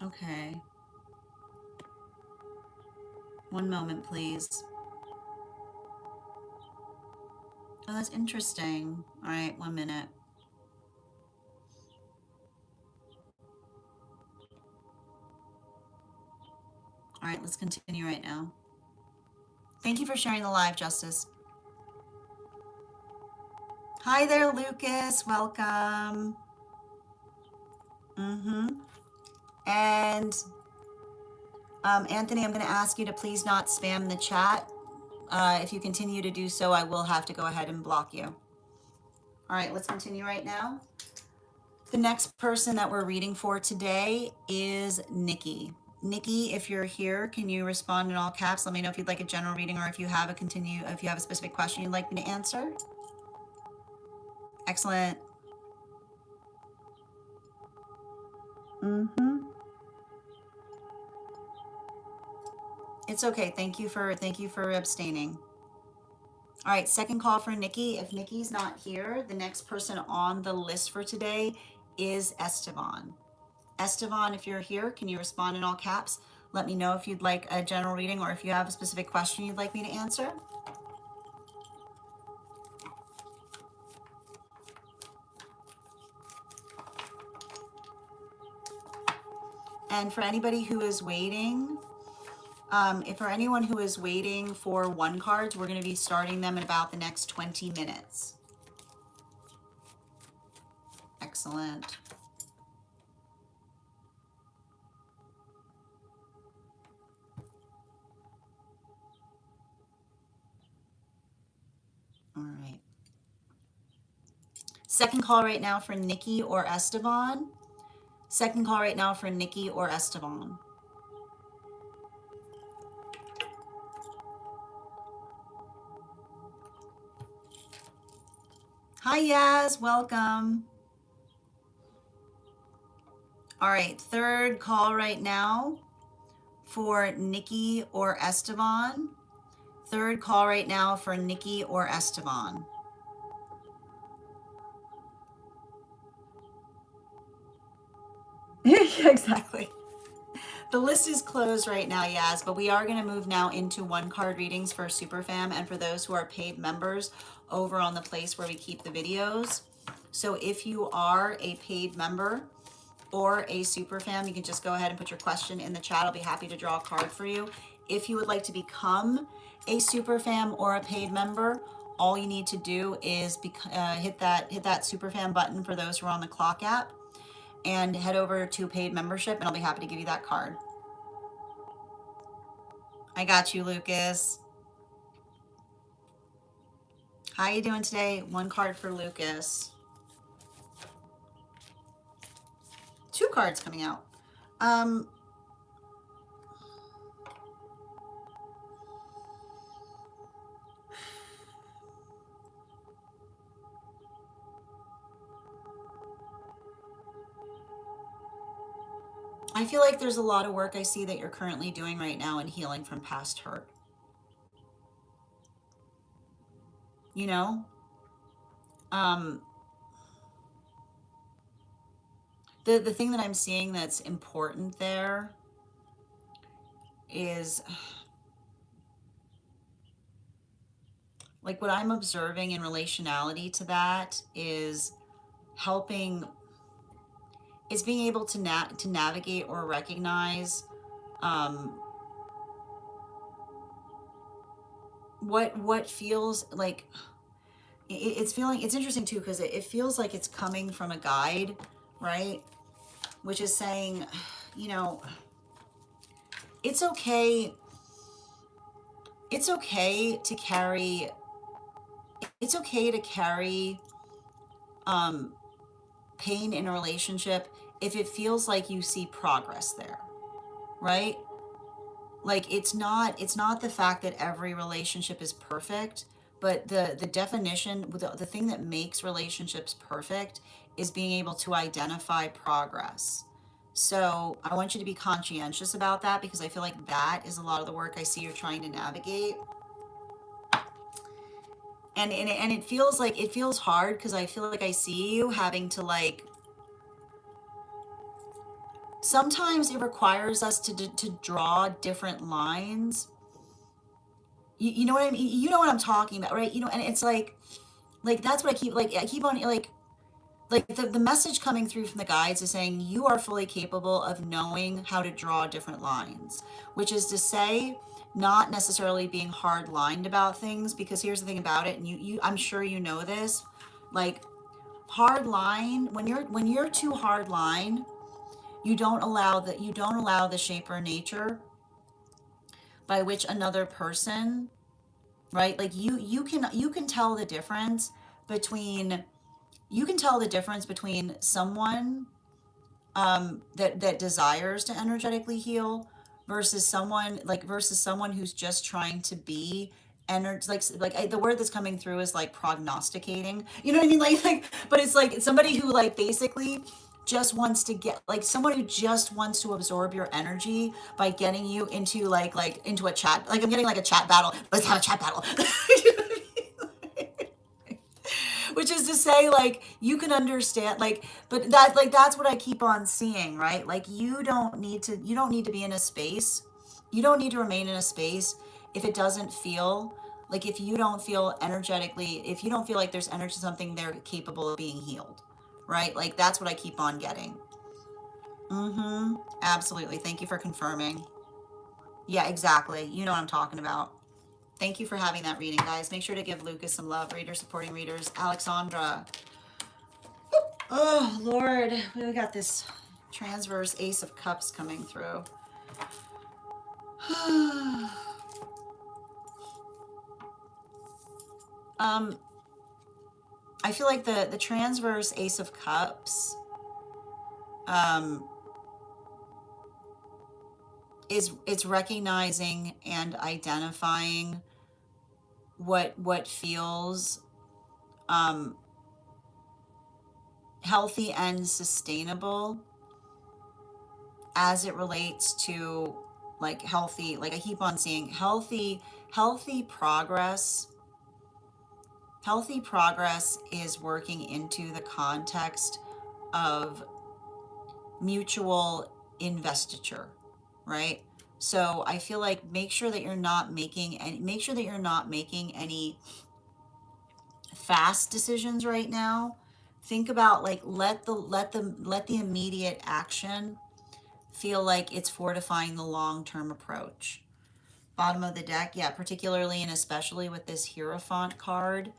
Okay. One moment, please. Oh, that's interesting. All right, 1 minute. All right, let's continue right now. Thank you for sharing the live, Justice. Hi there, Lucas. Welcome. Mm-hmm. And Anthony, I'm going to ask you to please not spam the chat. If you continue to do so, I will have to go ahead and block you. All right, let's continue right now. The next person that we're reading for today is Nikki. Nikki, if you're here, can you respond in all caps? Let me know if you'd like a general reading or if you have a specific question you'd like me to answer. Excellent. Mm-hmm. It's okay. Thank you for abstaining. All right, second call for Nikki. If Nikki's not here, the next person on the list for today is Esteban. Esteban, if you're here, can you respond in all caps? Let me know if you'd like a general reading or if you have a specific question you'd like me to answer. And for anybody who is waiting, if for anyone who is waiting for one cards, we're going to be starting them in about the next 20 minutes. Excellent. All right. Second call right now for Nikki or Esteban. Second call right now for Nikki or Esteban. Hi, Yaz. Welcome. All right. Third call right now for Nikki or Esteban. Third call right now for Nikki or Esteban. Yeah, exactly. The list is closed right now, Yaz, but we are going to move now into one card readings for Superfam and for those who are paid members over on the place where we keep the videos. So if you are a paid member or a Superfam, you can just go ahead and put your question in the chat. I'll be happy to draw a card for you. If you would like to become a Superfam or a paid member, all you need to do is hit that Superfam button for those who are on the Clock app and head over to paid membership and I'll be happy to give you that card. I got you, Lucas. How you doing today? One card for Lucas. Two cards coming out. I feel like there's a lot of work I see that you're currently doing right now in healing from past hurt. You know? the thing that I'm seeing that's important there is like what I'm observing in relationality to that is helping, is being able to navigate or recognize um, what feels like it's feeling. It's interesting too because it feels like it's coming from a guide, right? Which is saying, you know, it's okay. It's okay to carry. It's okay to carry um, pain in a relationship if it feels like you see progress there, right? Like it's not the fact that every relationship is perfect, but the definition, the thing that makes relationships perfect is being able to identify progress. So I want you to be conscientious about that because I feel like that is a lot of the work I see you're trying to navigate. And it feels like it feels hard because I feel like I see you having to like, sometimes it requires us to draw different lines. You know what I mean? You know what I'm talking about, right? You know, and it's like that's what I keep on like the message coming through from the guides is saying you are fully capable of knowing how to draw different lines, which is to say, not necessarily being hard lined about things, because here's the thing about it, and you I'm sure you know this, like hard line, when you're too hard line, you don't allow the shape or nature by which another person, right? Like you can tell the difference between, you can tell the difference between someone that desires to energetically heal versus someone who's just trying to be energy, the word that's coming through is like prognosticating, you know what I mean, but it's like somebody who like basically just wants to get, like someone who just wants to absorb your energy by getting you into like into a chat, like I'm getting like a chat battle, let's have a chat battle. Which is to say, like, you can understand, like, but that's what I keep on seeing, right? Like, you don't need to be in a space, you don't need to remain in a space if it doesn't feel like, if you don't feel energetically, if you don't feel like there's energy, something there capable of being healed, right? Like, that's what I keep on getting. Mm-hmm. Absolutely. Thank you for confirming. Yeah, exactly. You know what I'm talking about. Thank you for having that reading, guys. Make sure to give Lucas some love. Readers supporting readers. Alexandra. Oh, Lord. We got this transverse Ace of Cups coming through. um, I feel like the transverse Ace of Cups um, is it's recognizing and identifying what feels um, healthy and sustainable as it relates to like healthy, like I keep on seeing healthy progress. Healthy progress is working into the context of mutual investiture, right? So I feel like make sure that you're not making any fast decisions right now. Think about like let the immediate action feel like it's fortifying the long-term approach. Bottom of the deck, yeah, particularly and especially with this Hierophant card,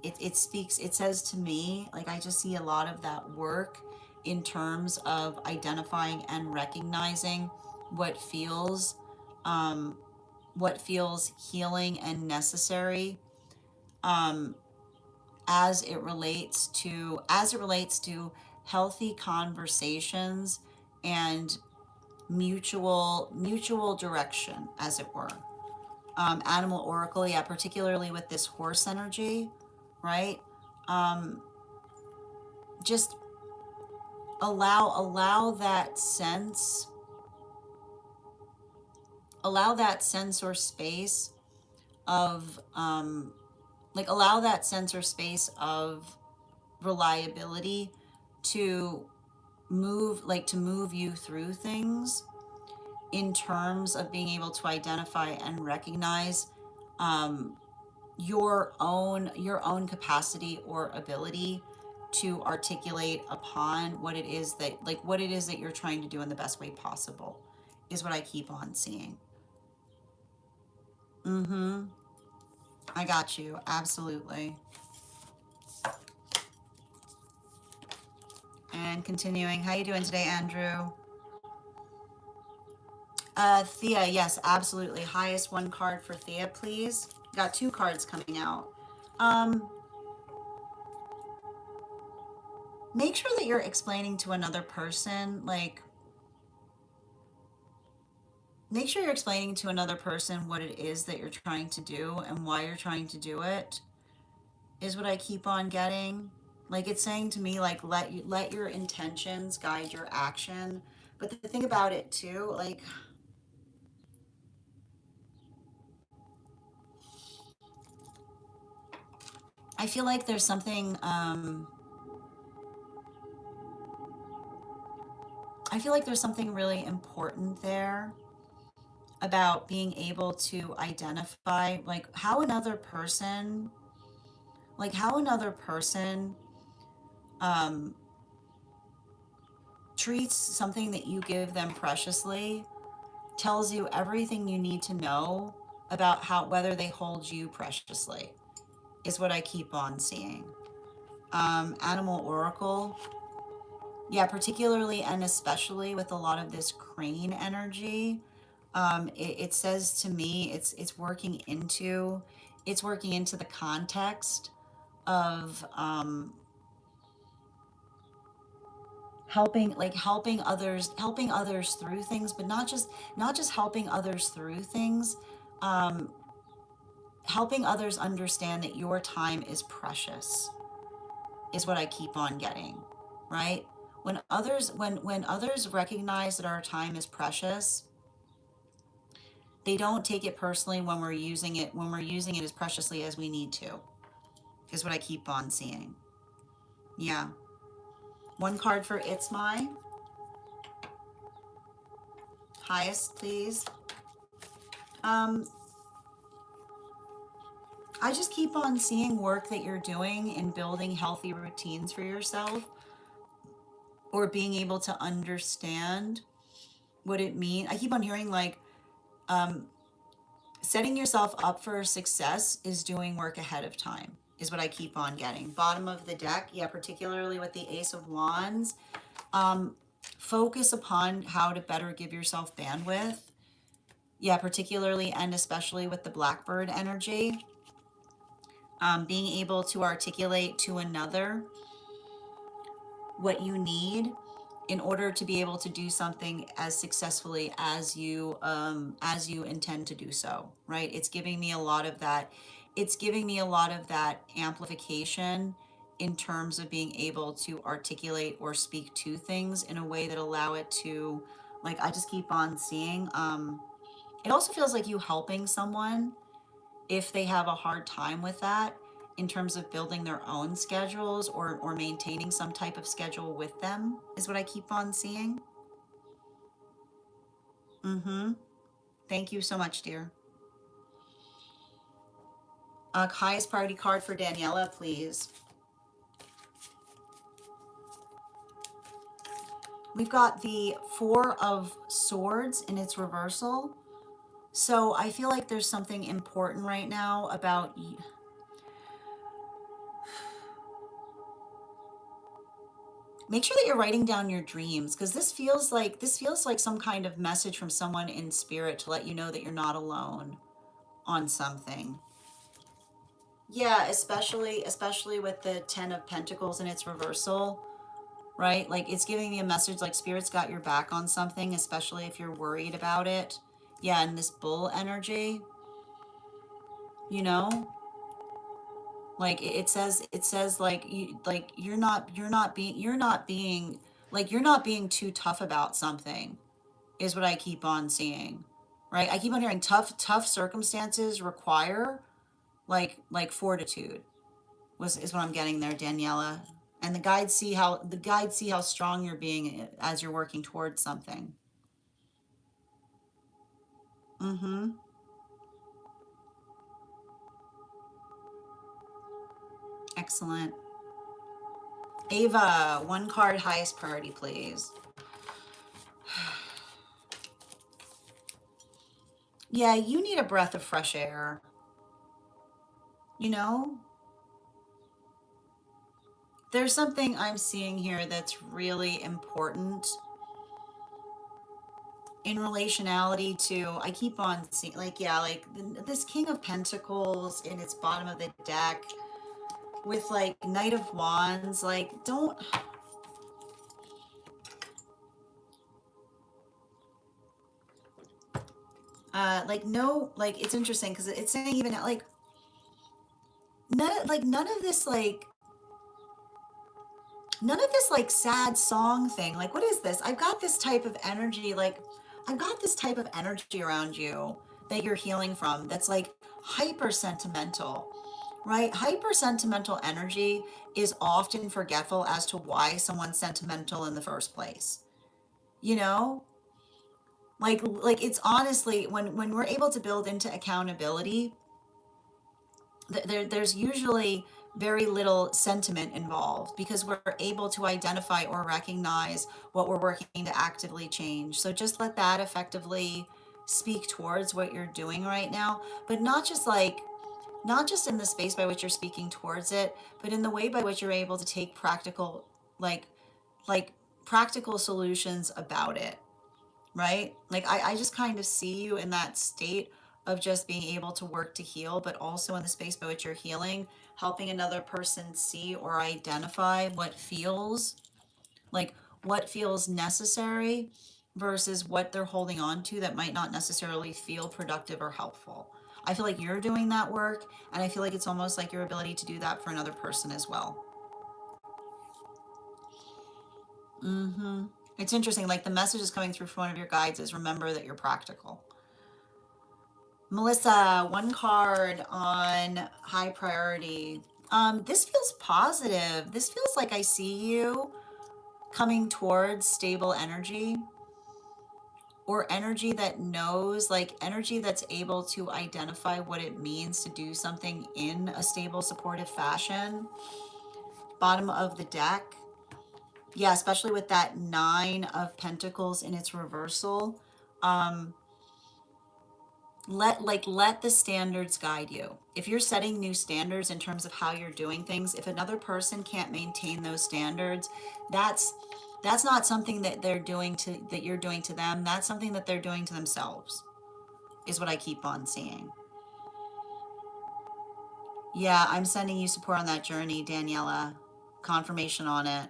it speaks, it says to me, like I just see a lot of that work in terms of identifying and recognizing what feels um, what feels healing and necessary um, as it relates to healthy conversations and mutual direction, as it were. Animal oracle, yeah, particularly with this horse energy, right? Um, just allow that sense, or space of allow that sense or space of reliability to to move you through things in terms of being able to identify and recognize um, your own capacity or ability to articulate upon what it is that you're trying to do in the best way possible is what I keep on seeing. Mm-hmm. I got you. Absolutely. And continuing, how you doing today, Andrew? Thea, yes, absolutely. Highest one card for Thea, please. Got two cards coming out. Um, Make sure that you're explaining to another person, make sure you're explaining to another person what it is that you're trying to do and why you're trying to do it, is what I keep on getting. Like it's saying to me, like, let your intentions guide your action. But the thing about it too, like, I feel like there's something, I feel like there's something really important there about being able to identify how another person um, treats something that you give them preciously, tells you everything you need to know about how whether they hold you preciously, is what I keep on seeing. Animal oracle, yeah, particularly and especially with a lot of this crane energy. It says to me it's working into the context of helping others through things, but not just helping others through things, um, helping others understand that your time is precious, is what I keep on getting, right? When others recognize that our time is precious, they don't take it personally when we're using it as preciously as we need to, is what I keep on seeing. Yeah. One card for It's My highest, please. Um, I just keep on seeing work that you're doing in building healthy routines for yourself, or being able to understand what it means. I keep on hearing um, setting yourself up for success is doing work ahead of time, is what I keep on getting. Bottom of the deck, yeah, particularly with the Ace of Wands. Um, Focus upon how to better give yourself bandwidth. Yeah, particularly and especially with the Blackbird energy. Being able to articulate to another what you need in order to be able to do something as successfully as you intend to do so, right? It's giving me a lot of that. It's giving me a lot of that amplification in terms of being able to articulate or speak to things in a way that allow it to, like, I just keep on seeing. It also feels like you helping someone if they have a hard time with that, in terms of building their own schedules, or maintaining some type of schedule with them, is what I keep on seeing. Mm-hmm. Thank you so much, dear. Highest party card for Daniela, please. We've got the Four of Swords in its reversal. So I feel like there's something important right now about make sure that you're writing down your dreams, because this feels like some kind of message from someone in spirit to let you know that you're not alone on something. Yeah, especially with the 10 of Pentacles in its reversal, right? Like it's giving me a message like spirit's got your back on something, especially if you're worried about it. Yeah, and this bull energy, you know? Like it says like you're not being too tough about something, is what I keep on seeing. Right? I keep on hearing tough circumstances require like fortitude, was is what I'm getting there, Daniela. And the guides see how strong you're being as you're working towards something. Mm-hmm. Excellent. Ava, one card, highest priority, please. Yeah, you need a breath of fresh air. You know, there's something I'm seeing here that's really important in relationality to, I keep on seeing, like, yeah, like this King of Pentacles in its bottom of the deck with like Knight of Wands, like, don't, like, no, like, it's interesting because it's saying even like, none of this, like, none of this like sad song thing. Like, what is this? I've got this type of energy, like, I've got this type of energy around you that you're healing from that's like hyper sentimental, right? Hyper sentimental energy is often forgetful as to why someone's sentimental in the first place. You know? Like it's honestly when we're able to build into accountability, there's usually very little sentiment involved because we're able to identify or recognize what we're working to actively change. So just let that effectively speak towards what you're doing right now, but not just like, not just in the space by which you're speaking towards it, but in the way by which you're able to take practical, like, like practical solutions about it, right? Like I just kind of see you in that state of just being able to work to heal, but also in the space by which you're healing, helping another person see or identify like what feels necessary versus what they're holding on to that might not necessarily feel productive or helpful. I feel like you're doing that work, and I feel like it's almost like your ability to do that for another person as well. Mm-hmm. It's interesting, like the message is coming through from one of your guides is remember that you're practical. Melissa, one card on high priority. This feels positive. This feels like I see you coming towards stable energy, or energy that knows, like energy that's able to identify what it means to do something in a stable, supportive fashion. Bottom of the deck. Yeah, especially with that Nine of Pentacles in its reversal. Um, let the standards guide you. If you're setting new standards in terms of how you're doing things, if another person can't maintain those standards, that's that's not something that they're doing to, that you're doing to them. That's something that they're doing to themselves, is what I keep on seeing. Yeah, I'm sending you support on that journey, Daniela. Confirmation on it.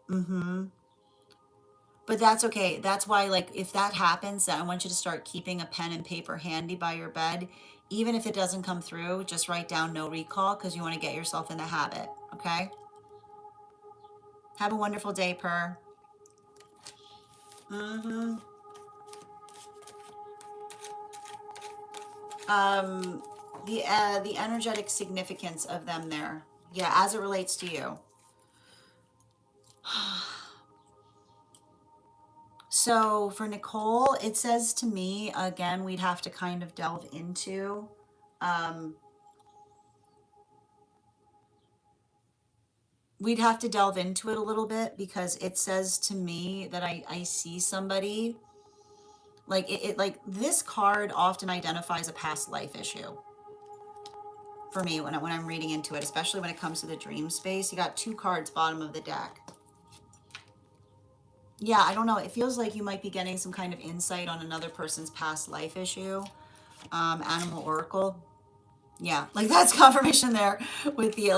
Mm-hmm. But that's okay. That's why, like, if that happens, I want you to start keeping a pen and paper handy by your bed. Even if it doesn't come through, just write down no recall because you want to get yourself in the habit. Okay? Have a wonderful day, Per. Mm-hmm. Um, the energetic significance of them there. Yeah, as it relates to you. So for Nicole, it says to me, again, we'd have to kind of delve into. Um, we'd have to delve into it a little bit because it says to me that I see somebody like it like this card often identifies a past life issue for me when I'm reading into it, especially when it comes to the dream space. You got two cards bottom of the deck. Yeah, I don't know. It feels like you might be getting some kind of insight on another person's past life issue. Animal Oracle. Yeah, like that's confirmation there with the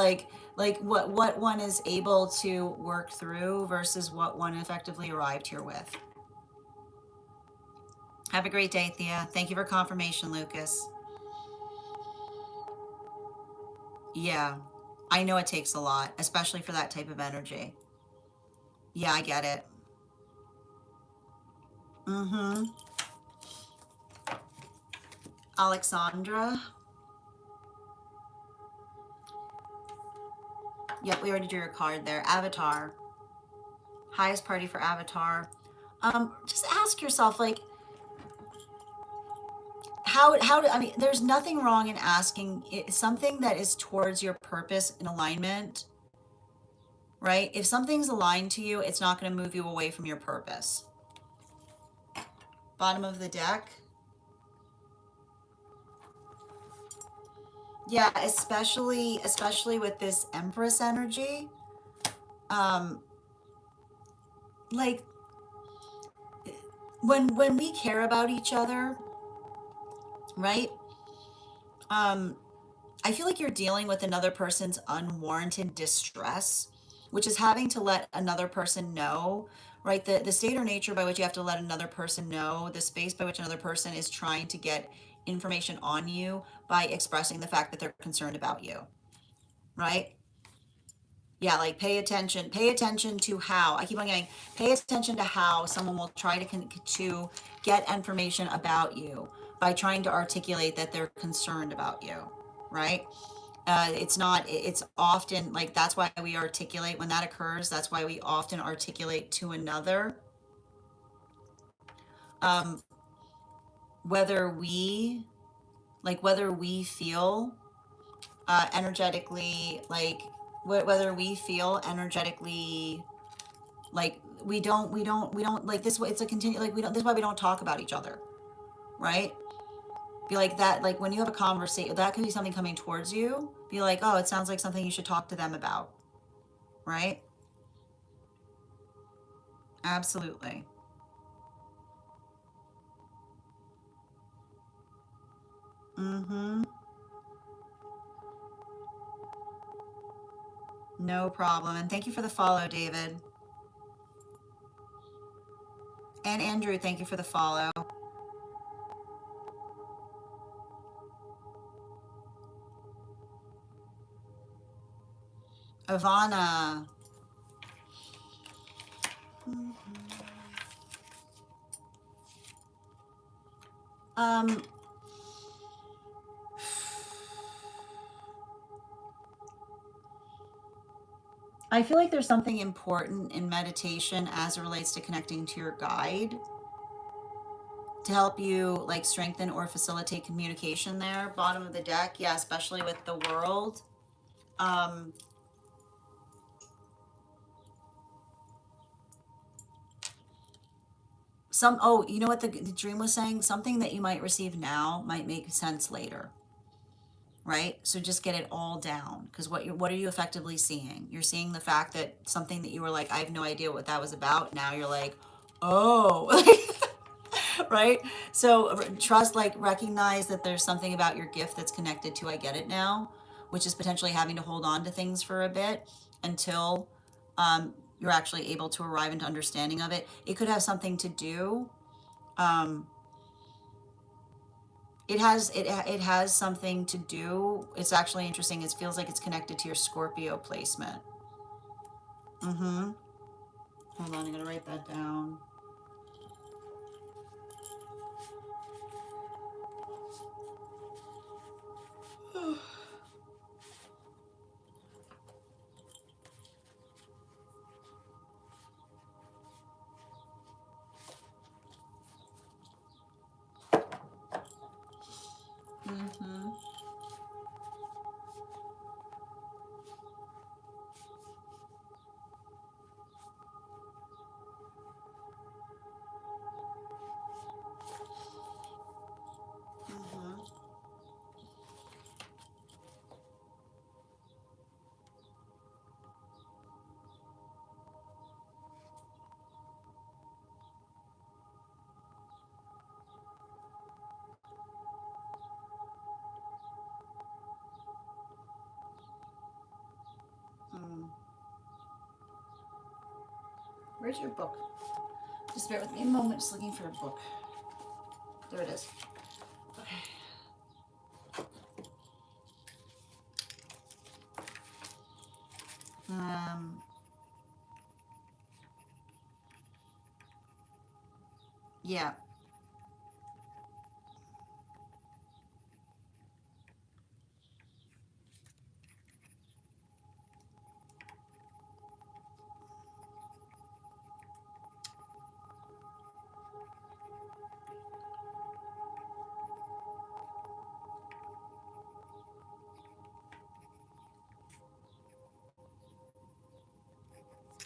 like what one is able to work through versus what one effectively arrived here with. Have a great day, Thea. Thank you for confirmation, Lucas. Yeah, I know it takes a lot, especially for that type of energy. Yeah, I get it. Mm-hmm. Alexandra. Yep, we already drew your card there. Avatar. Highest party for Avatar. Just ask yourself, like, how do, I mean, there's nothing wrong in asking something that is towards your purpose and alignment, right? If something's aligned to you, it's not going to move you away from your purpose. Bottom of the deck. Yeah, especially with this Empress energy. Like when we care about each other, right? I feel like you're dealing with another person's unwarranted distress, which is having to let another person know, right? The state or nature by which you have to let another person know, the space by which another person is trying to get information on you by expressing the fact that they're concerned about you, right? Yeah, like pay attention to how, I keep on getting, pay attention to how someone will try to get information about you by trying to articulate that they're concerned about you, right? It's not, it's often like, that's why we articulate when that occurs. That's why we often articulate to another, um, whether we, whether we feel energetically, whether we feel energetically, like we don't like this way. It's a continue, like we don't, this is why we don't talk about each other, right? Be like that, like when you have a conversation, that could be something coming towards you. Be like, oh, it sounds like something you should talk to them about, right? Absolutely. Mm-hmm. No problem. And thank you for the follow, David. And Andrew, thank you for the follow. Ivana. Um, I feel like there's something important in meditation as it relates to connecting to your guide to help you like strengthen or facilitate communication there. Bottom of the deck, yeah, especially with the world. Um, oh, you know what the dream was saying? Something that you might receive now might make sense later, right? So just get it all down, because what are you effectively seeing? You're seeing the fact that something that you were like, I have no idea what that was about. Now you're like, oh, right? So trust, like recognize that there's something about your gift that's connected to I get it now, which is potentially having to hold on to things for a bit until you're actually able to arrive into understanding of it. It could have something to do. Um, it has something to do. It's actually interesting. It feels like it's connected to your Scorpio placement. Mm-hmm. Hold on, I'm gonna write that down. Mm-hmm. Mm-hmm. Mm. Where's your book? Just bear with me a moment, just looking for a book. There it is. Okay. Um, yeah.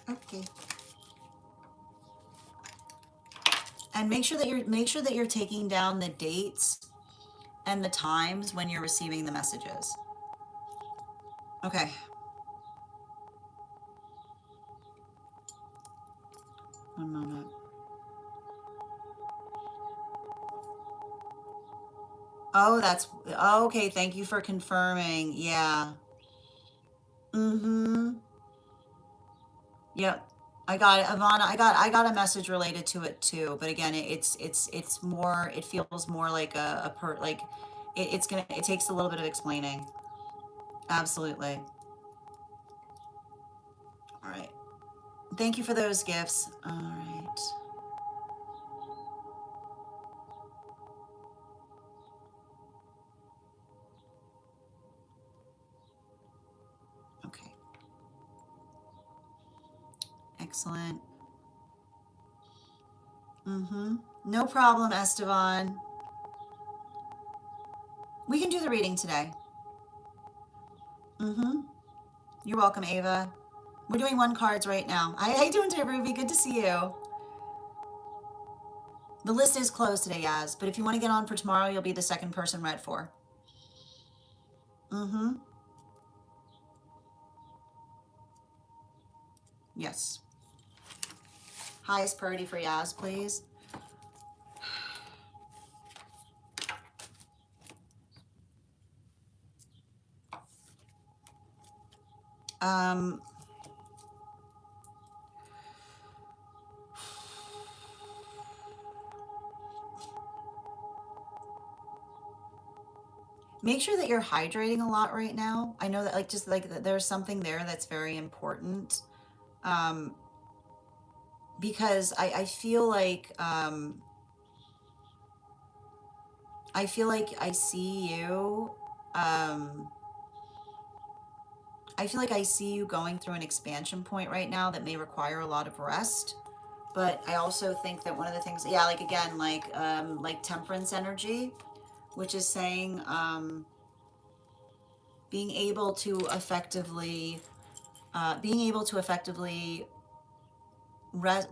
Okay. And make sure that you're taking down the dates and the times when you're receiving the messages. Okay. One moment. Oh, that's okay. Thank you for confirming. Yeah. Mm-hmm. Yep. I got it, Ivana. I got a message related to it too. But again, it's more. It feels more like it takes a little bit of explaining. Absolutely. All right. Thank you for those gifts. All right. Okay. Excellent. Mm-hmm. No problem, Esteban. We can do the reading today. Mm-hmm. You're welcome, Ava. We're doing one cards right now. How you doing today, Ruby? Good to see you. The list is closed today, Yaz, but if you want to get on for tomorrow, you'll be the second person read for. Mm-hmm. Yes. Highest priority for Yaz, please. Um, Make sure that you're hydrating a lot right now. I know that there's something there that's very important. Um, because I feel like I see you. Um, I feel like I see you going through an expansion point right now that may require a lot of rest. But I also think that one of the things, yeah, like again, like temperance energy, which is saying being able to effectively, rest,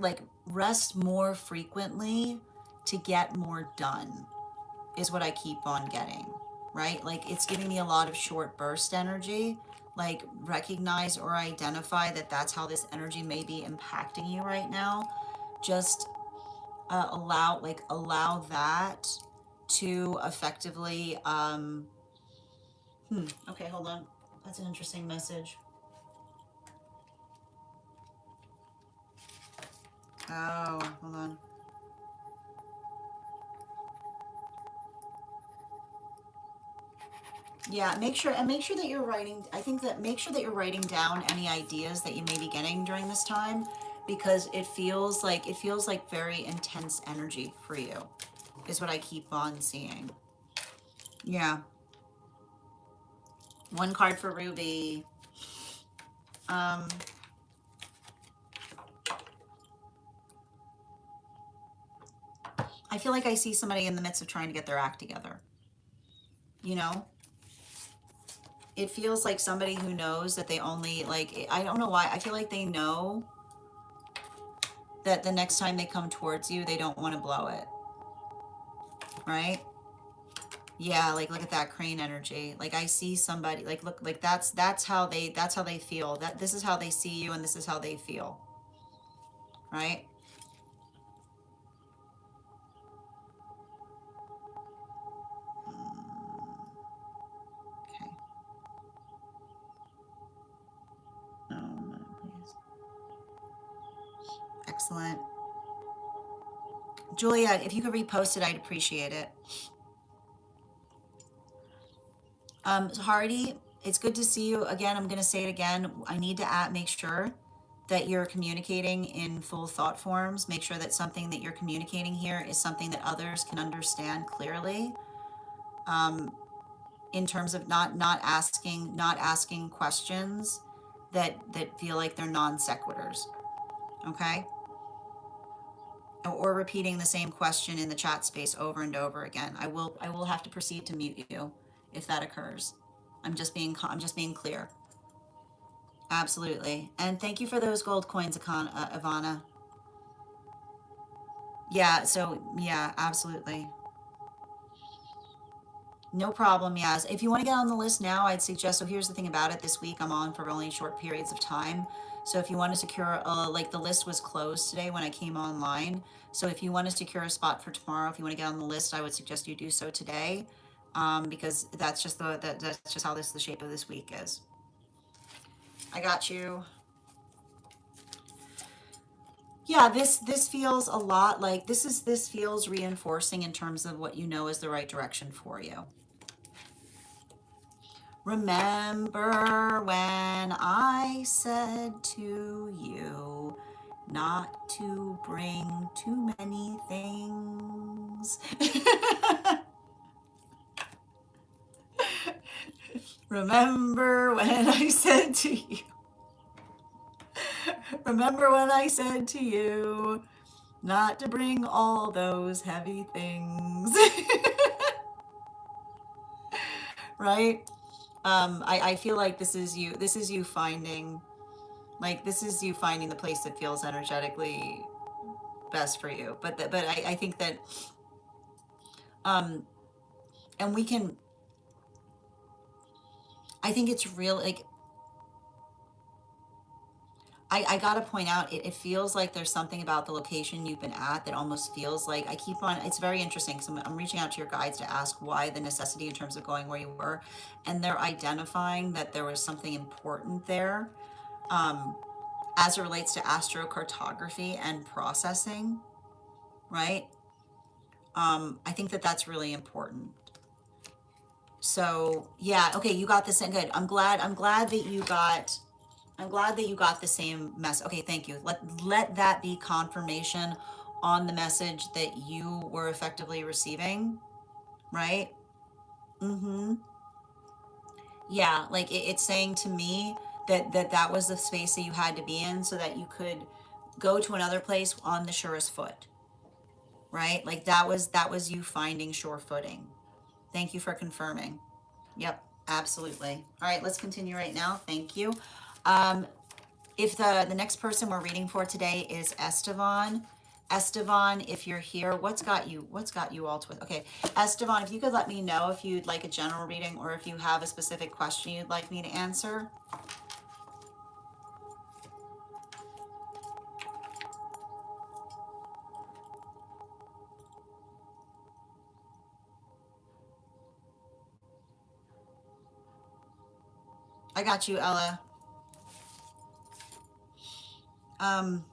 rest more frequently to get more done is what I keep on getting, right? Like it's giving me a lot of short burst energy. Like recognize or identify that that's how this energy may be impacting you right now. Just allow that to effectively okay, hold on. That's an interesting message. Oh, hold on. Yeah, make sure that you're writing. I think that make sure that you're writing down any ideas that you may be getting during this time, because it feels like very intense energy for you, is what I keep on seeing. Yeah. One card for Ruby. Um, I feel like I see somebody in the midst of trying to get their act together. You know, it feels like somebody who knows that they only like. I don't know why. I feel like they know that the next time they come towards you, they don't want to blow it, right? Yeah, like look at that crane energy. Like I see somebody like look like that's how they feel. That this is how they see you and this is how they feel, right? Okay. No, please. Excellent. Julia, if you could repost it, I'd appreciate it. Hardy, it's good to see you again. I'm going to say it again. I need to make sure that you're communicating in full thought forms. Make sure that something that you're communicating here is something that others can understand clearly. Um, in terms of not asking questions that feel like they're non sequiturs. Okay, or repeating the same question in the chat space over and over again. I will have to proceed to mute you if that occurs. I'm just being clear. Absolutely. And thank you for those gold coins, Ivana. Yeah, so yeah, absolutely. No problem, Yaz. If you want to get on the list now, I'd suggest, so here's the thing about it. This week I'm on for only short periods of time. So if you want to secure, like the list was closed today when I came online. So if you want to secure a spot for tomorrow, if you want to get on the list, I would suggest you do so today. Because that's just that's just how the shape of this week is. I got you. Yeah, this feels a lot like this feels reinforcing in terms of what you know is the right direction for you. Remember when I said to you not to bring too many things? Remember when I said to you, remember when I said to you not to bring all those heavy things? Right? I feel like this is you finding, like, this is you finding the place that feels energetically best for you. But I think that, um, and we can, I think it's real, like, I gotta point out, it feels like there's something about the location you've been at that almost feels like, I keep on, it's very interesting because I'm reaching out to your guides to ask why the necessity in terms of going where you were. And they're identifying that there was something important there, um, as it relates to astrocartography and processing, right? I think that that's really important. So yeah, okay, you got this. Good. I'm glad that you got. I'm glad that you got the same mess. Okay, thank you. Let that be confirmation on the message that you were effectively receiving, right? Mm-hmm. Yeah, like it's saying to me that that was the space that you had to be in so that you could go to another place on the surest foot, right? Like that was you finding sure footing. Thank you for confirming. Yep, absolutely. All right, let's continue right now. Thank you. Um, if the next person we're reading for today is Estevan. Estevan, if you're here, what's got you all twisted? Okay, Estevan, if you could let me know if you'd like a general reading or if you have a specific question you'd like me to answer. I got you, Ella. Um,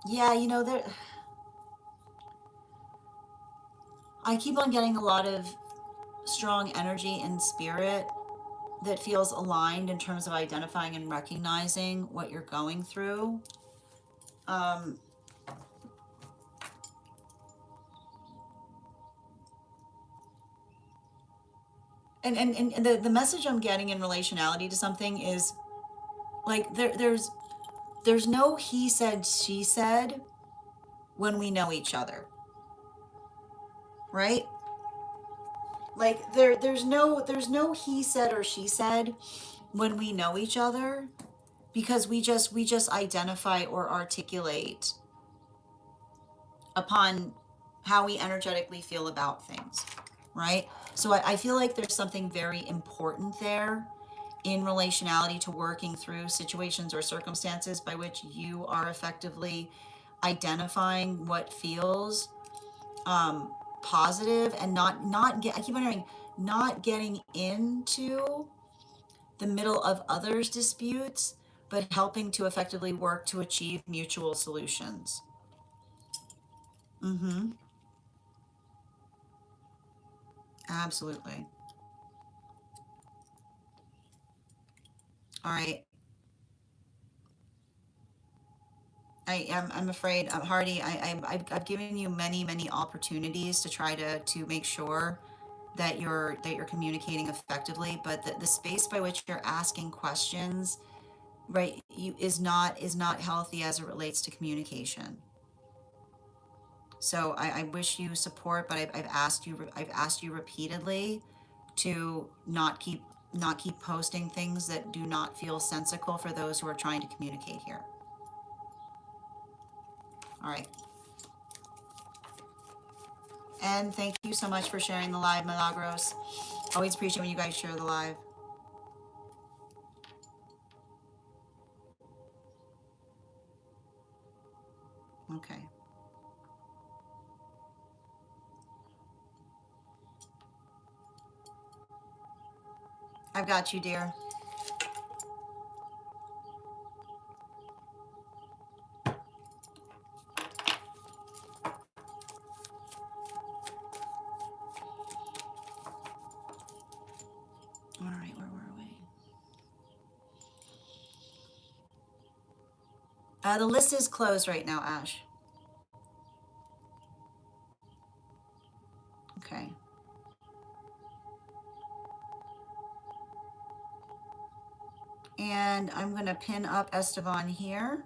yeah, you know, there I keep on getting a lot of strong energy and spirit that feels aligned in terms of identifying and recognizing what you're going through. Um, and the message I'm getting in relationality to something is like there's no he said, she said when we know each other, right? Like there's no he said or she said when we know each other because we just identify or articulate upon how we energetically feel about things, right? So I feel like there's something very important there in relationality to working through situations or circumstances by which you are effectively identifying what feels positive and not get, I keep wondering, not getting into the middle of others' disputes, but helping to effectively work to achieve mutual solutions. Mm-hmm. Absolutely. All right. I'm afraid, Hardy, I've given you many opportunities to try to make sure that you're communicating effectively, but the space by which you're asking questions, right, is not healthy as it relates to communication. So I wish you support, but I've asked you repeatedly to not keep posting things that do not feel sensical for those who are trying to communicate here. All right. And thank you so much for sharing the live, Milagros. Always appreciate when you guys share the live. Okay. I've got you, dear. All right, where were we? The list is closed right now, Ash. Okay. And I'm going to pin up Esteban here.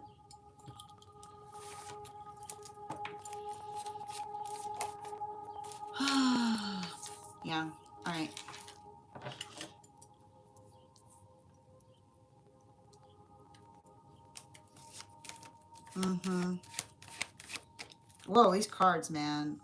Yeah. All right. Mm-hmm. Whoa, these cards, man.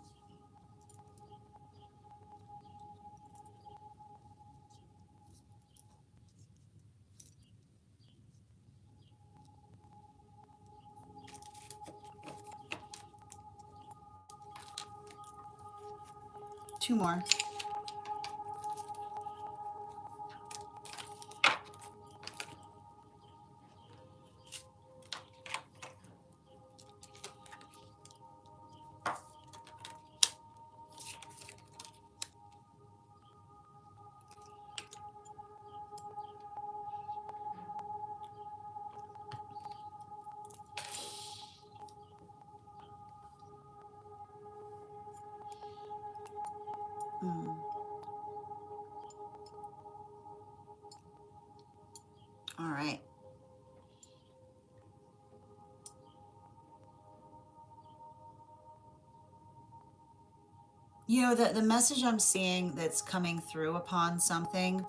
Two more. Mm. All right. You know, the message I'm seeing that's coming through upon something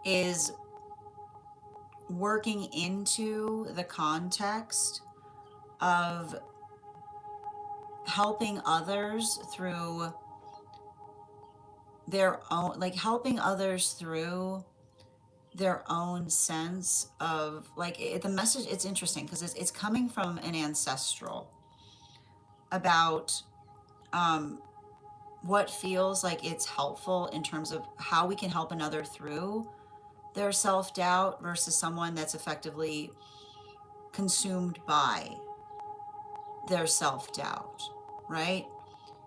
is working into the context of helping others through their own, like helping others through their own sense of the message. It's interesting because it's coming from an ancestral about what feels like it's helpful in terms of how we can help another through their self-doubt versus someone that's effectively consumed by their self-doubt, right?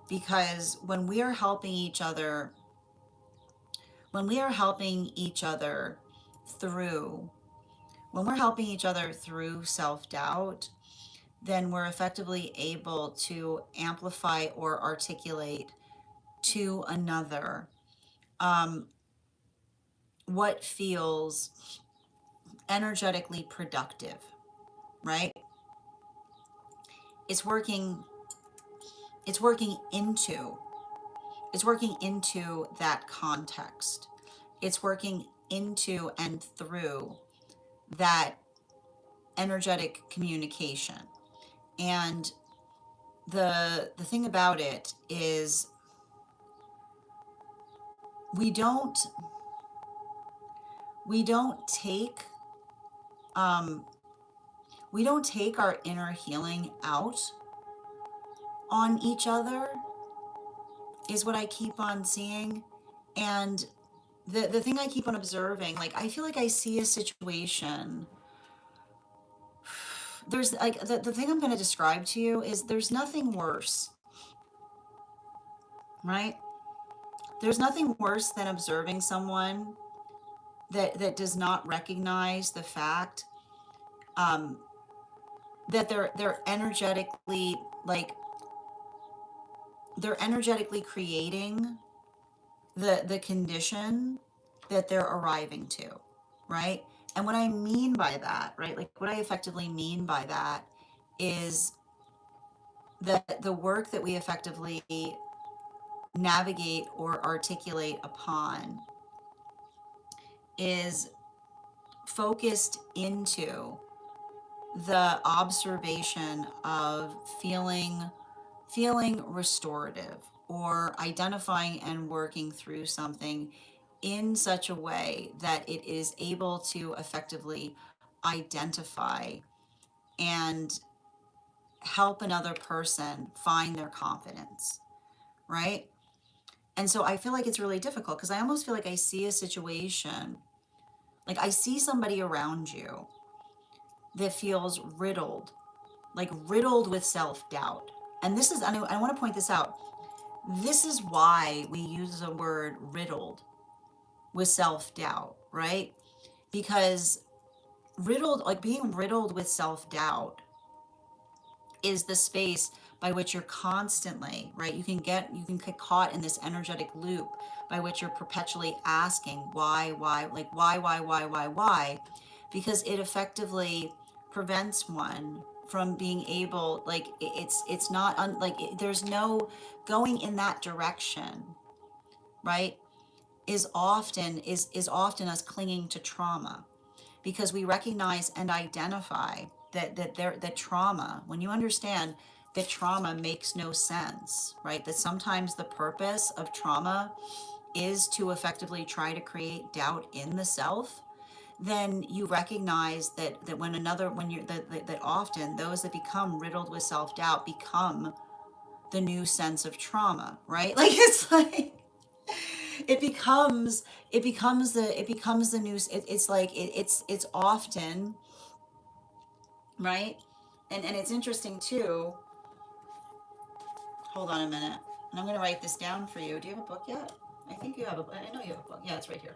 Because when we are helping each other, when we are helping each other through, when we're helping each other through self-doubt, then we're effectively able to amplify or articulate to another what feels energetically productive, right? It's working, it's working into, it's working into that context. It's working into and through that energetic communication. And the thing about it is we don't take we don't take our inner healing out on each other, is what I keep on seeing. And the thing I keep on observing, like I feel like I see a situation. There's like the thing I'm going to describe to you is there's nothing worse, right? There's nothing worse than observing someone that does not recognize the fact that they're energetically, like they're energetically creating the condition that they're arriving to, right? And what I mean by that, right, like what I effectively mean by that is that the work that we effectively navigate or articulate upon is focused into the observation of feeling restorative, or identifying and working through something in such a way that it is able to effectively identify and help another person find their confidence, right? And so I feel like it's really difficult because I almost feel like I see a situation, like I see somebody around you that feels riddled, like riddled with self-doubt. And this is, I want to point this out. This is why we use the word riddled with self-doubt, right? Because riddled, like being riddled with self-doubt is the space by which you're constantly, right? You can get caught in this energetic loop by which you're perpetually asking why, like why, because it effectively prevents one from being able, like it's not there's no going in that direction, right? Is often us clinging to trauma, because we recognize and identify that trauma, when you understand that trauma makes no sense, right? That sometimes the purpose of trauma is to effectively try to create doubt in the self, then you recognize that that often those that become riddled with self-doubt become the new sense of trauma, right? Like it's like it becomes the new, it's like it's often, right? And it's interesting too. Hold on a minute, and I'm going to write this down for you. Do you have a book yet? I think you have a, I know you have a book. Yeah, it's right here.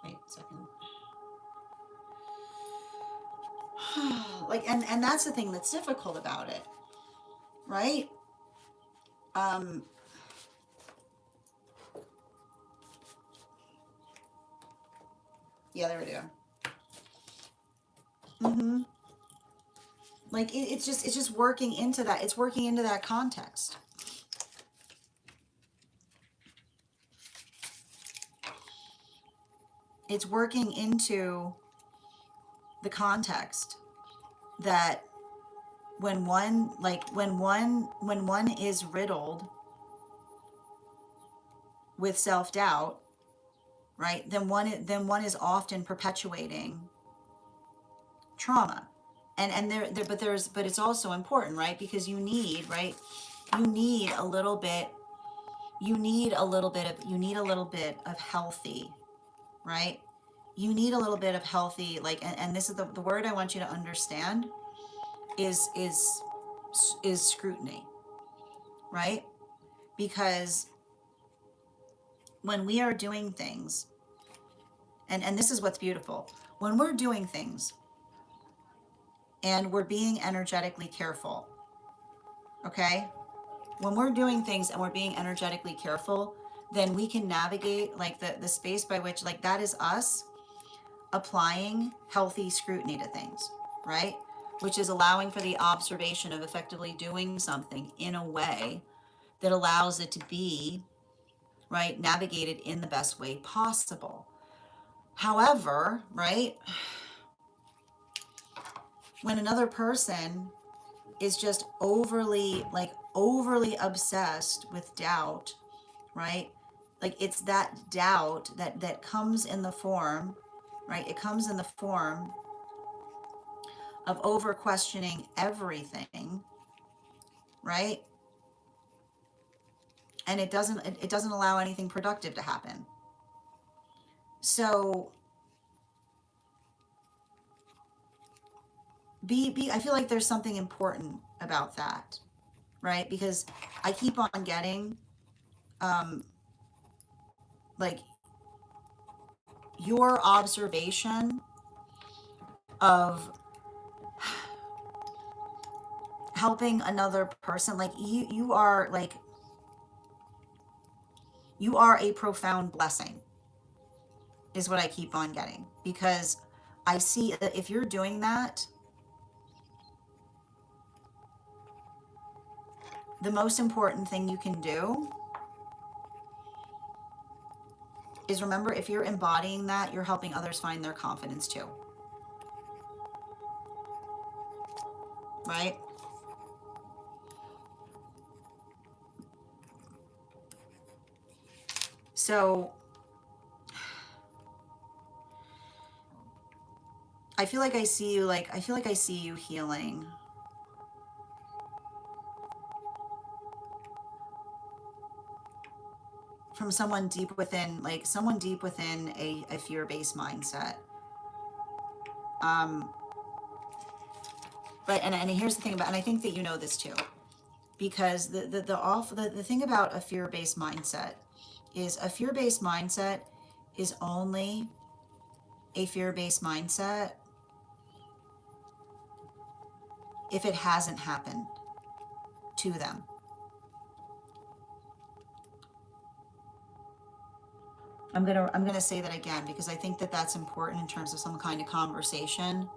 Wait a second. Like, and that's the thing that's difficult about it, right? um yeah, there we go. Mm-hmm. Like it's just working into that, it's working into that context. It's working into the context that when one is riddled with self-doubt, right, then one is often perpetuating trauma. And but it's also important, right? Because you need, right, you need a little bit, you need a little bit of healthy, right? You need a little bit of healthy, like, and this is the word I want you to understand is scrutiny, right? Because when we are doing things, and this is what's beautiful, when we're doing things and we're being energetically careful, okay? When we're doing things and we're being energetically careful, then we can navigate, like, the space by which, like, that is us applying healthy scrutiny to things, right? Which is allowing for the observation of effectively doing something in a way that allows it to be, right, navigated in the best way possible. However, right, when another person is just overly obsessed with doubt, right? Like it's that doubt that comes in the form, right? It comes in the form of over questioning everything, right? And it doesn't allow anything productive to happen. So I feel like there's something important about that, right? Because I keep on getting um like your observation of helping another person, like you are a profound blessing, is what I keep on getting. Because I see that if you're doing that, the most important thing you can do is remember, if you're embodying that, you're helping others find their confidence too. Right? So I feel like I see you, I feel like I see you healing. From someone deep within, someone deep within a fear-based mindset. But and here's the thing about, and I think that you know this too, because the thing about a fear-based mindset is a fear-based mindset is only a fear-based mindset if it hasn't happened to them. I'm gonna say that again, because I think that that's important in terms of some kind of conversation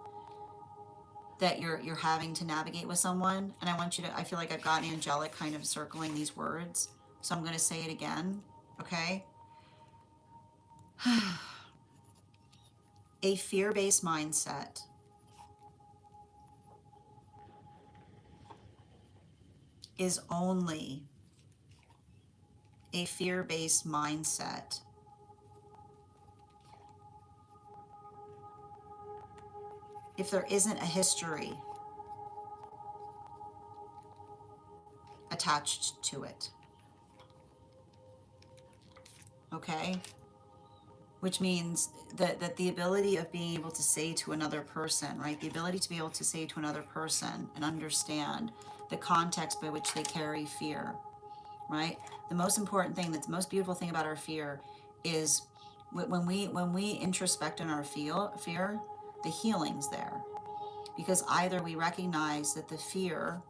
that you're having to navigate with someone. And I want you to, I feel like I've got angelic kind of circling these words, so I'm going to say it again. Okay. A fear-based mindset is only a fear-based mindset if there isn't a history attached to it. Okay? Which means that the ability of being able to say to another person, right? The ability to be able to say to another person and understand the context by which they carry fear, right? The most important thing, that's the most beautiful thing about our fear is when we introspect in our fear, the healing's there. Because either we recognize that the fear,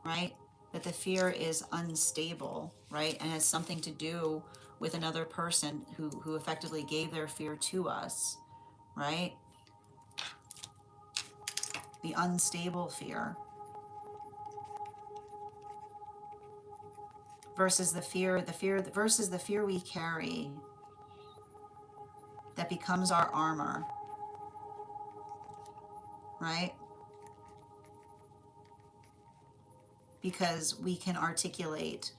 right, that the fear is unstable, right, and has something to do with another person who effectively gave their fear to us, right? The unstable fear versus the fear versus the fear we carry that becomes our armor, right? Because we can articulate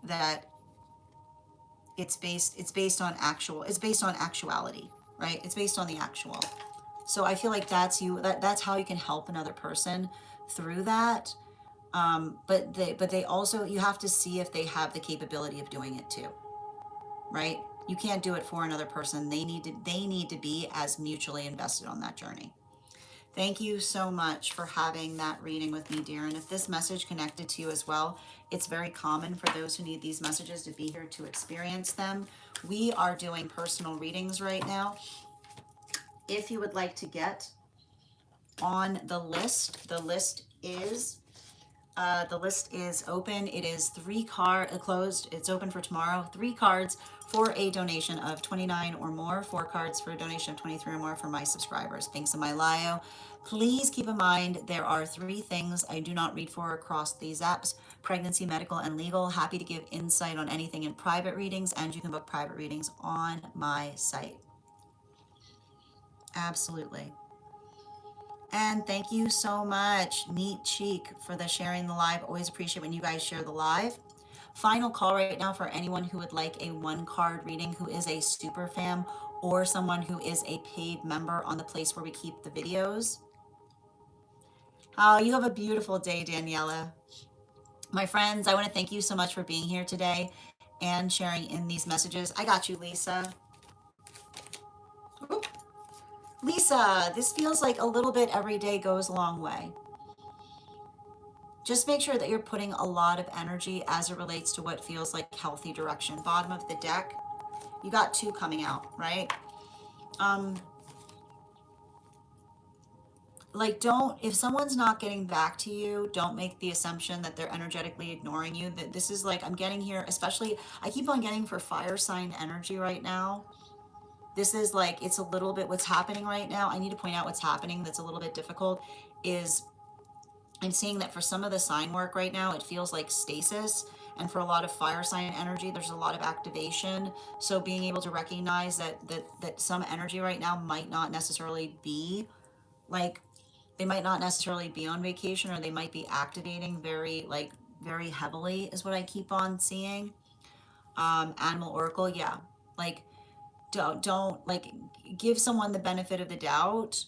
that it's based on actuality, right? It's based on the actual. So I feel like that's that's how you can help another person through that. But they also, you have to see if they have the capability of doing it too, right? You can't do it for another person. They need to be as mutually invested on that journey. Thank you so much for having that reading with me, dear. And if this message connected to you as well, it's very common for those who need these messages to be here to experience them. We are doing personal readings right now. If you would like to get on the list is open. It is closed. It's open for tomorrow. 3 cards for a donation of $29 or more. 4 cards for a donation of $23 or more for my subscribers. Thanks in my bio. Please keep in mind there are 3 things I do not read for across these apps: pregnancy, medical, and legal. Happy to give insight on anything in private readings, and you can book private readings on my site. Absolutely. And thank you so much, Neat Cheek, for the sharing the live. Always appreciate when you guys share the live. Final call right now for anyone who would like a 1-card reading, who is a super fam, or someone who is a paid member on the place where we keep the videos. Oh, you have a beautiful day, Daniela. My friends, I want to thank you so much for being here today and sharing in these messages. I got you, Lisa. Ooh. Lisa, this feels like a little bit every day goes a long way. Just make sure that you're putting a lot of energy as it relates to what feels like healthy direction. Bottom of the deck, you got 2 coming out, right? If someone's not getting back to you, don't make the assumption that they're energetically ignoring you. That this is I'm getting here, especially, I keep on getting for fire sign energy right now. This is it's a little bit what's happening right now. I need to point out what's happening that's a little bit difficult is I'm seeing that for some of the sign work right now, it feels like stasis. And for a lot of fire sign energy, there's a lot of activation. So being able to recognize that some energy right now might not necessarily be like, they might not necessarily be on vacation, or they might be activating very heavily is what I keep on seeing. Animal Oracle, yeah. Like, don't like, give someone the benefit of the doubt,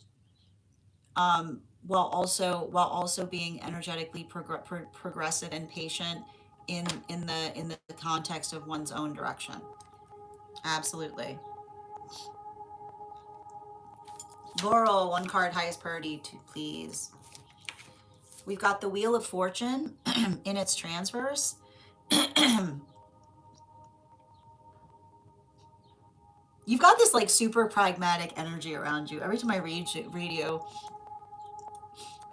while also being energetically progressive and patient in the context of one's own direction. Absolutely. Laurel, one card, highest priority, two, please. We've got the Wheel of Fortune in its transverse. You've got this like super pragmatic energy around you every time I read you.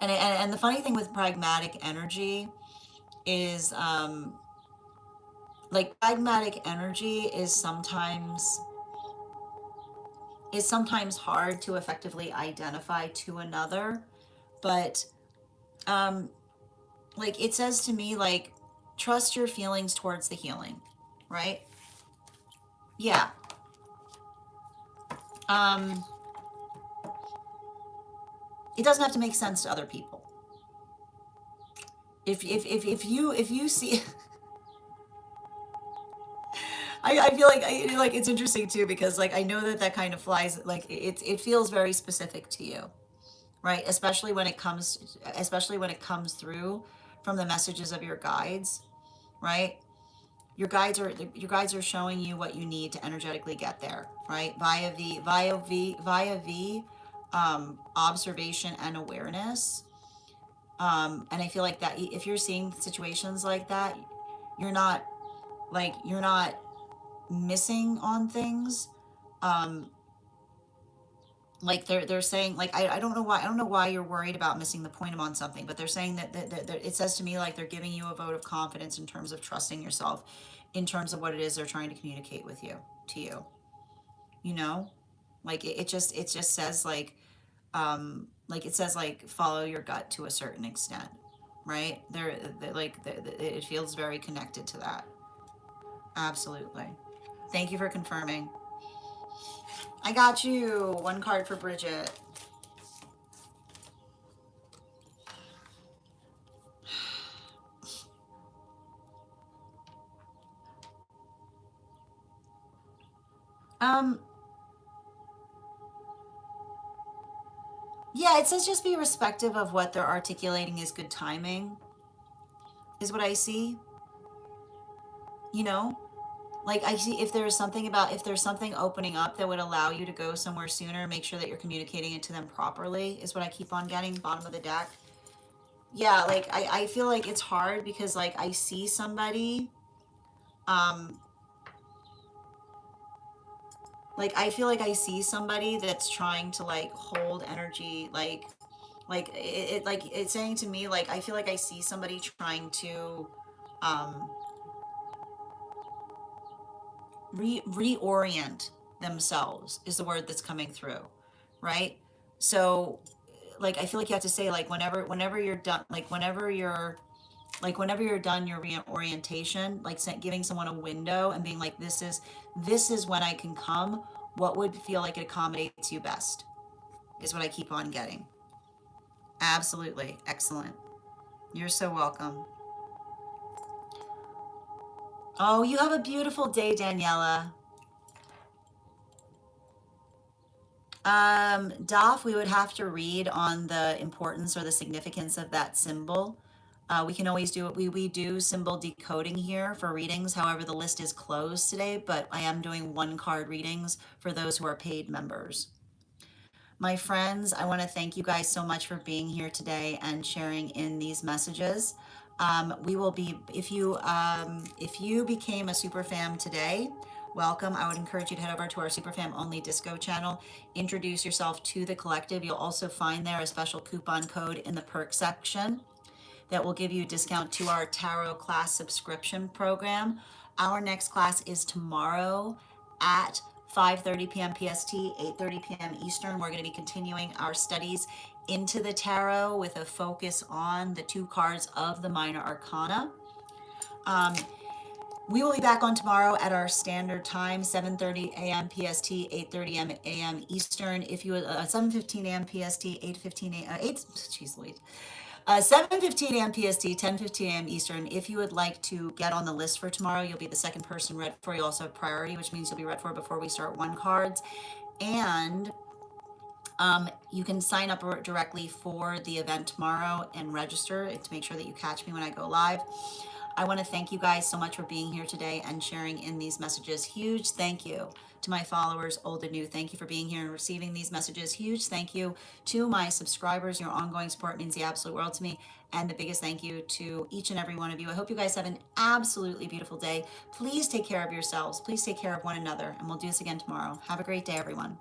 And the funny thing with pragmatic energy is, like, pragmatic energy is sometimes hard to effectively identify to another, but um like, it says to me, like, trust your feelings towards the healing, right? Yeah. um it doesn't have to make sense to other people. If you see I feel like it's interesting too, because like I know that kind of flies, like it feels very specific to you, right? Especially when it comes through from the messages of your guides, right? Your guides are showing you what you need to energetically get there, right? Via observation and awareness. And I feel like that if you're seeing situations like that, you're not you're not missing on things. um like they're saying, like, I don't know why you're worried about missing the point on something, but they're saying that it says to me like they're giving you a vote of confidence in terms of trusting yourself, in terms of what it is they're trying to communicate with you to you, you know. Like it just says like it says like follow your gut to a certain extent, right? It feels very connected to that. Absolutely. Thank you for confirming. I got you one card for Bridget. um Yeah, it says just be respective of what they're articulating is good timing, is what I see, you know? Like, I see if there's something opening up that would allow you to go somewhere sooner, make sure that you're communicating it to them properly, is what I keep on getting, bottom of the deck. Yeah, like, I feel like it's hard because, like, um, I feel like I see somebody that's trying to, like, hold energy, like it's saying to me, like, I feel like I see somebody trying to, um, reorient themselves is the word that's coming through, right? So, like, I feel like you have to say, like, whenever you're done, whenever you're done your reorientation, like, giving someone a window and being like, this is when I can come. What would feel like it accommodates you best is what I keep on getting. Absolutely. Excellent. You're so welcome. Oh, you have a beautiful day, Daniela. Daf, we would have to read on the importance or the significance of that symbol. We can always do it. We do symbol decoding here for readings. However, the list is closed today, but I am doing one card readings for those who are paid members. My friends, I want to thank you guys so much for being here today and sharing in these messages. We will be, if you became a super fam today, welcome. I would encourage you to head over to our super fam only disco channel, introduce yourself to the collective. You'll also find there a special coupon code in the perk section that will give you a discount to our tarot class subscription program. Our next class is tomorrow at 5:30 p.m. PST, 8:30 p.m. Eastern. We're going to be continuing our studies into the tarot with a focus on the 2 cards of the minor arcana. We will be back on tomorrow at our standard time, 7:30 a.m. PST, 8:30 a.m. Eastern. If you 7:15 a.m. PST, 8:15 a.m. 8. Jeez Louise. 7:15 a.m. PST, 10:15 a.m. Eastern. If you would like to get on the list for tomorrow, you'll be the second person read for. You also have priority, which means you'll be read for before we start 1 cards. And you can sign up directly for the event tomorrow and register to make sure that you catch me when I go live. I want to thank you guys so much for being here today and sharing in these messages. Huge thank you to my followers, old and new. Thank you for being here and receiving these messages. Huge thank you to my subscribers. Your ongoing support means the absolute world to me. And the biggest thank you to each and every one of you. I hope you guys have an absolutely beautiful day. Please take care of yourselves. Please take care of one another. And we'll do this again tomorrow. Have a great day, everyone.